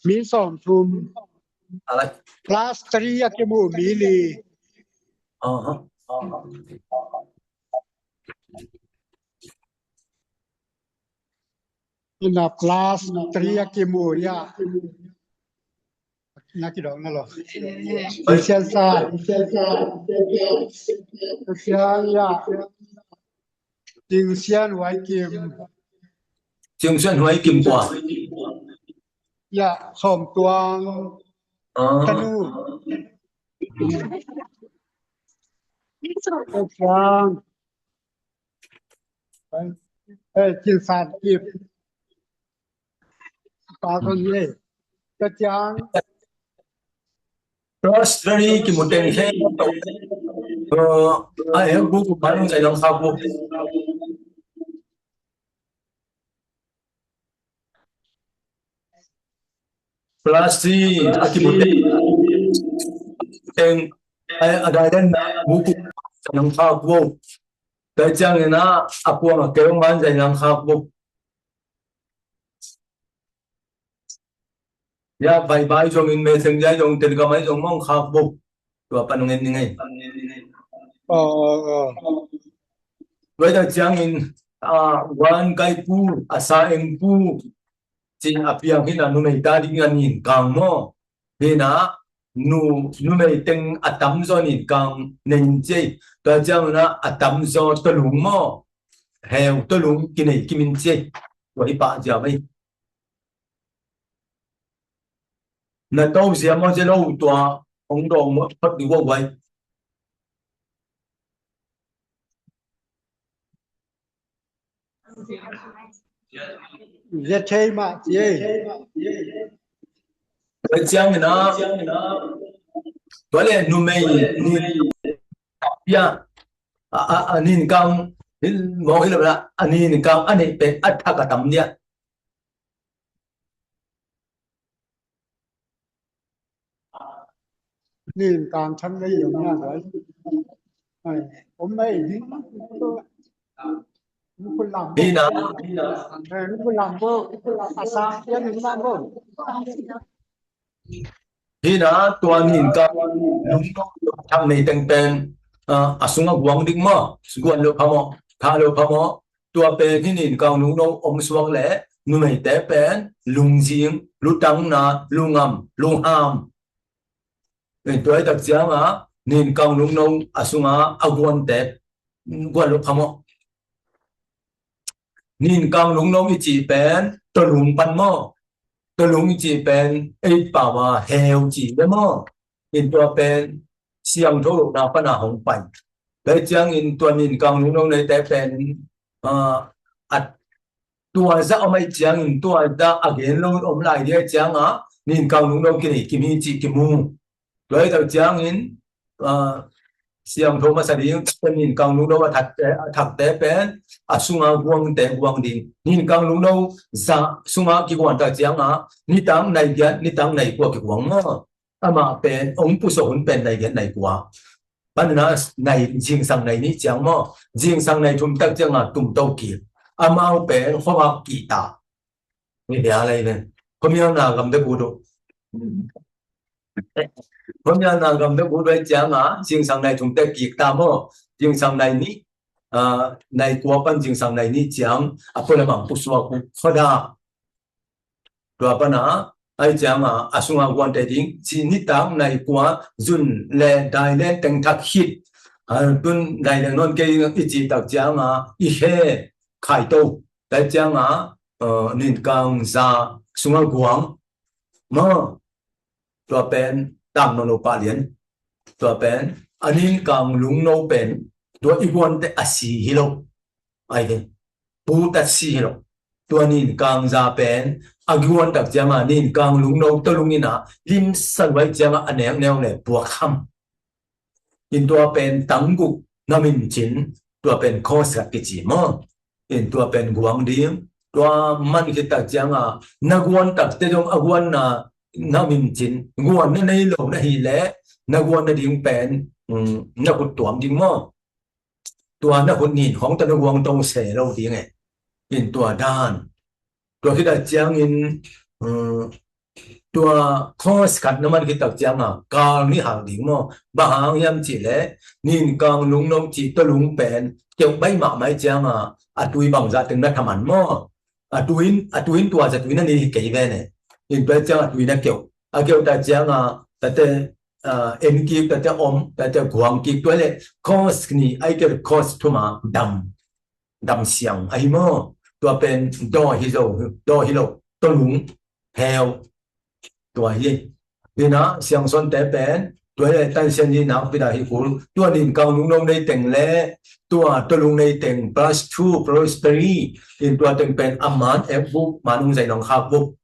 mi som thum à lại plus 3 akimu mi li ina plus 3 akimu ya na ki dong na lo sian sa sian ya Ding Xian Wai Kim trường xuyên huế kim quả Ya Som Tuang Tanu Tuang Jin San Kim Pa Con Ye Cha Chang Rosemary kim một tên thế ai ở bu của bạn chạy lòng sao bu plastic kim một tên ai ở đây đến bu của chạy lòng sao bu tới chăng thì nó áp buộc mà kéo man chạy lòng sao bu ya bye bye trong in messenger trong telegram ấy trong mong sao bu và bạn nghe nghe với tới chăng in one cái pu asa em pu chỉ apiang hina nu nei ta ding an in kang mo hina nu nei teng atam zo in kang nen che ta chang na atam zo to lung mo heo to lung ki nei ki min che wa pa ja mai na to sia mo je lo to ông đồ mo phát đi qua vậy giết chơi mà gì cái chang na to le nu mei ni ya anin kang mo hi la anin kang ani pe athaka tam dia nhìn càng chân đây giống như vậy này hôm nay đi nó còn làm hi na nó còn làm vô à sao gia đình làm vô hi na to anin kang lung no thang nei teng pen asunga guang ding mo guan lo phamo tha lo phamo tua pe hin kang lung no om suang le nu mei te pen lung jing lu tang na lu ngam lu ham nên tôi đặc giá mà nên cao nung nung asunga aguan tep guan lo phamo nên cao nung nung chỉ pen to lung pan mo to lung chỉ pen ấy bảo mà heo chỉ đấy mo nên tôi pen siang thô lục nào pan à hồng pan đấy chẳng in tôi nên cao nung nung này tep pen at tua ra ông ấy chẳng in tua ra again luôn ông lại đi chẳng á nên cao nung nung cái này kim hi chỉ kim mu đối đầu chẳng in siang thô mà sao đi nhìn càng lúc đâu thật tế bên sunga guang tế guang đi nhìn càng lúc đâu za sunga cái quan ta chẳng à ni tang này qua cái guang mà bên ông phụ số hồn bên này qua bạn nói này riêng sang này ni chẳng mà riêng sang này chúng ta chẳng à tụm đâu kịp mà bên khoa học kỳ ta như thế này này không biết nào làm được đâu hôm nay là cầm được bút với chàng á, riêng sang này chúng ta kiệt ta mò, riêng sang này ní, này qua bên riêng sang này ní chàng, apa nama puswa ku khoda, rồi apa na, ai chàng à, asung quan đại đình, chỉ ní tang này qua zun le đại le teng thắc hit, tuân đại le non cái chỉ đặc chàng à, ihe khai tô, đại chàng à, nên càng ra sung quang, mò, rồi bên tang no pa lian to pen anin kang lung no pen to iguan te asi hilo ai de pu ta si hilo to anin kang za pen aguan tak jama nin kang lung no to lungina lim san wai jama aneng neo le pu kham in to pen tangu namin chin to pen khos ka ki mo in to pen guang dim to man ki tak jama naguan tak te dong aguan na namin chin guan na nei lo na hi le na guan na ding pen na hụt tuam ding mo tua na hụt nhìn hong ta na guang tông se lo ding e in tua dan tua khi da chiang in tua cross cut na man khi tak chiang à kang ni hang ding mo ba hang yam chỉ le nhìn kang lung nong chỉ to lung pen chong bai ma mai chiang à tui bang za từng na tham an mo tuin tua za tuin na ni ke ve ne in pe chiang tuin na kêu ta chiang ta te en ki ta te om ta te guang ki to le cos ni ai ke cos to ma dam siang ai mo to pen do hi lo to lung heo to hi ni na siang son te pen to le tan sian ni na pi da hi ku to nin kang lung nong nei teng le to lung nei teng +2 +3 in to teng pen aman e bu manung zai nong kha bu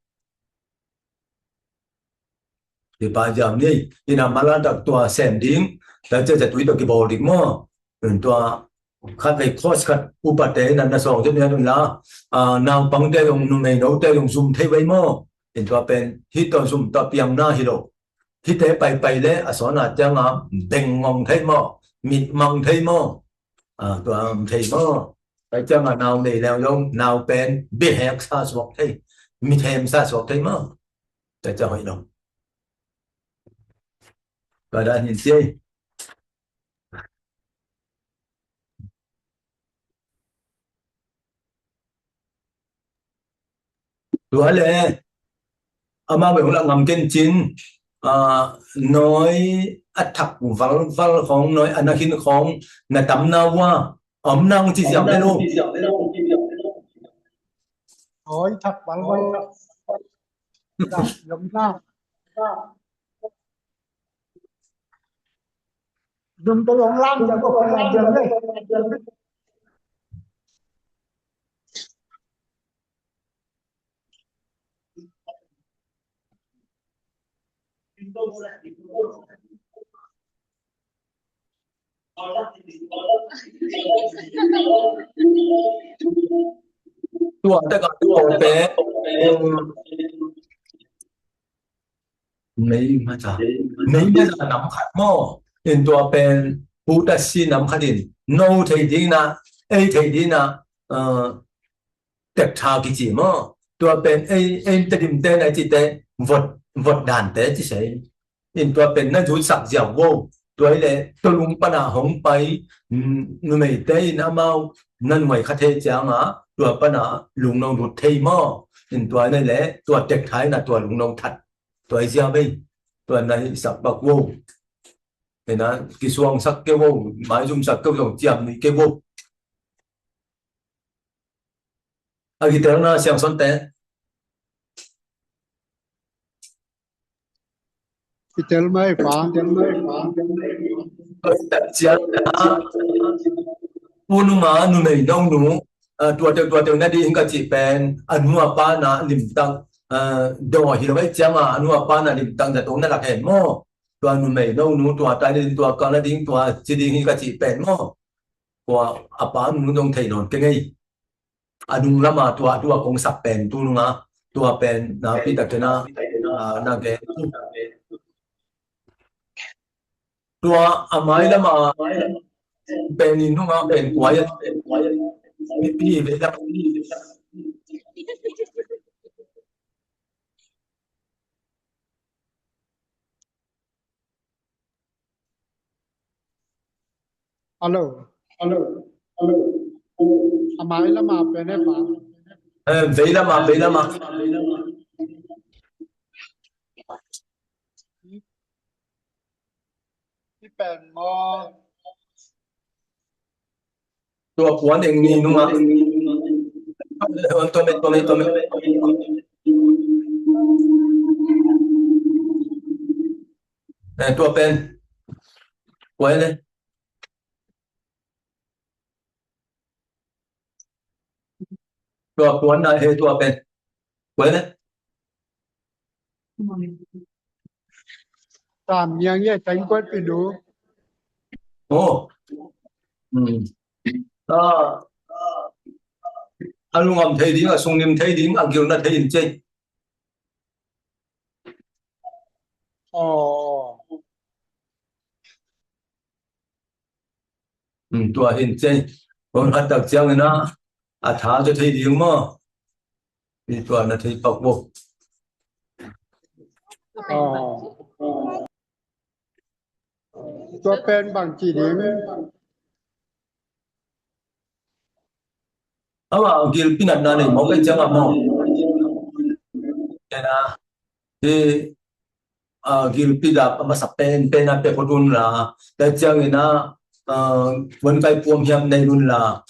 thì bây giờ này thì là mà đặc tua xem điên là chơi túi được cái bầu điên mò tua khát về cost khát upate là song cho nên là nào bằng tay dùng nung này nấu tay dùng zoom thấy vậy mò thì tua pen hít to zoom to piang na hít đâu hít thế bay lẽ số là chẳng đèn ngon thấy mò mịt măng thấy mò tua thấy mò tại chẳng nào này nào dùng nào pen biết hẹp sa sọc thấy mịt hẹp sa sọc thấy mò tại chẳng vậy đâu và đã nhìn chơi ตัวเลยอามาเป็นคนละงำเกินจินน้อยอัฐักวัลของน้อยอนาคินของนาตำนาว่านาที่จะไม่รู้ Ôi thật bạn ơi. Dạ, giống ra. Dùng tôi lộn lan cho có phải làm gì đây. Tua ta gọi tua bé mấy mà nắm khát mò nên tua bên bù ta xin nắm khát in no thấy đi na ai thấy đi na tệp thao cái gì mà tua bên ai ta điểm tên này chỉ tên vật đàn tế chỉ sẽ nên tua bên nó chú sạc dẻo vô tua ấy tôi luôn bắt đầu hóng bay nó mày tế nó mau nên mày khát thế chăng á tua bắt đầu lùng nông đột thay mò nên tua này lẽ tua tệp thái là tua lùng nông thật tua ấy sao bây tua này sạc bạc vô thì nó cái xuông sạc cái vô máy dùng sạc cái dòng chạm cái vô cái tiếng nó xem xuân té Cái tên mấy phá. tập chạm unu mà nu này nông nu tua tiếng này đi hình cái chỉ bên anu apa na lim tăng đồ thì nó mấy chăng anu apa na lim tăng là tốn là cái mò tua anu này nông nu tua tai đi tua con là đi tua chỉ đi hình cái chỉ bên mò tua apa nu nông thầy nón cái ngay anu lama tua công sập bên tu nu mà tua bên na pi đặc na na cái tua amai lama bên in nu mà bên quái pi về đó Alo. Amai là mà bên này phá. về đó mà Cái bên mò. tua quán đèn nhìn nu mà tôi tua bên quay lên tua quán là hệ tua bên quay lên Tạm nhang nhé tránh quét bị đủ. ồ anh luôn ngầm thấy đi mà sung niệm thấy đi mà kiểu là thấy hình trên Ồ. tua hình trên còn hạt đặc trưng này nó thả cho thấy đi mà thì tua là thấy bọc bộ Tua bên bằng chỉ điểm. mà kiểu pin này này một cái chẳng mà cái là thì kiểu pin là mà sắp bên là bên của luôn là cái chẳng này nó vẫn cái phom hiểm này luôn là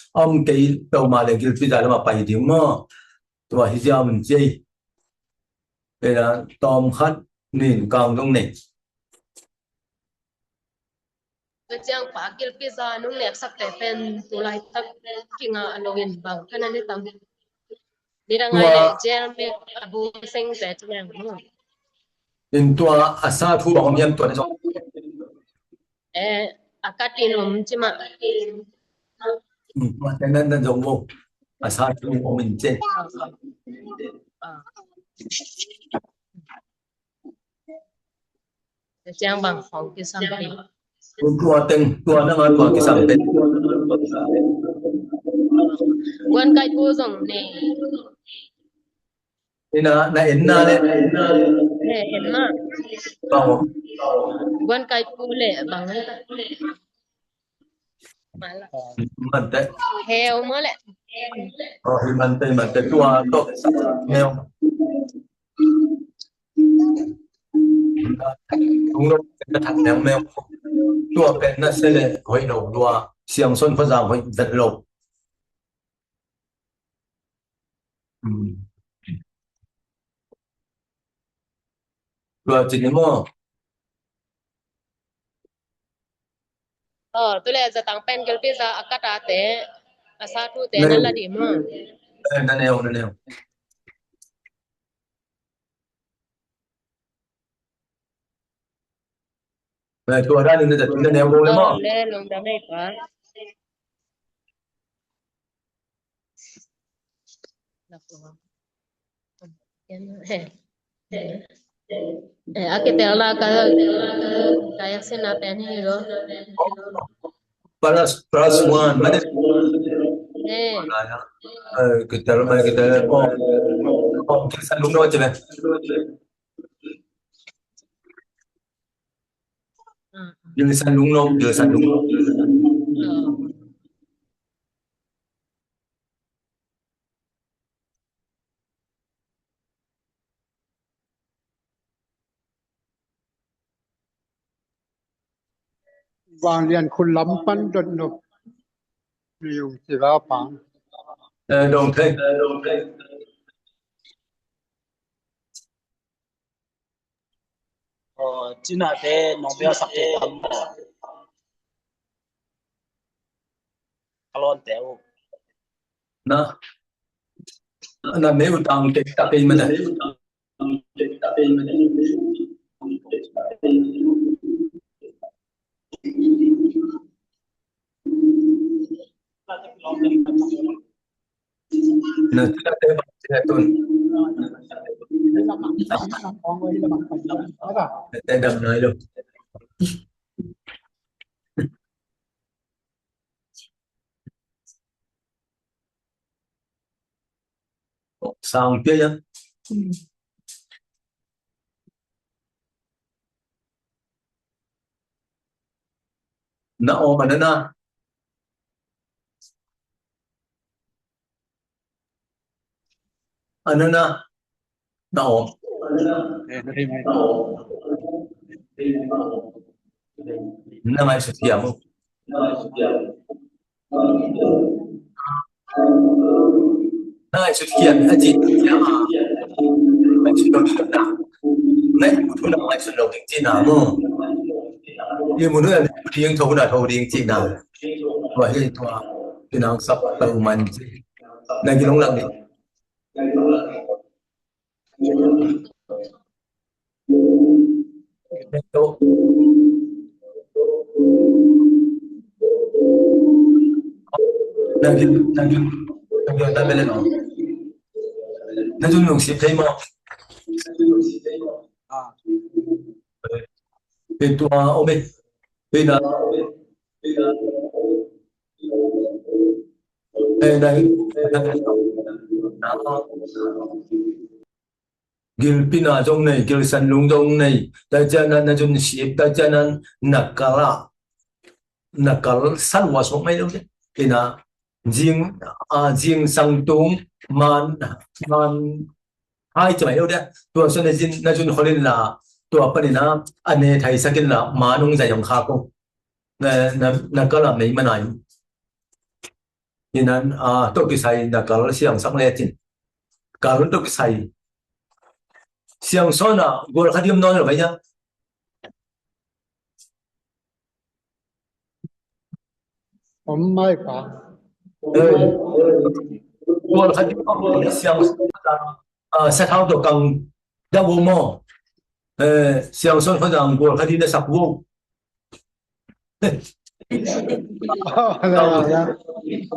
cái đầu mà là kiểu pin là mà bảy điểm mà tua thì giờ mình chơi đây là tôm khát nền càng trong này cái trang phá kia pizza nung nẹp sắc đẹp pen tu lai tắc kinh ngạc login bằng cái này tăng đi ra ngay để jam mẹ abu sinh sẽ trang nên tua asa thu bằng hiểm tua này xong akatinum chứ mà cái nên giống vô asa thu của mình chơi trang bằng phòng kia sang bên tua nó ngon tua cái sang bên quan cái cô dùng này nên là em na đấy em mà quan cái cô lệ bằng cái mà là mình đấy heo mới lệ thì mình tua to nghèo đúng không cái thằng nghèo nghèo tua bên nó sẽ là hội đầu tua xiang xuân phát ra hội vật lộc tua chỉ nhưng mà tôi lại giờ tăng pen gel pizza akata te asa tu te nghèo nan la di mo nó nghèo về tua ra nên là nó nghèo vô lắm mà le long da mai pa la ko ake te ala ka kaya se na pen hi ro plus one mana eh kita kita sandung đâu chứ này Giờ sandung đâu giờ sandung vàng liền khôn lắm pan đột nộp nhiều chỉ vào phẳng đồng thế chính là thế nó bây giờ sắp tới tầm kalon teo nó nếu tăng cái tập đi mà này nó sẽ là cái tuần để đầm nói luôn sang kia nhá nó ôm mà nó na anh nó ôm nó mai xuất hiện không nó mai xuất hiện là gì mai xuất hiện nào này một thứ nào mai xuất đầu tiếng gì nào mà như một đứa tiếng thấu tiếng gì nào vậy thôi thì nào sắp đầu mình này cái nóng lạnh đi tốt đang ta bên này nó dùng dùng xếp thấy mà bên tua ôm bên là đây gil pina trong này gil san lung trong này tại cho nên nó dùng xếp tại cho nên nakal san was một mấy đâu đấy thì là riêng sang tung man hai chỗ mấy đâu đấy tua xuân này nó dùng hồi là tua bên này anh này thấy sang cái là mà nông dân dùng khác không nakal là mấy mà này thì nên tôi cái sai nakal siang sang này thì cả tôi cái sai siang son à gọi là điểm non rồi vậy nhá mai phẳng gọi là điểm non siang sát thao tổ càng đau vô mò siang son phải rằng gọi là điểm để sập vô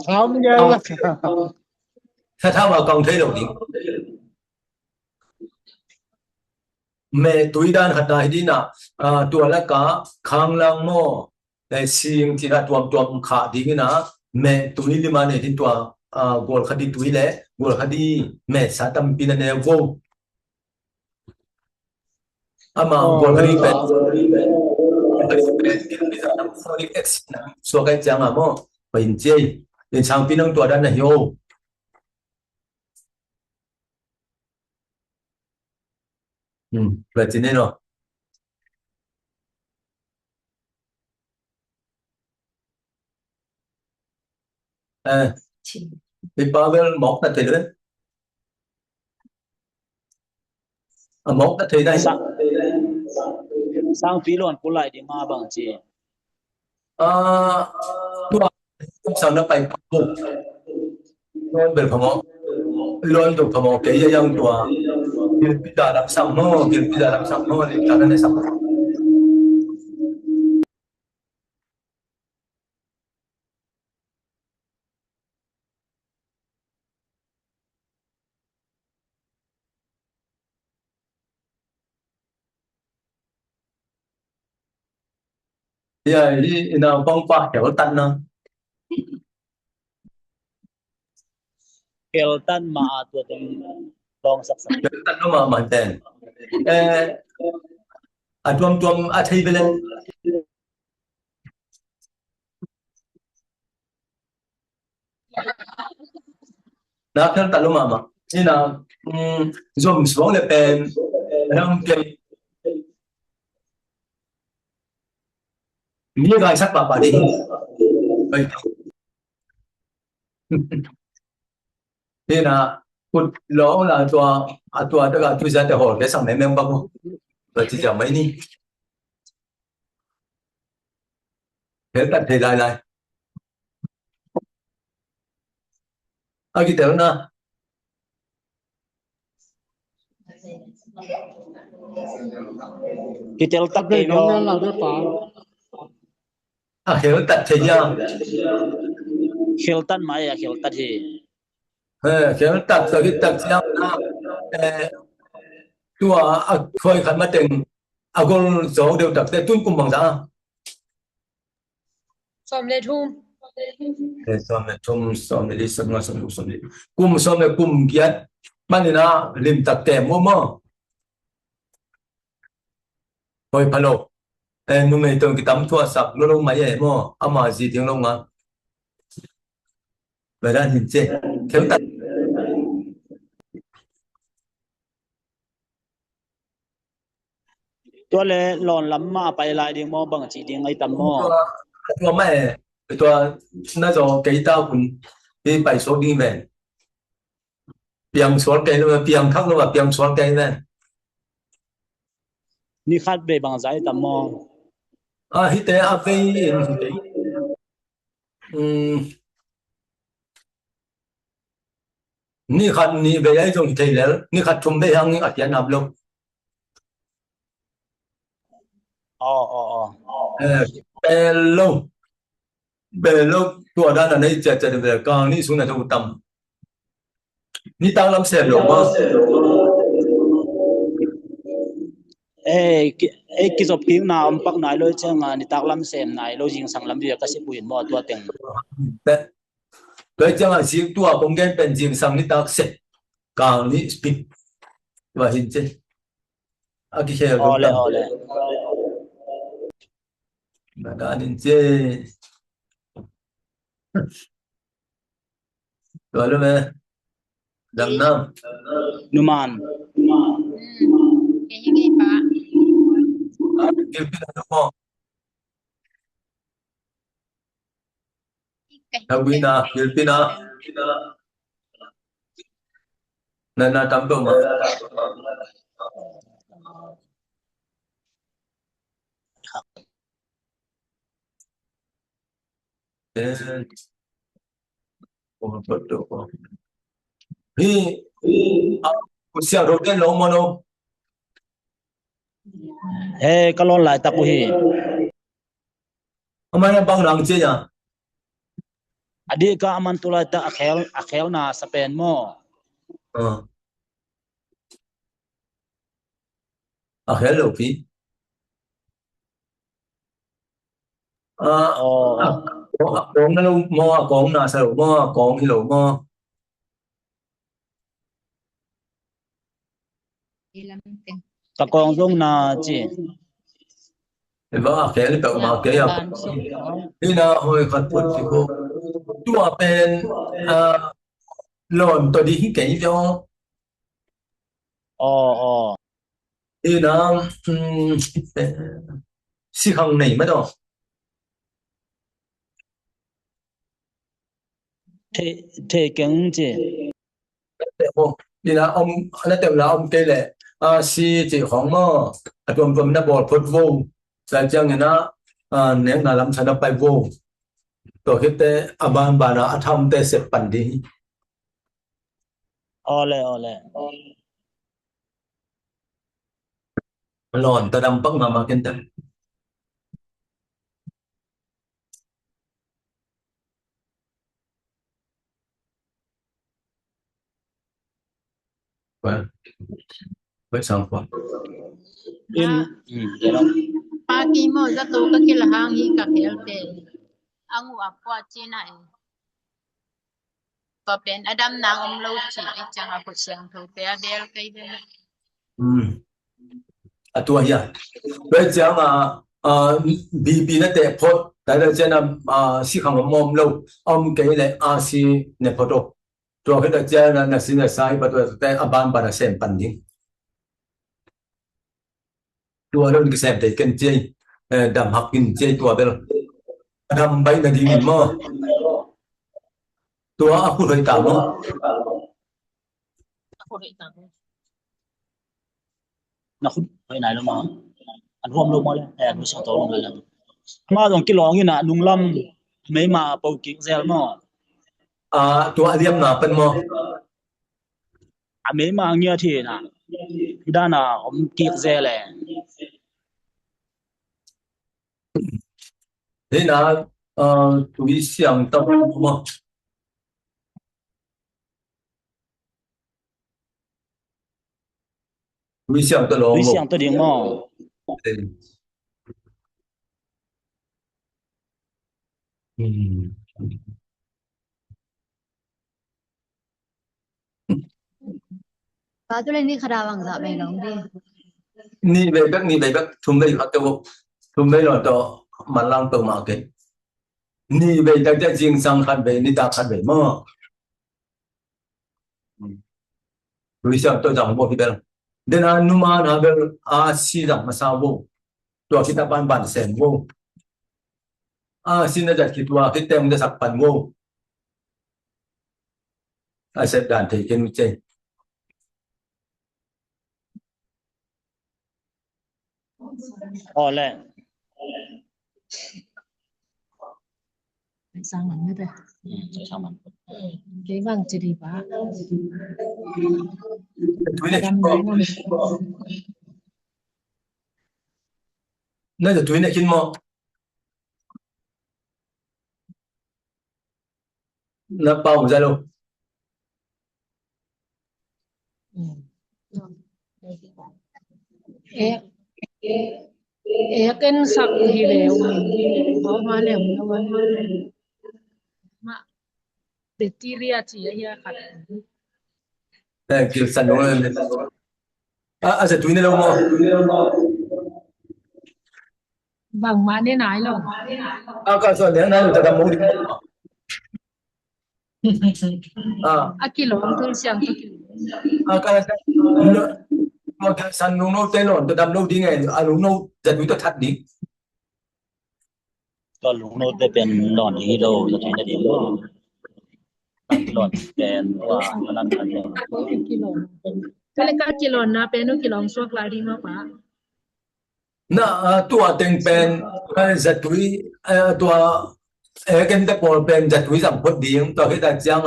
tháo nghe sát thao vào càng thấy đầu điểm mẹ tuổi đàn hạt đại đi na tua là cả khang lang mo để xiên thì là tuam khá đi na mẹ tuổi lima này thì tua gol khá đi tuổi lẽ gol khá đi mẹ sa tâm pin này vô ama gol khá đi pet folic acid na so cái chẳng mà mo bình chơi đến sang pin ông tua đàn này yo Vậy thì nên rồi. Bị bao nhiêu một là thì đấy. Một là thì đây. sang phí luôn cũng lại đi mà bằng chị Tua sao nó phải phục luôn được không ạ? Luôn được không ạ? Cái gì yang tua kita làm sao nó kita làm sao nó thì cả cái sao giờ đi nào phong pha hiểu tan nó Keltan mà tuột long sắc sắc hiểu tan nó mà mình tên tuam tuam thấy về lên nó hiểu tan nó mà như nào zoom xuống lại bên nó cái như cái sắc bà đi thì là cột lỗ là tua tất cả chui ra từ hồ cái sang mấy miếng băng rồi chỉ chẳng mấy đi thế tận thì lại cái tưởng nó cái tel tắc cái cái nó nó là cái phá hiểu tận thì nhau Keltan mà ya Keltan thì hiểu tận rồi cái tận nhau tua khơi khăn mất tình con số đều tập tuân cùng bằng giá Som le thum. som đi som đi cùng kiệt ban này na lim tập kèm mua mơ thôi palo nung này từng cái tấm thua sập nó đâu máy vậy mơ mà gì tiếng long à vậy là nhìn chơi thiếu tậnตัวเลยหลอนล้ำมาไปลายเดียงมอบางจีเดียงไอ้ตำมอ tua mẹ tua nó rồi cái tao cũng đi bảy số đi về piang số cây nó piang khác nó mà piang số cây này นี่คาดเบบางใจตำมอ hít tế áp in ni khát ni về ấy rồi thì lẽ ni khát chung bây hăng ni ở tiền nạp luôn อ๋ออ๋ออ๋อ bè lâu tua đó là đây chợt chợt về con ni xuống là trong tầm ni tăng lắm xe rồi mà เอ้เอ้กิจบกิ้งนาอมปักนายเลยเจ้างานนี่ตักลำเซมนายโลยิงสังลำเบียก็สิบุญมอตัวเต็ง đấy chẳng là chỉ tua bóng gen bên riêng sang ni tăng xe càng ni speed và hình trên cái xe อ๋อ rồi เลยอ๋อเลย mà đã đến chơi rồi luôn mẹ đằng nam นุมาน Cái gì cái ba. kêu cái đó không thằng Vin à kêu Vin à nên là tắm đồ mà thế không bật được không hi cuộc xe đầu tiên lâu mà đâu เฮ้ก็ลอนหลายตักบุฮี hôm nay băng đằng chơi à อดีตก็อามันตุลายตักอาเคลนาสเปนมอ hello phi อ๋อ con nó luôn mò con nào sao mò con hello mò Đi làm tiền. ตะกองรงนาจี thì vợ cái là cậu mà cái à Bàn sụp. đi nào hồi khát phật thì cô tua bên lòn tôi đi cái cho อ๋ออ๋อ thì nó si không này mất rồi thế kiến chứ thì là ông nó tự là ông kêu là si chỉ khoảng mà tuần nó bỏ phốt vô sai chăng nó nếu là làm sao nó bay vô rồi cái te aban bà nó tham te sẽ bắn đi ole lon ta đâm bắc mà kiến tập vậy sao qua in vậy đó Pagi mo za to ka kilahang hi ka helte. Ang apwa china e. Ko pen adam nang lo chi e chang a ko siang to pe adel kai de. tua hiya bây giờ mà bị nó đẹp phốt tại là trên là si không mồm lâu ông kể lại si nè phốt rồi rồi cái đó trên là xin là sai bắt đầu tại aban bà là xem bắn đi tua luôn cái xem thấy kinh chơi đầm học kinh chơi tua bên đầm bay là đi mà tua aku hơi tạm mà Ko ri ta. nó không phải này đâu mà anh hôm đâu mà anh mới sang tổ luôn rồi mà dòng cái lon như nè nung lâm mấy mà bầu kính gel mà tua liam na pen mà mấy mà như thì nè đa là ông kính gel này thế là tụi xem tập mà tụi xem tập tôi lòng sang tôi điện mà Ba tu le ni khadawang za me long di. ni về các thùng đây hoặc cái thùng đây là to mà lang to mà cái ni về các cái riêng sang khăn về ni ta khăn về mà tụi xem tôi rằng một cái đây là numa na về si rằng mà sao vô tụi kita ban ban xem vô xin là cái tua cái tem cái sạc ban vô sẽ đàn thấy cái nuôi chơi ole Sang man me sao mà Ke bang chiri ba. tụi này Adam nang am. nó là tụi này khi mà nó bao giờ luôn E e ken sak hi le o ma le mo wa ma bacteria chi ya khat. kiểu sẵn luôn sẽ tụi này đâu mà Bang ma ne nai lo. cái số này nó là tao muốn đi Akilo ang tul siang to. cái mà cái sẵn luôn nó tên rồi tao đâm lâu đi ngày luôn nó giật tụi tao thật điก็ลุงโน้ตไปเป็นหลอนฮีโร่จะถึงจะดีว่าหลอนเป็นว่ามันนั่นกันเลย Ako kilo. Kale ka kilo na peno kilo ang swak lari ma pa. na tua tên pen giật tụi tua cái cái bộ pen giật tụi giảm khuất điện tao cái đại giang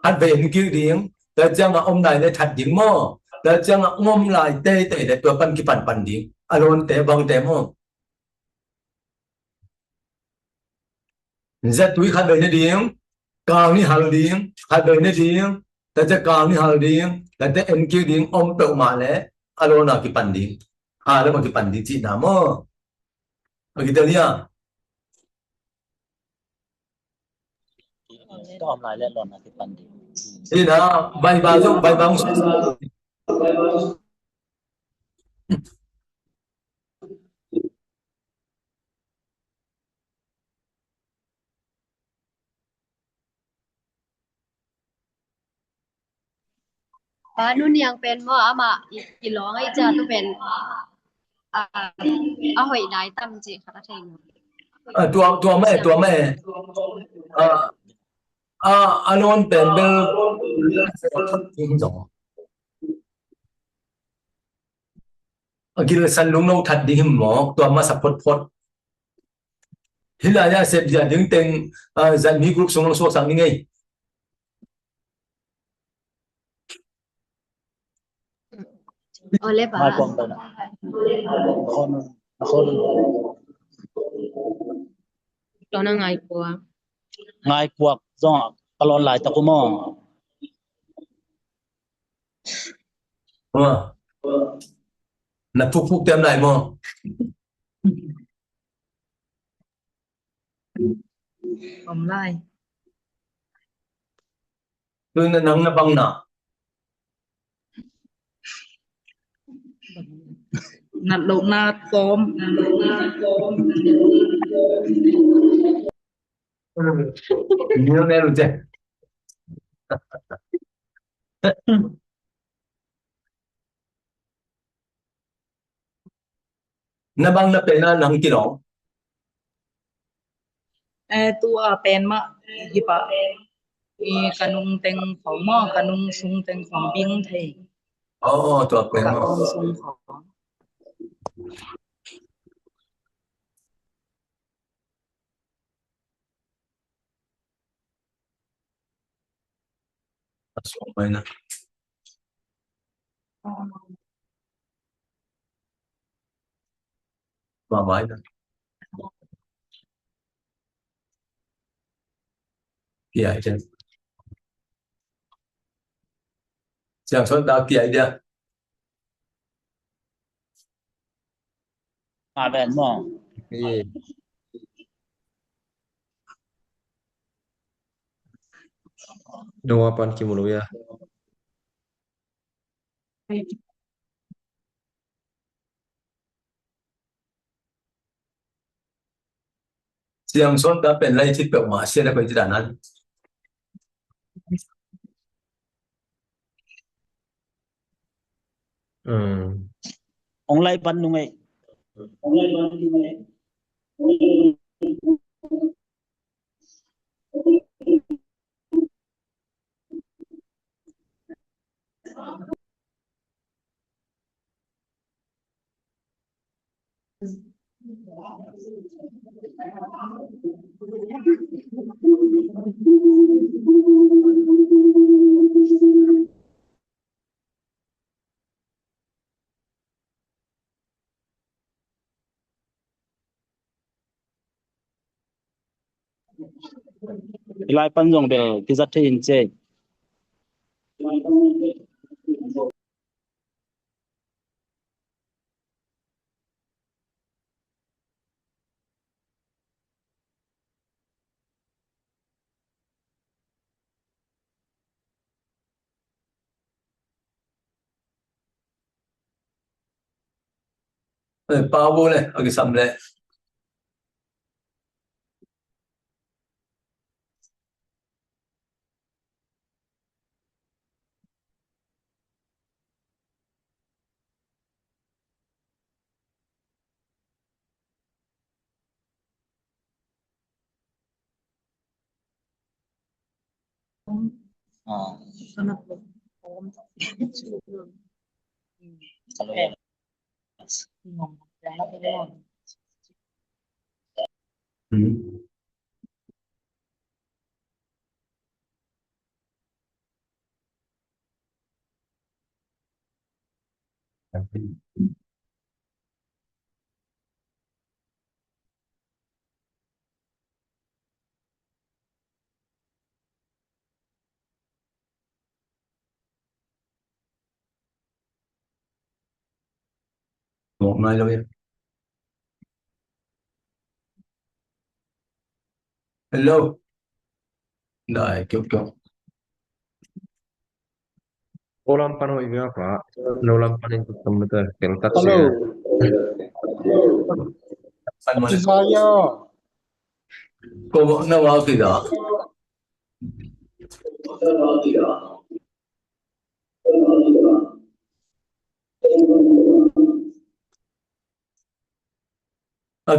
hát về kêu điện đại giang ông này để thật điện mò đại giang ngom lại tê tê để tua pan cái pan pan điện alon tê băng tê mò giật tụi hát về điện cao ni hal điện hát về điện đại giang cao ni hal điện đại giang em kêu điện ông tự mà lẽ alon là cái pan điện đó mà cái pan điện chỉ nào mò cái đó nhá ก็อำลายและหลอนอาทิตย์ปันดี thì nó bay vào giúp bay bóng Paano niyang pen mo ama ilong ay ja tu pen ahoy dai tam ji khata theng tua me anon pen bel những rõ kia san lung nâu thật đi him mỏ tua ma sập phốt phốt hi là ya sep ja ding teng zan mi group sung so sang ni ngai ole Ngai ba kuang ta na khon to na ngai kwa ngai kuak zo kalon lai ta ko mo là phúc phúc tem lại mà online tôi là nắng nó băng nè nạt đậu nạt tôm nhiều nghe luôn chứ nó băng nó phải là nắng kia đó tua pen ma hipa kanung teng phóng mo kanung sung teng phóng biếng thầy tua quen cả mà con sung phóng xuống mày nè mà mãi nè kia ai chứ chẳng số tao kia ai đi ma ben mo no pan kimulu ya chẳng số tao bên lấy chích biểu mà xe nó phải chỉ đàn ăn ong lai pan nu ngai lai pan jong bel ki zat thein che bao vô này ở cái sầm này một ngày đâu em hello đây kiểu kiểu Ulam pano ibia pak, nulam panin tutam betul, yang taksi Hello, ya. anh mà Desire. cô nó vào thì đó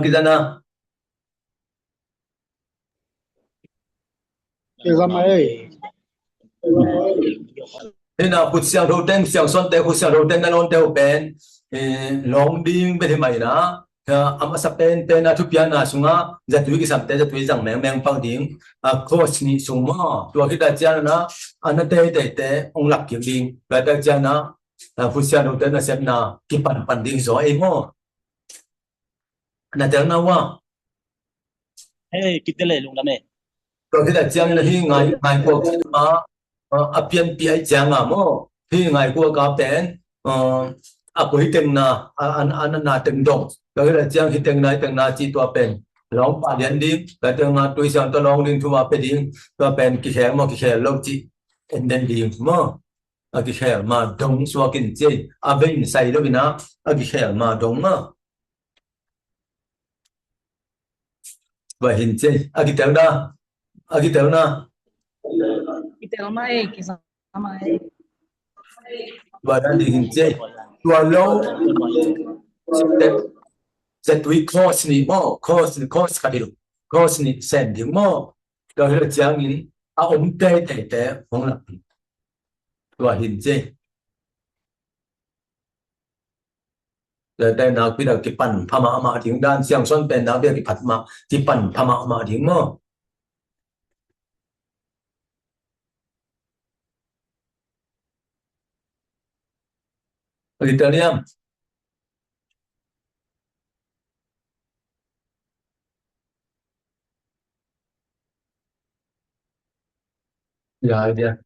Kita na cái gì mà ấy thế nào phút sáng đầu tiên sáng xuân tết phút sáng đầu tiên là lon tết bên long ding bên mày na ama sa pen na thu pian na sunga jatui ki samte jatui jang meng meng pang ding coach ni sungma tua kita cha na anate ong lak ki ding la ta cha na phút sáng đầu tiên là xem na ki pan ding zo e mo na tel na wa hey kita le lung lam e tua kita cha na hi ngai ngai ko ma apian pi ai cha nga mo hi ngai ko ka pen ko hi teng na an na teng dong cái là chiang hi teng na chi tua pen long pa lian đi cái teng na tui sang to long ding thu ma pe ding tua pen ki khe mo ki khe lo chi en den ding mo ki khe ma dong so kin che a vein sai lo bina ki khe ma dong ma và hình che ki tel na Kita mai kisah mai. và đang đi hình che tua lâu sẽ tùy course ni mo course cái điều course ni sen điều mo rồi là chiang in ông tê ông là và hình che rồi đây nào bây giờ cái pan phama mà tiếng đan xiang xuân bên nào bây giờ cái phật mà cái pan phama mà tiếng mo Italian dạ dạ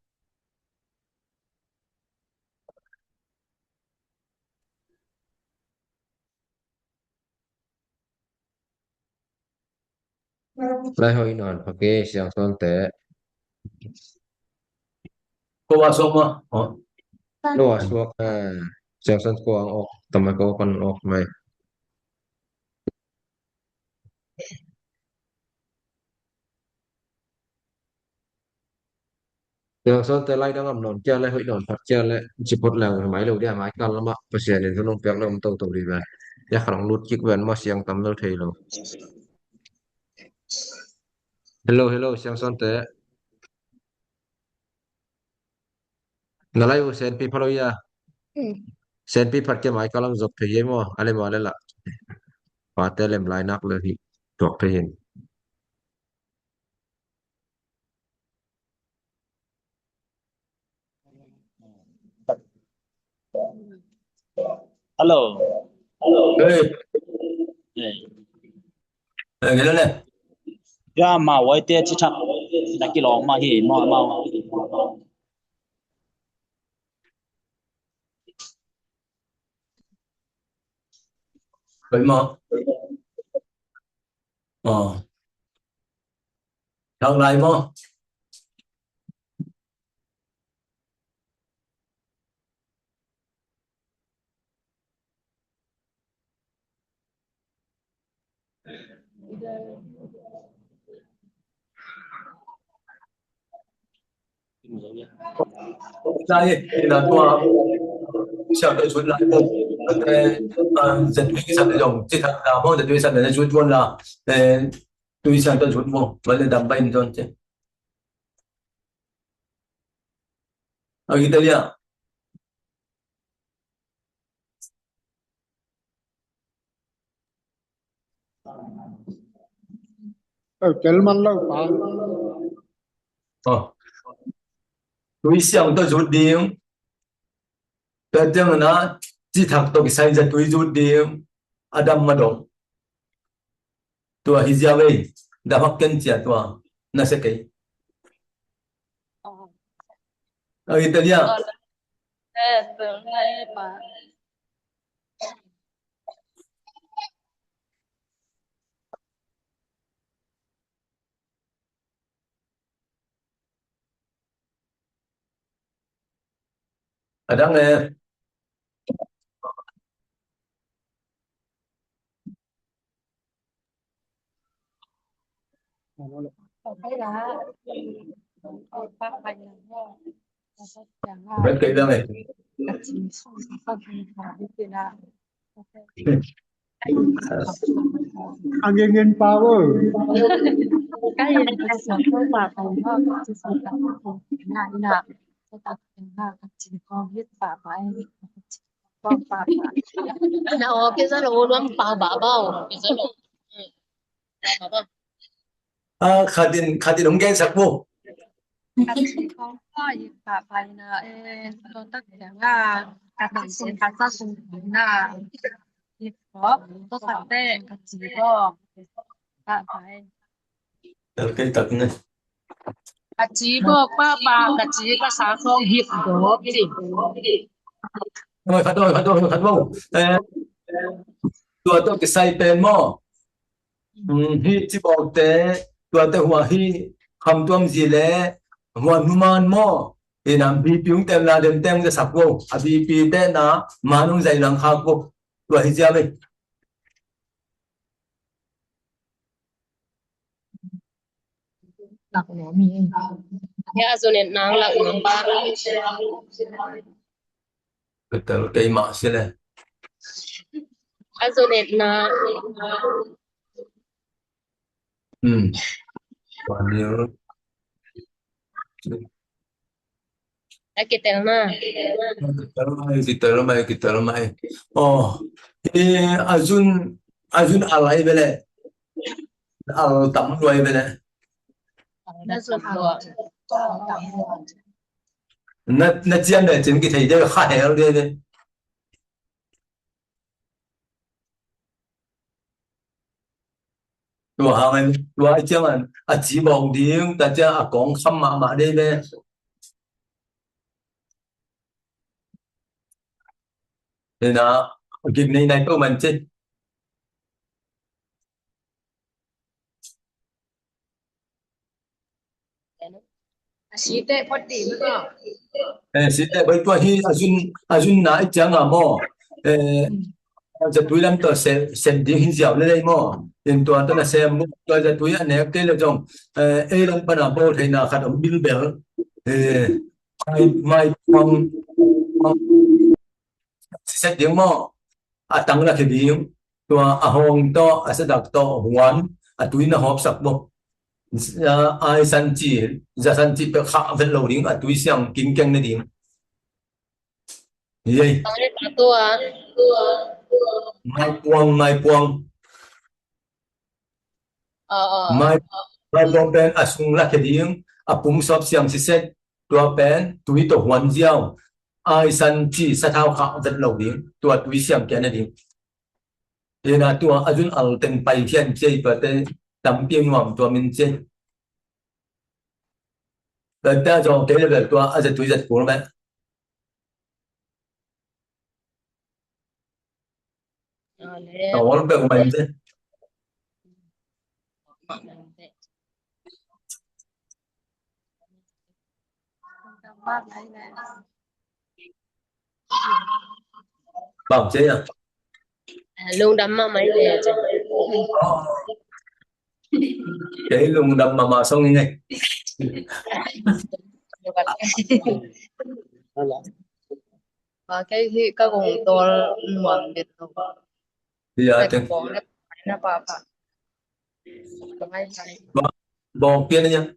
Lai hoi non pakai siang son te cô vào xong mà lo suak siang son kuang ok tamai ko kon ok mai siang son te lai dangam non cha lai hoi non pat cha lai chipot lang mai lo dia mai kal lama pasien ni tulung piak lam tau tau di ba ya kharang lut chik wen ma siang tam lo thei lo hello siang son te nalai u sen pi phalo ya sen pi phat ke mai kalang zop thei mo ale ma le la pa te lem lai nak le hi tok thei hin alo ê eh cái đó này ya ma wai te chi thap da ki long ma hi ma vậy mà ờ thằng này mà đây thì là tua xem tới chuột lại không cái giật cái sập để dùng chỉ thật là mong giật cái sập để chuột luôn là tôi xem tới chuột mong vẫn là đầm bay thôi chứ ở Italia ở cái mà lâu quá tôi xem tới chuột đi cái tiếng nó chỉ thật tôi cái sai giật tôi chuột đi Adam mà đúng tua hijabe đã mắc kenchi tua na sẽ cái ở Italia ở đang nghe Rất kỹ đó mày. Again power. Cái gì là sự không bà phòng nó chỉ sự tập phòng là là cái tập là chỉ con biết bà em con bà Na cái giá lô luôn bao bà bao cái giá lô bà bao Khá tin ông ghen sắc vô. chỉ con có gì bà là tôi tất cả là các bạn sẽ phát ra cùng là thì có tôi phải tệ chỉ có bà phải Cái tật này. chỉ có bà chỉ có sáng không hiệp đó cái gì Thôi phát vô. Tua cái sai pen mò. Hi chỉ bảo thế. Tua hùa hi hầm tuam gì lẽ. Hùa numan mò. Thì nằm bi piung tem là dem tem cái sắc vô. Bi pi thế na mà nung dày lang khác vô. Tua hi chia vậy. là của mình ya zo net nang la ngam ba Cái mạ xí lẽ. zo net na Còn nhiều. akitel na Kita ramai. Oh, ini Azun alai bele, al tam luai bele. na zo lo Na jian de jen kita ide khai al de. Tua hàng tua chiang an, chỉ bong điên, ta cha gong khăm mà đây bele. Nên là cái này tôi mình chứ. chỉ tệ phát triển nữa Sĩ bởi tua hi Azun nãy chẳng à mò. Giờ túi lắm tôi xem đi hình dạo lên đây mà hiện toàn tôi là xem một tôi giờ túi anh em cái là trong ấy lắm bên nào bộ thì là khát ông bill bell mai phong sẽ tiếng mà tăng là cái tiếng tôi hồng to sẽ đặt to hoán túi nó hộp sập bộ ai san chỉ giờ san chỉ bị khạc vẫn lâu tiếng túi sang kinh kinh này tiếng gì tang net tua mai quang mai bom pen asung la keding apum sop siam si set tua pen tui to huan jiao ai san chi sa thao kha vet lo ding tua tui siam ke na ding ena tua ajun al ten pai thian chei pa te tam pieng nuam tua min chei ta jo ke le tua a tui zat ko ma tawal pe mai chei bác này này bảo chei à lung đam ma mai le chứ cái lùng đâm mà xong như này và cái cùng to luồng biệt rồi thì giờ cái từng bỏ nó bà mai sai bò kia nha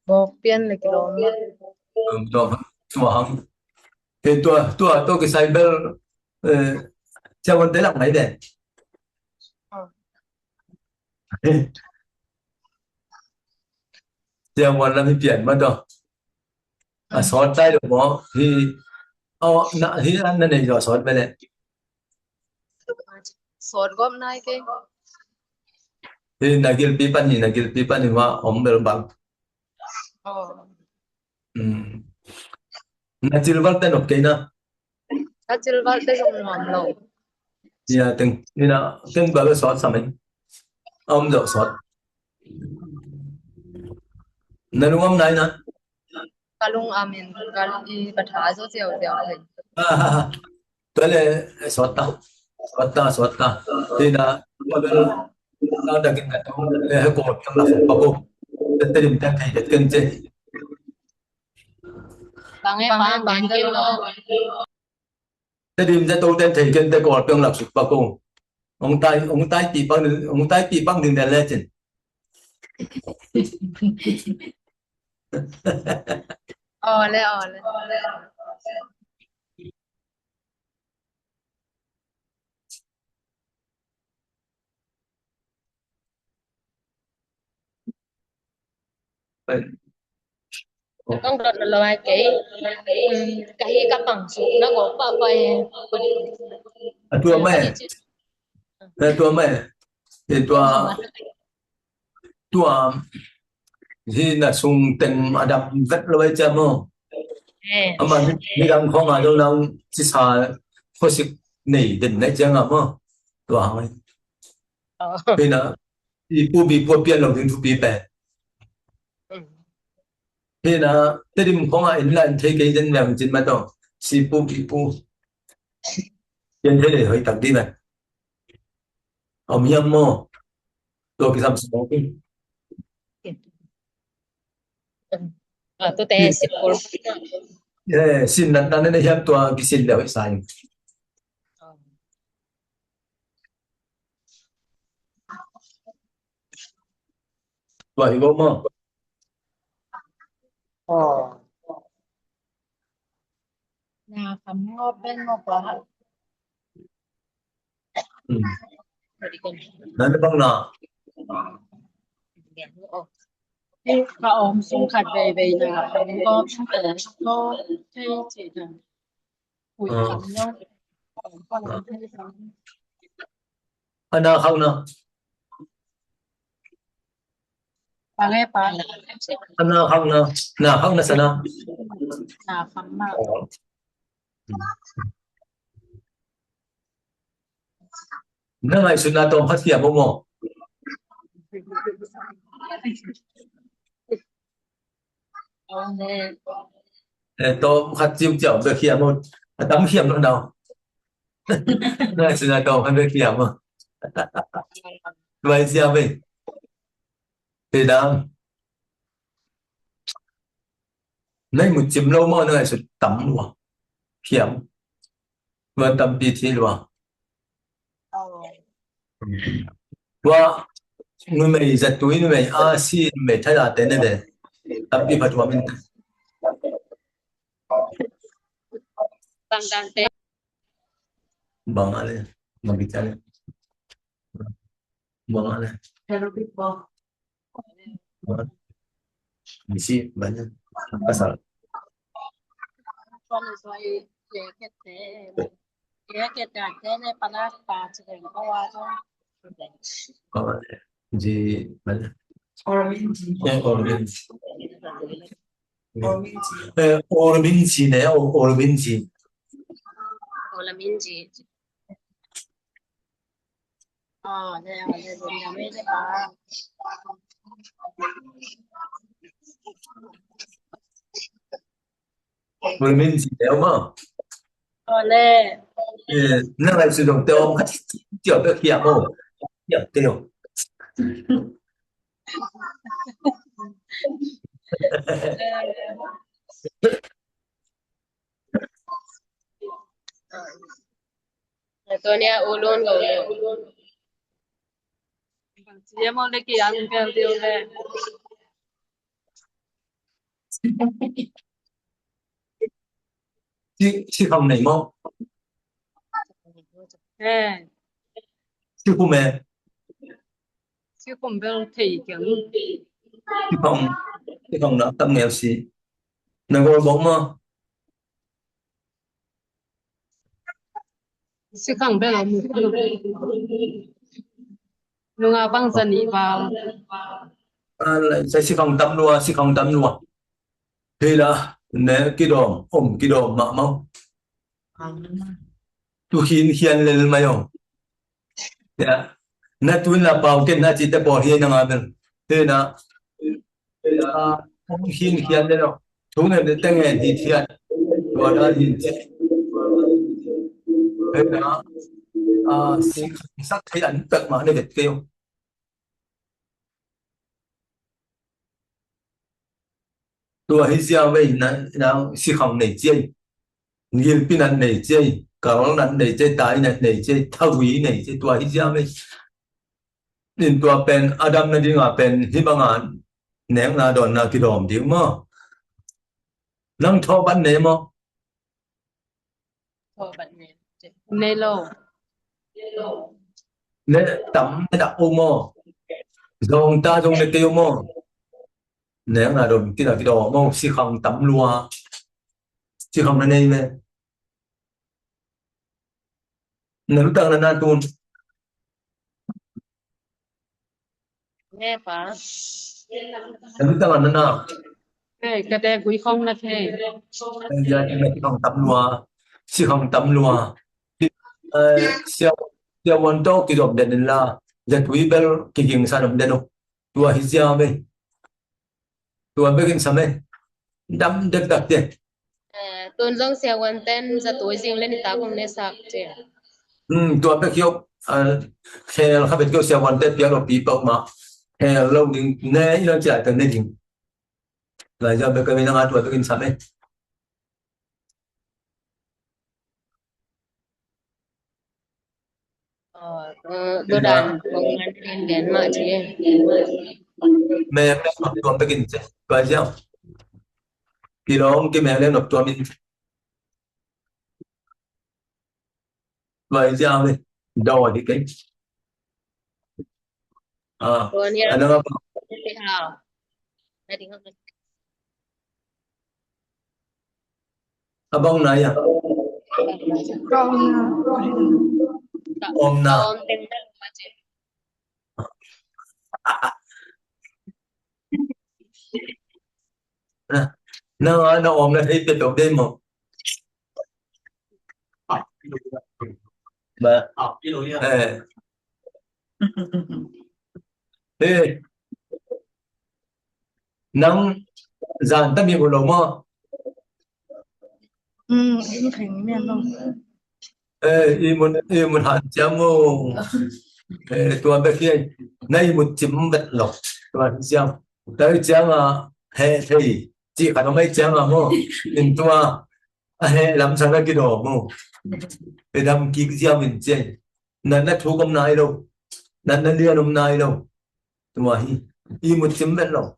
bo pian le kilo rồi mà không thì tôi cái sai bel theo vấn đề là mấy đấy theo vấn là bị biển mất rồi sót tay được bó thì nãy thì anh này rồi sót về đấy sốt gom nai cái thì nagil pipan thì mà ông bel bang nagil bal tên ok na kacil bal te gom nom lo ya từng như là từng bal sót sao mình ông rồi sót nên ông này na kalung amin kal I patha zo cheu cheu tôi là sót ta thì là nó đặc biệt là cái cột trong là phục bọc tên tên thầy đất kinh chế Bang kilo. Thế đi ra tôi tên thầy kiến tay có tương lạc sụp bà cô ông tay bị băng đình đèn lên trên Ole. Con đợt là cái bằng số nó có bao bay tua mẹ thì tua gì là sung tình mà đập vết lôi chăm không mà đi đang không ở đâu đâu chỉ xa có sự nảy định đấy chẳng à mà tua hỏi vì là bị bùa biến lòng đến bị bẻ thì là thế thì không ai là thấy cái dân làm trên mặt đó si bị dân thế để hơi tặng đi này ông hiểm mà tôi cái làm sao tôi té xịt cổ xin là nên hiểm tôi cái xin đều sai vậy có mà Nhà khám ngô bên ngô quá. nó bằng nào Và ôm xuống khát về nhà khám ngô ngô chơi chỉ là quỷ khám nhau. Con làm thế sao? anh nào không nào Bà nghe bà anh nào không là sao nào nhà khám mà. nếu ngày xuân tôi phát hiện không mồ tôi phát chiêu chở về hiện một tấm hiểm luôn đâu ngày xuân tôi phát về hiểm mà vậy sao vậy thì đó lấy một chim lâu mà ngày xuân tắm luôn hiểm và tắm bị thi luôn và người mày giật túi người mày xin mày thay là tên này tắm bị phật mình bằng đàn té bằngอะไรbằng cái chân bằngอะไรmisi banyak pasal con rồi cái đàn thế này bà chỉ cần có qua thôi. di banyak orange orange này orange là miếng gì Đây là nhà mấy cái bà. orange đấy mà Ole. nó lại sử dụng tiêu hết kiểu cái hiểm không hiểm tiêu tôi nè ulun rồi Chị em ơi cái ăn kèm tiêu này. chứ không này mà chứ không mẹ Chứ không biết thì kiểu chứ không nó tâm nghèo gì nó gọi bóng mà chứ không biết là một lúc nào băng dần đi vào lại sẽ không tâm luôn thì là nếu cái đồ mà mong tu hiền lên mà không ya na tu là bảo cái na chỉ để bỏ hiền năng able thế là không hiền lên đâu chúng này để tăng ngày thì hiền gọi là hiền thế là sắc thấy ấn tượng mà nó Việt kêu tua hi sia ve na si khang nei chei ngil pinan nei chei karol nan nei chei tai nan nei chei thawi nei chei tua hi sia ve nin tua pen adam na dinga pen hibangan neng na don na kidom ding mo nang tho ban ne mo Thôi bạn nè. Nê lô. ne tam ne da o mo dong ta dong ne kêu mo neng na don kidom mo si khang tam lua si khang na nei ve ne lu tang na tun Nghe phá. ne lu tang na Nghe cái đe quý không là thế. giờ ne si khang tam lua si khang tam lua siêu siêu quan to kỳ độc đền là giật quý bel kỳ kinh sa độc đền đâu tua hi sia ve tua be kinh sa me đâm đứt đặc tiền Tuần dòng xe quan tên ra tuổi riêng lên ta cũng nê sạc chứ. tua be kêu khe khác biệt kêu siêu quan tên tiếng độc bí bọc mà khe lâu đình nè nó chạy từ nên đình là giờ be cái mình đang tua be kinh sa me Đồ đàn công an trên ghén mà chứ. mẹ học tua be kinh chứ coi chưa kỳ đó cái mẹ lên học tua mình vậy sao đi đâu đi cái Tuần nha. anh nó Thế hào. Đây thì không. abang này à Con om na Con tên đất mà chứ. nó om na thấy cái đầu đêm mà mà thế nắng dàn tâm một lồng mà em thành mẹ luôn. imun hạn chấm mô tuần bên kia nay một chấm bật lọc tuần chấm tới chấm hệ thì chỉ cần mấy chấm mà mô in tua hệ làm sao cái đồ mô để làm kỹ cái mình chơi nên nó thu công này đâu nên nó liên ông này đâu tua hi một chấm bật lọc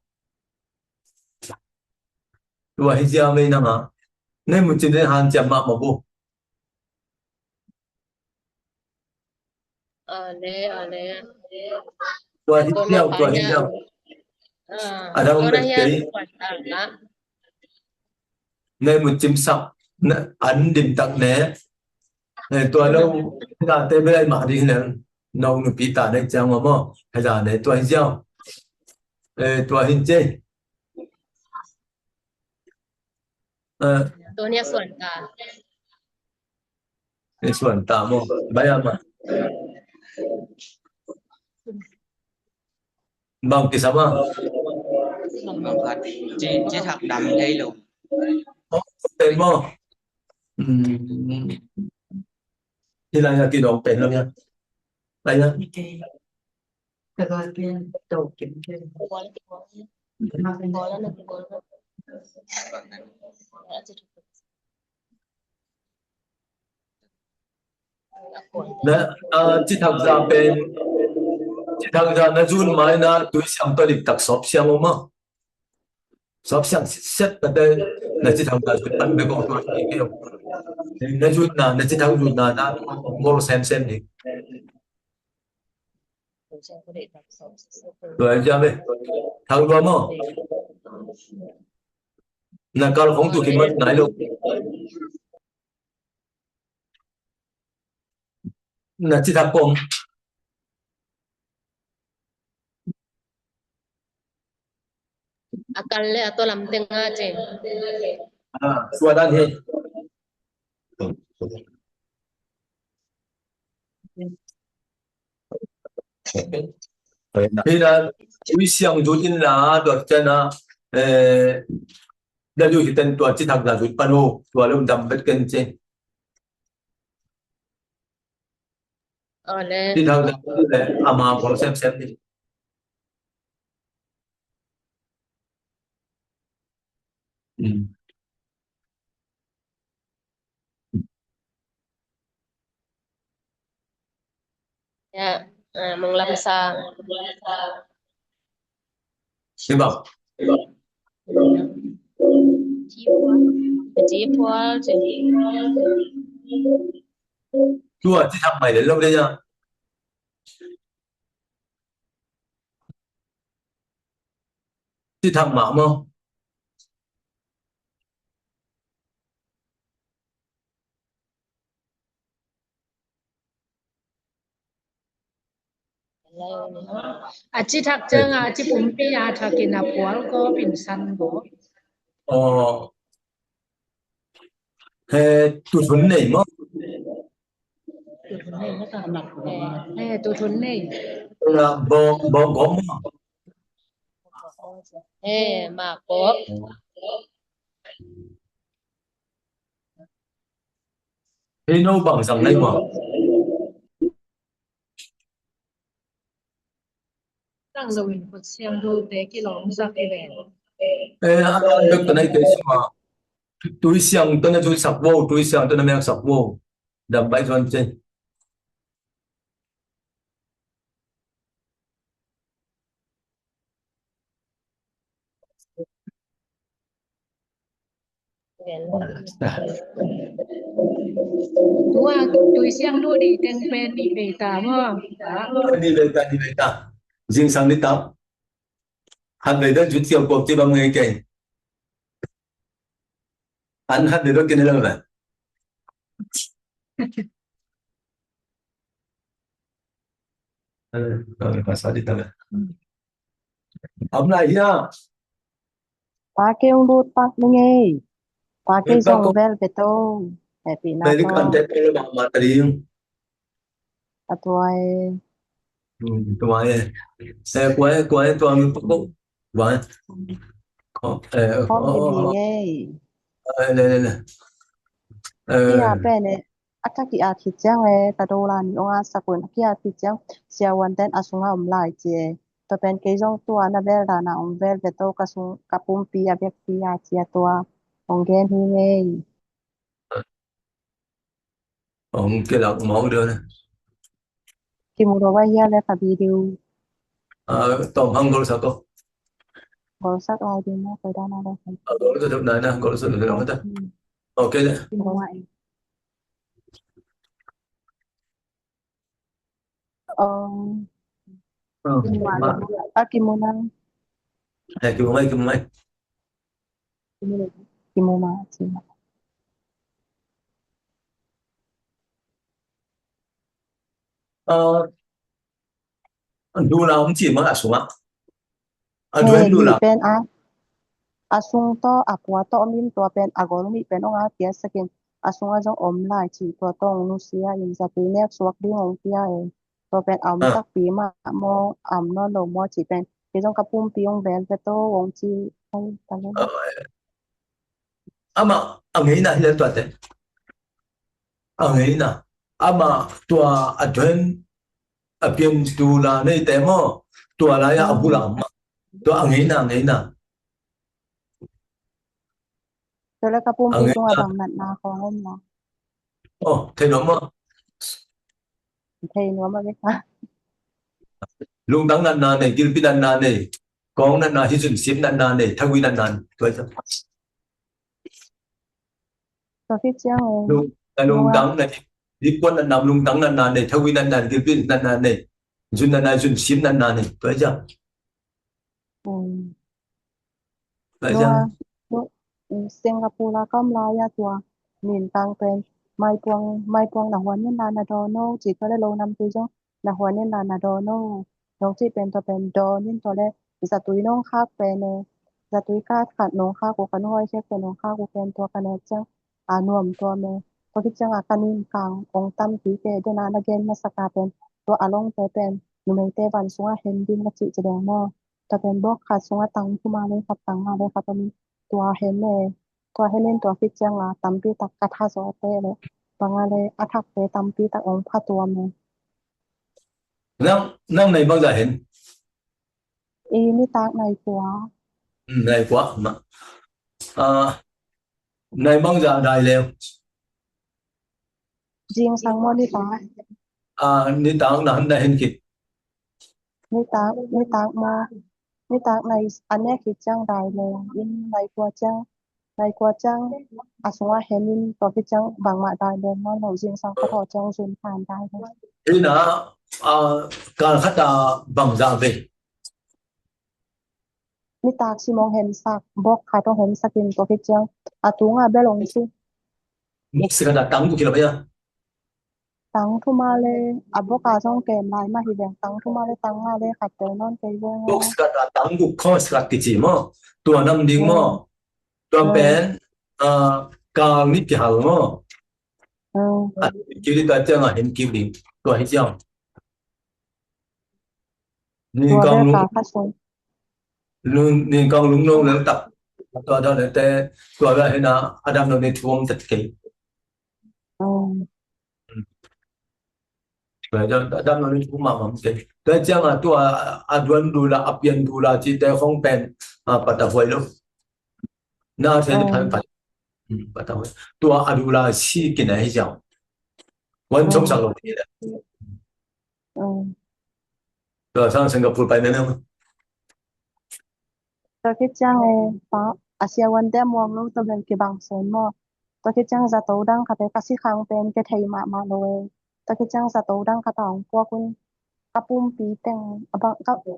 tua hi chấm mấy năm à nên một chấm để hạn chấm mà bố Nè. tua hi Tuần theo mà tua phải hi nha. theo ở đâu Tuần bên này nha. cái Quản tảng đó. nên một chấm sọc ấn điểm tặng né này tua đâu là tê bên mà đi nè nâu nó bị tả đây chăng mà mò hay là này tua hiao tua hình chơi Tuần nha xuẩn cả. này xuân tả mò bây giờ mà bằng cái sao mà Vâng thật chế thật đầm đây luôn tên mò thì là cái đồ tên lắm nha đây nhá Cái đầu kiếm kia. Có là nó có. nè chỉ thằng ra bên chỉ thằng ra nó run mai na tôi想到你特索想我嘛索想 set 的那只thằng ra tôi ăn mấy con tôi cái nó run na chỉ thằng run na na ngồi xem đi rồi ra bên thằng đó mà là kalau không tụi mình nói luôn là chỉ thằng con Akal le atau lam tengah je. suara đi thì là quý xiang rút in là được chân à đã lưu thì tên tuổi chỉ thằng là rút pano tuổi lúc đâm bất kinh trên Le. thì thằng là ama còn xem đi Ừ. Ya, mong lam sa Thế bảo chỉ phua chỉ chua chị thằng mày đến lâu đây nha. Chị thằng mạo không? chỉ thắc chân chỉ bún bì thắc cái nào bùa có bình san bố Ờ, thế tụi thuần này mà tụi thun này nó cả tụi thun này là bò gom mà. mà có Thế nó bằng rằng này mà. đang rồi mình có xem đôi té cái lóng ra cái vẻ Ê, anh được cái này cái gì mà. Túi xiang tôi là túi sạc vô, túi xiang tôi là mèo sạc vô. Đầm bãi cho anh trên. đúng à tôi xem đôi đi tên quen đi về tà mà Đi về ta. Riêng sang đi tắm. Hắn về đó chút chiều cuộc chứ bằng người kể. Hắn về đó cái này là vậy. Rồi, mà sao đi tắm vậy? Hôm nay nhá. Ta kêu lút ta nghe ta kêu Bác có dòng vel về tô happy na về đi to cần tết rồi bảo mà tiền. ta tuổi Tụi quay toàn có vậy. Có con thì bị nghe đây. kia bên này attack ki a thịt giang ấy ta đô la ni ông sakun kia thịt giang sia one ten asunga lại chị ta bên cái dòng tua na vel da na ông vel về tô kasung kapum pi a bek pi a chia tua ông gen hi nghe Ông kia là máu đưa này. ki mu ro wa ya le fa video Tổng hăng gọi sao có. gol sak lai di na ko da na le Gọi là được này nè, gọi là được đâu ta. Ok đấy. ki mu wa ờ ki mu wa ki mu na Này cái máy. ki mu ma chi Đu nào cũng chỉ mà là xuống á. Đu he đu li là. pen a asung to apua to min to pen agol mi pen onga tia sakin asunga jong om lai chi to tong nu sia in za pi nek suak ding ong tia e to pen am tak pi ma mo am no lo mo chi pen ke jong kapum pi ong vel ve to ong chi ai ta le Ama ang hina hila tuwa te. Ang hina. Ama tuwa adwen apien tu la nei te mo. Tuwa la ya abula ma. Tuwa ang hina. to le kapum pi Ang jong hina. abang nat na ko ngom na Thế nó mà. thei no ma ve ka Lung tang nan nan này, gilpi nan nan này. Con nan nan, hisun sim nan nan này, thagwi nan nan. Tuwa sa. to fit chiang e Lung tang này. Đi quân nan nam lung tang nan nan này, thagwi nan nan, gilpi nan nan này. Jun nan nan, jun sim nan nan này. Tuwa sa. Tuwa sa. no Singapore la kam la ya tua min tang pen mai puang na huan nin la na do no chỉ có le lo nam tu jo na huan nin la na do no no chỉ pen to pen do nin to le za tui nong khác pen ne za tui ka khat nong khác ko kan hoi che pen nong khác ko pen to kan chang a nuam to me to ki chang a kanin kang ong tam ti te de na gen na saka pen to along te pen nu me te van sunga hen din na chi che dang mo to pen bok khat sunga tang kuma le khat tang ma le khat tua hen ne tua hen nen tua fit chang la tampi tak katha zo te le pangale athak te tampi tak ong pha tua me Năm này bao giờ hết? e ni tak nai tua Này quá mà. này mong dạ đại liệu riêng sang mô ni ni tang na handa hin kit ni tang này anh ấy khi chăng đại lệ in này qua chăng asunga henin to khi chăng bằng mạ đại lệ nó nổi riêng sang phát họ chăng duyên phản đại lệ thế na cả khát bằng dạ về ni tak si mong hen sak bok khai to hen sakin to khi chăng atunga belong si mục sự là tang của kia bây giờ tăng thu ma lê aboka trong kèm lại mà hi veng tăng thu ma lê tăng nga lê khát tới non cây veng mục sự là tang của khó sự là cái gì mà tua năm đinh mà tua bên càng nít cái hàng mà chỉ đi tới chẳng là hình kim đi tua hết chưa nên tua con bê luôn cả phát sinh luôn nên con luôn luôn lớn tập tua đó là te tua là hình nào Adam nó nên thuông tất cả vậy cho Adam nó nên thuông mà cái tới chẳng là tua adwan dula apian dula chỉ te không pen bắt đầu vậy luôn na thế thì phải phải bắt đầu tua adula si cái này sao vẫn trong sáng luôn tua sang Singapore bay nên không tôi cái trang này có Asia one dem mong lúc tôi bên cái bằng sơn mà tôi cái trang ra tàu đang khát tới cái sĩ khang bên cái thầy mà rồi tôi cái trang ra tàu đang khát tòng qua kun kapum pi teng abang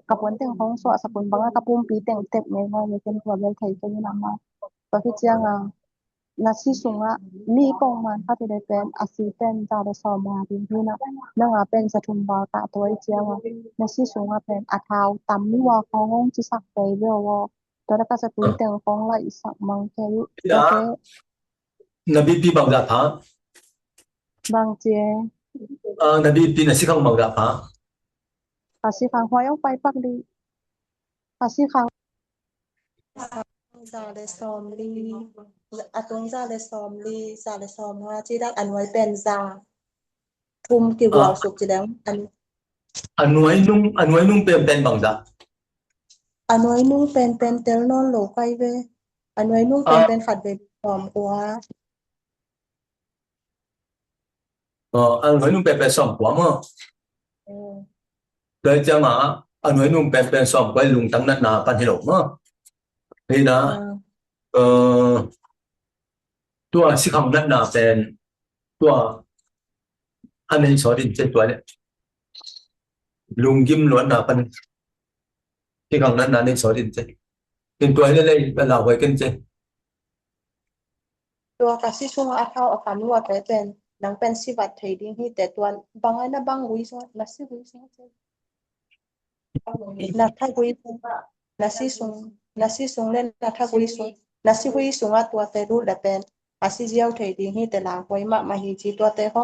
kapun teng hong so sapun banga kapum pi teng tep me nga ni ken kwa bel thai ke na ma to ki chiang nasi sunga mi pong man ha te pen asi pen ta de so ma din hu na nga pen sa thum ba ka to i chiang nasi sunga pen athau tam mi wa khong chi sak pe ve wo to da ka sa tu teng khong lai sak mang ke to ke Nabi pi bằng dạ phá bang che Nabi pi là sĩ không bằng dạ phá asi khang hoi ông pai pak di asi khang ra le som li atung ra le som li ra le som ha chi dak an wai pen za thum ki wal suk chi dang anh nuôi nung pen bằng dạ an wai nung pen tel non lo kai ve an wai nung pen khat ve som kwa anh nuôi nung pen sòng quá mà tới chẳng mà anh nuôi nung pen sòng quay lùng tăng nát na pan hello mà thì đó tua sĩ không nát na pen tua anh ấy số điện trên tua đấy lùng kim luận na pan sĩ không nát na nên số điện trên trên tua này đây là quay kinh trênตัวka si sunga athau akan wa te pen nang pen si wat thei ding hi te tuan bangai na bang wi so na si wi so na tha wi na si sung len na tha wi so na si wi sunga tua te ru da pen asi jiao thei ding hi te la koi ma hi chi tua te ho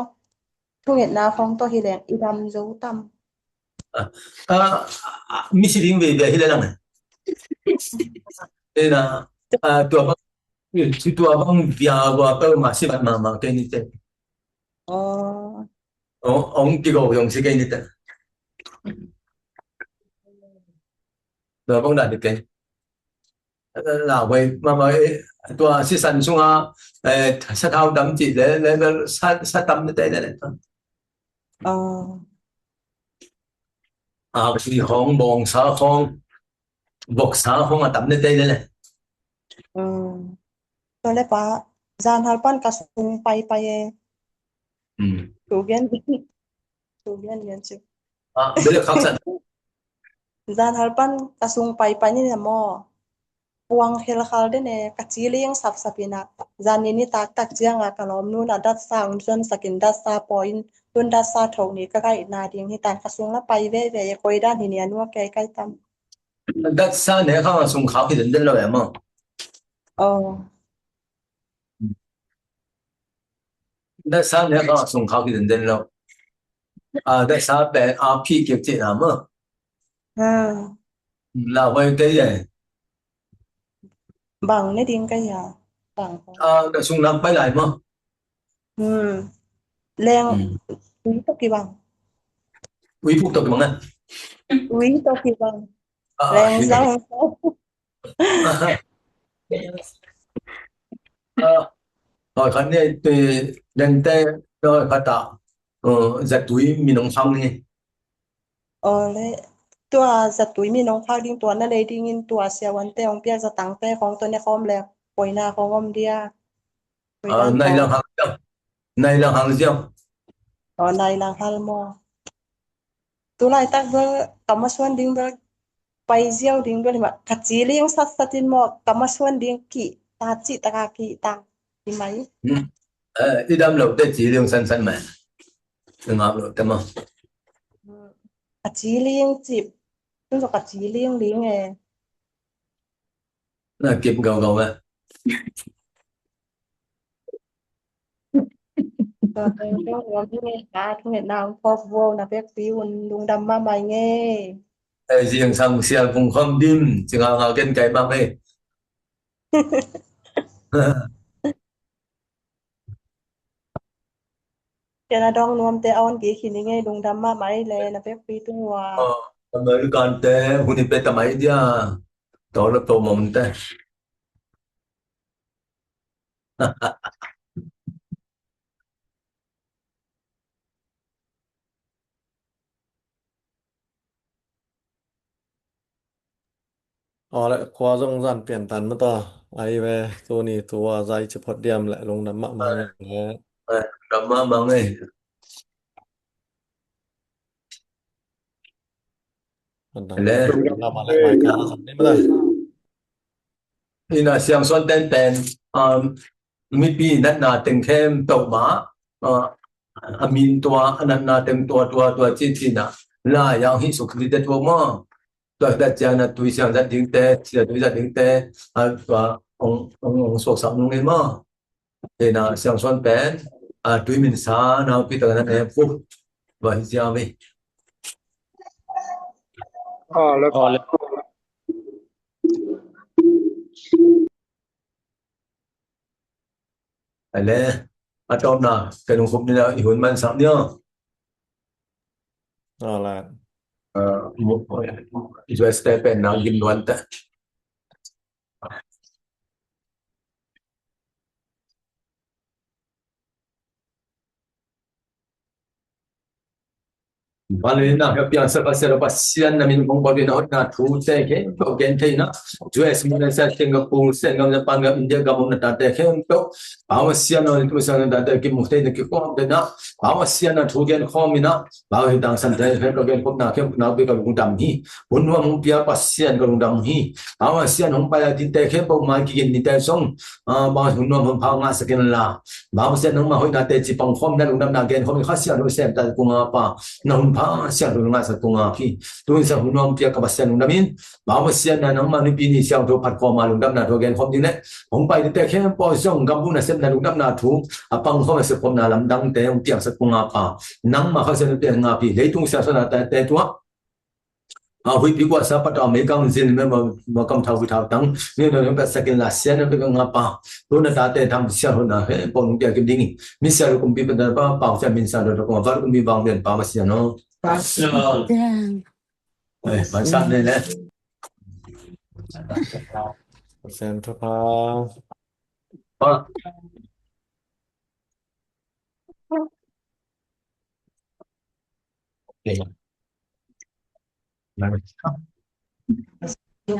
thu hiện na phong to hi len idam zo tam Miss Linh về về đây này đây là tua băng chỉ tua băng vía và bao mà sĩ bạn mà cái này thế ông cái gọi dùng sĩ cái này thế tua băng đã được cái là vậy mà tua sĩ sản xuất sát hao đấm chỉ để sát đấm như thế này sĩ không bong xã không bọc xã không đấm như thế này to le pa zan hal pan ka sung pai e tu gen yan chi bây giờ khác sẵn zan hal pan ka sung pai ni mo puang hel khal de ne ka chi leng sap sapina zan ni tak chianga ka lom nu na dat sang jon sakin dat sa point tun dat sa thau ni ka kai na ding hi tan ka sung la pai ve koi dan hi ni anu kai tam đất xa này không sung khảo thì đến rồi mà đất xa này không sung khảo thì đến rồi đất xa bé phi kiếp chị làm mà là vậy cái gì bằng ne ding kai ya bằng đất sung làm bay lại mà leng quý to ki bằng quý phúc tục bằng quý to ki bằng leng giao rồi khán này từ đằng tây rồi phát tạo giật túi mình nông xong đi le tua giật túi mi nong phak ding tua na le ding in tua sia wan te ong pia za tang te khong to ne khom le poina khong om dia poidan này là khong hàng riêng này là hàng riêng nai lang hal mo tu lai tak ber kamaswan ding ber pai ziaw ding ber ma kachili yung sat satin mo kamaswan ding ki ta chi ta ka ki ta di mai đi đâm lộc tết chỉ riêng sân sân mà đừng ngọc rồi tâm không kachili yung chip tu so kachili yung ding là kịp gầu gầu à Rồi tôi ngồi nghe cả tôi nghe nào phô vô là biết tiêu luôn đâm ma mày nghe riêng sang xe cùng không đêm chỉ ngào cái ba mươi cái là đông luôn te on kỹ khi nghe luôn đâm ma mày lên là biết tiêu tung hòa mới còn té hụt đi tầm ấy dia đó là tổ mồm té lại qua rộng dàn biển tàn mất to ai về tôi nì tua dây chụp hot điểm lại lùng đấm mạ mang nghe đâm mà bằng ấy đằng làm mà lại bài cá sẵn đấy mất thì là xem xuân tên tên mi pi nát na tiếng thêm tàu má amin tua nát na tiếng tua chi na là yang hi suk đi tết vô mà tua đã cha na tui sang ra tiếng tết chỉ là tui ra tiếng tết tua ông suk sắm nung em mà thì là xem xuân tên tui mình xa nào pi tao na em phúc và hi giao mi là ale atau na kanung khum ni na ihun man sam nia là một isu step pen na gin wan ta Vale na ka pian sa pasero pasian na min mong babi na hot na thu te ke ko gen te na US mo na sa Singapore sen ngam na pang India ga mo na ta te ke to awasian no tu sa na ta ki mo te ki ko de na awasian na thu gen kho mi na ba hi dang san te ko gen ko na ke na bi ka lu dam hi bun wa mo pia pasian ko lu dam hi awasian hong pa ya ti te ke po ma ki gen ni te song ba hu no mo pa nga sa ken la ba awasian no ma hoi na te chi pang khom na lu dam na gen khom kha sia no sem ta ku nga pa na siang tu nga sa tunga ki tu sa hunom pia ka basian nung namin ba basian na nang mani pini siang tu pat ko ma lung dam na to gen khom din le hong pai te khem po song gam bu na sem na lung dam na thu apang khom se khom na lam dang te ong piang sa tunga pa nang ma kha se te nga pi le tung sa sa na te tu hui pi kwa sa pat me kang zin me ma kam thau thau tang ni no ka sakin la sian na ka nga pa tu na ta te tham sia ho na he pon pia kim ding mi sia ro kum pi pa pa sa min sa ro ko va kum mi bang den pa ma sia no bản sắc đây nè xem cho pha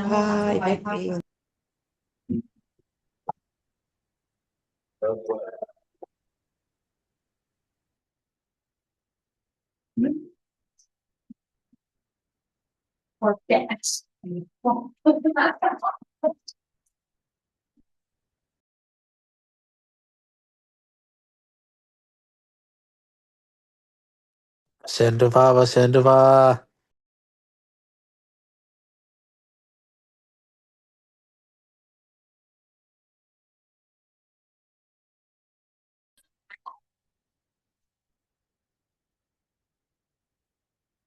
hai bé pin Sen tu pha và sen tu pha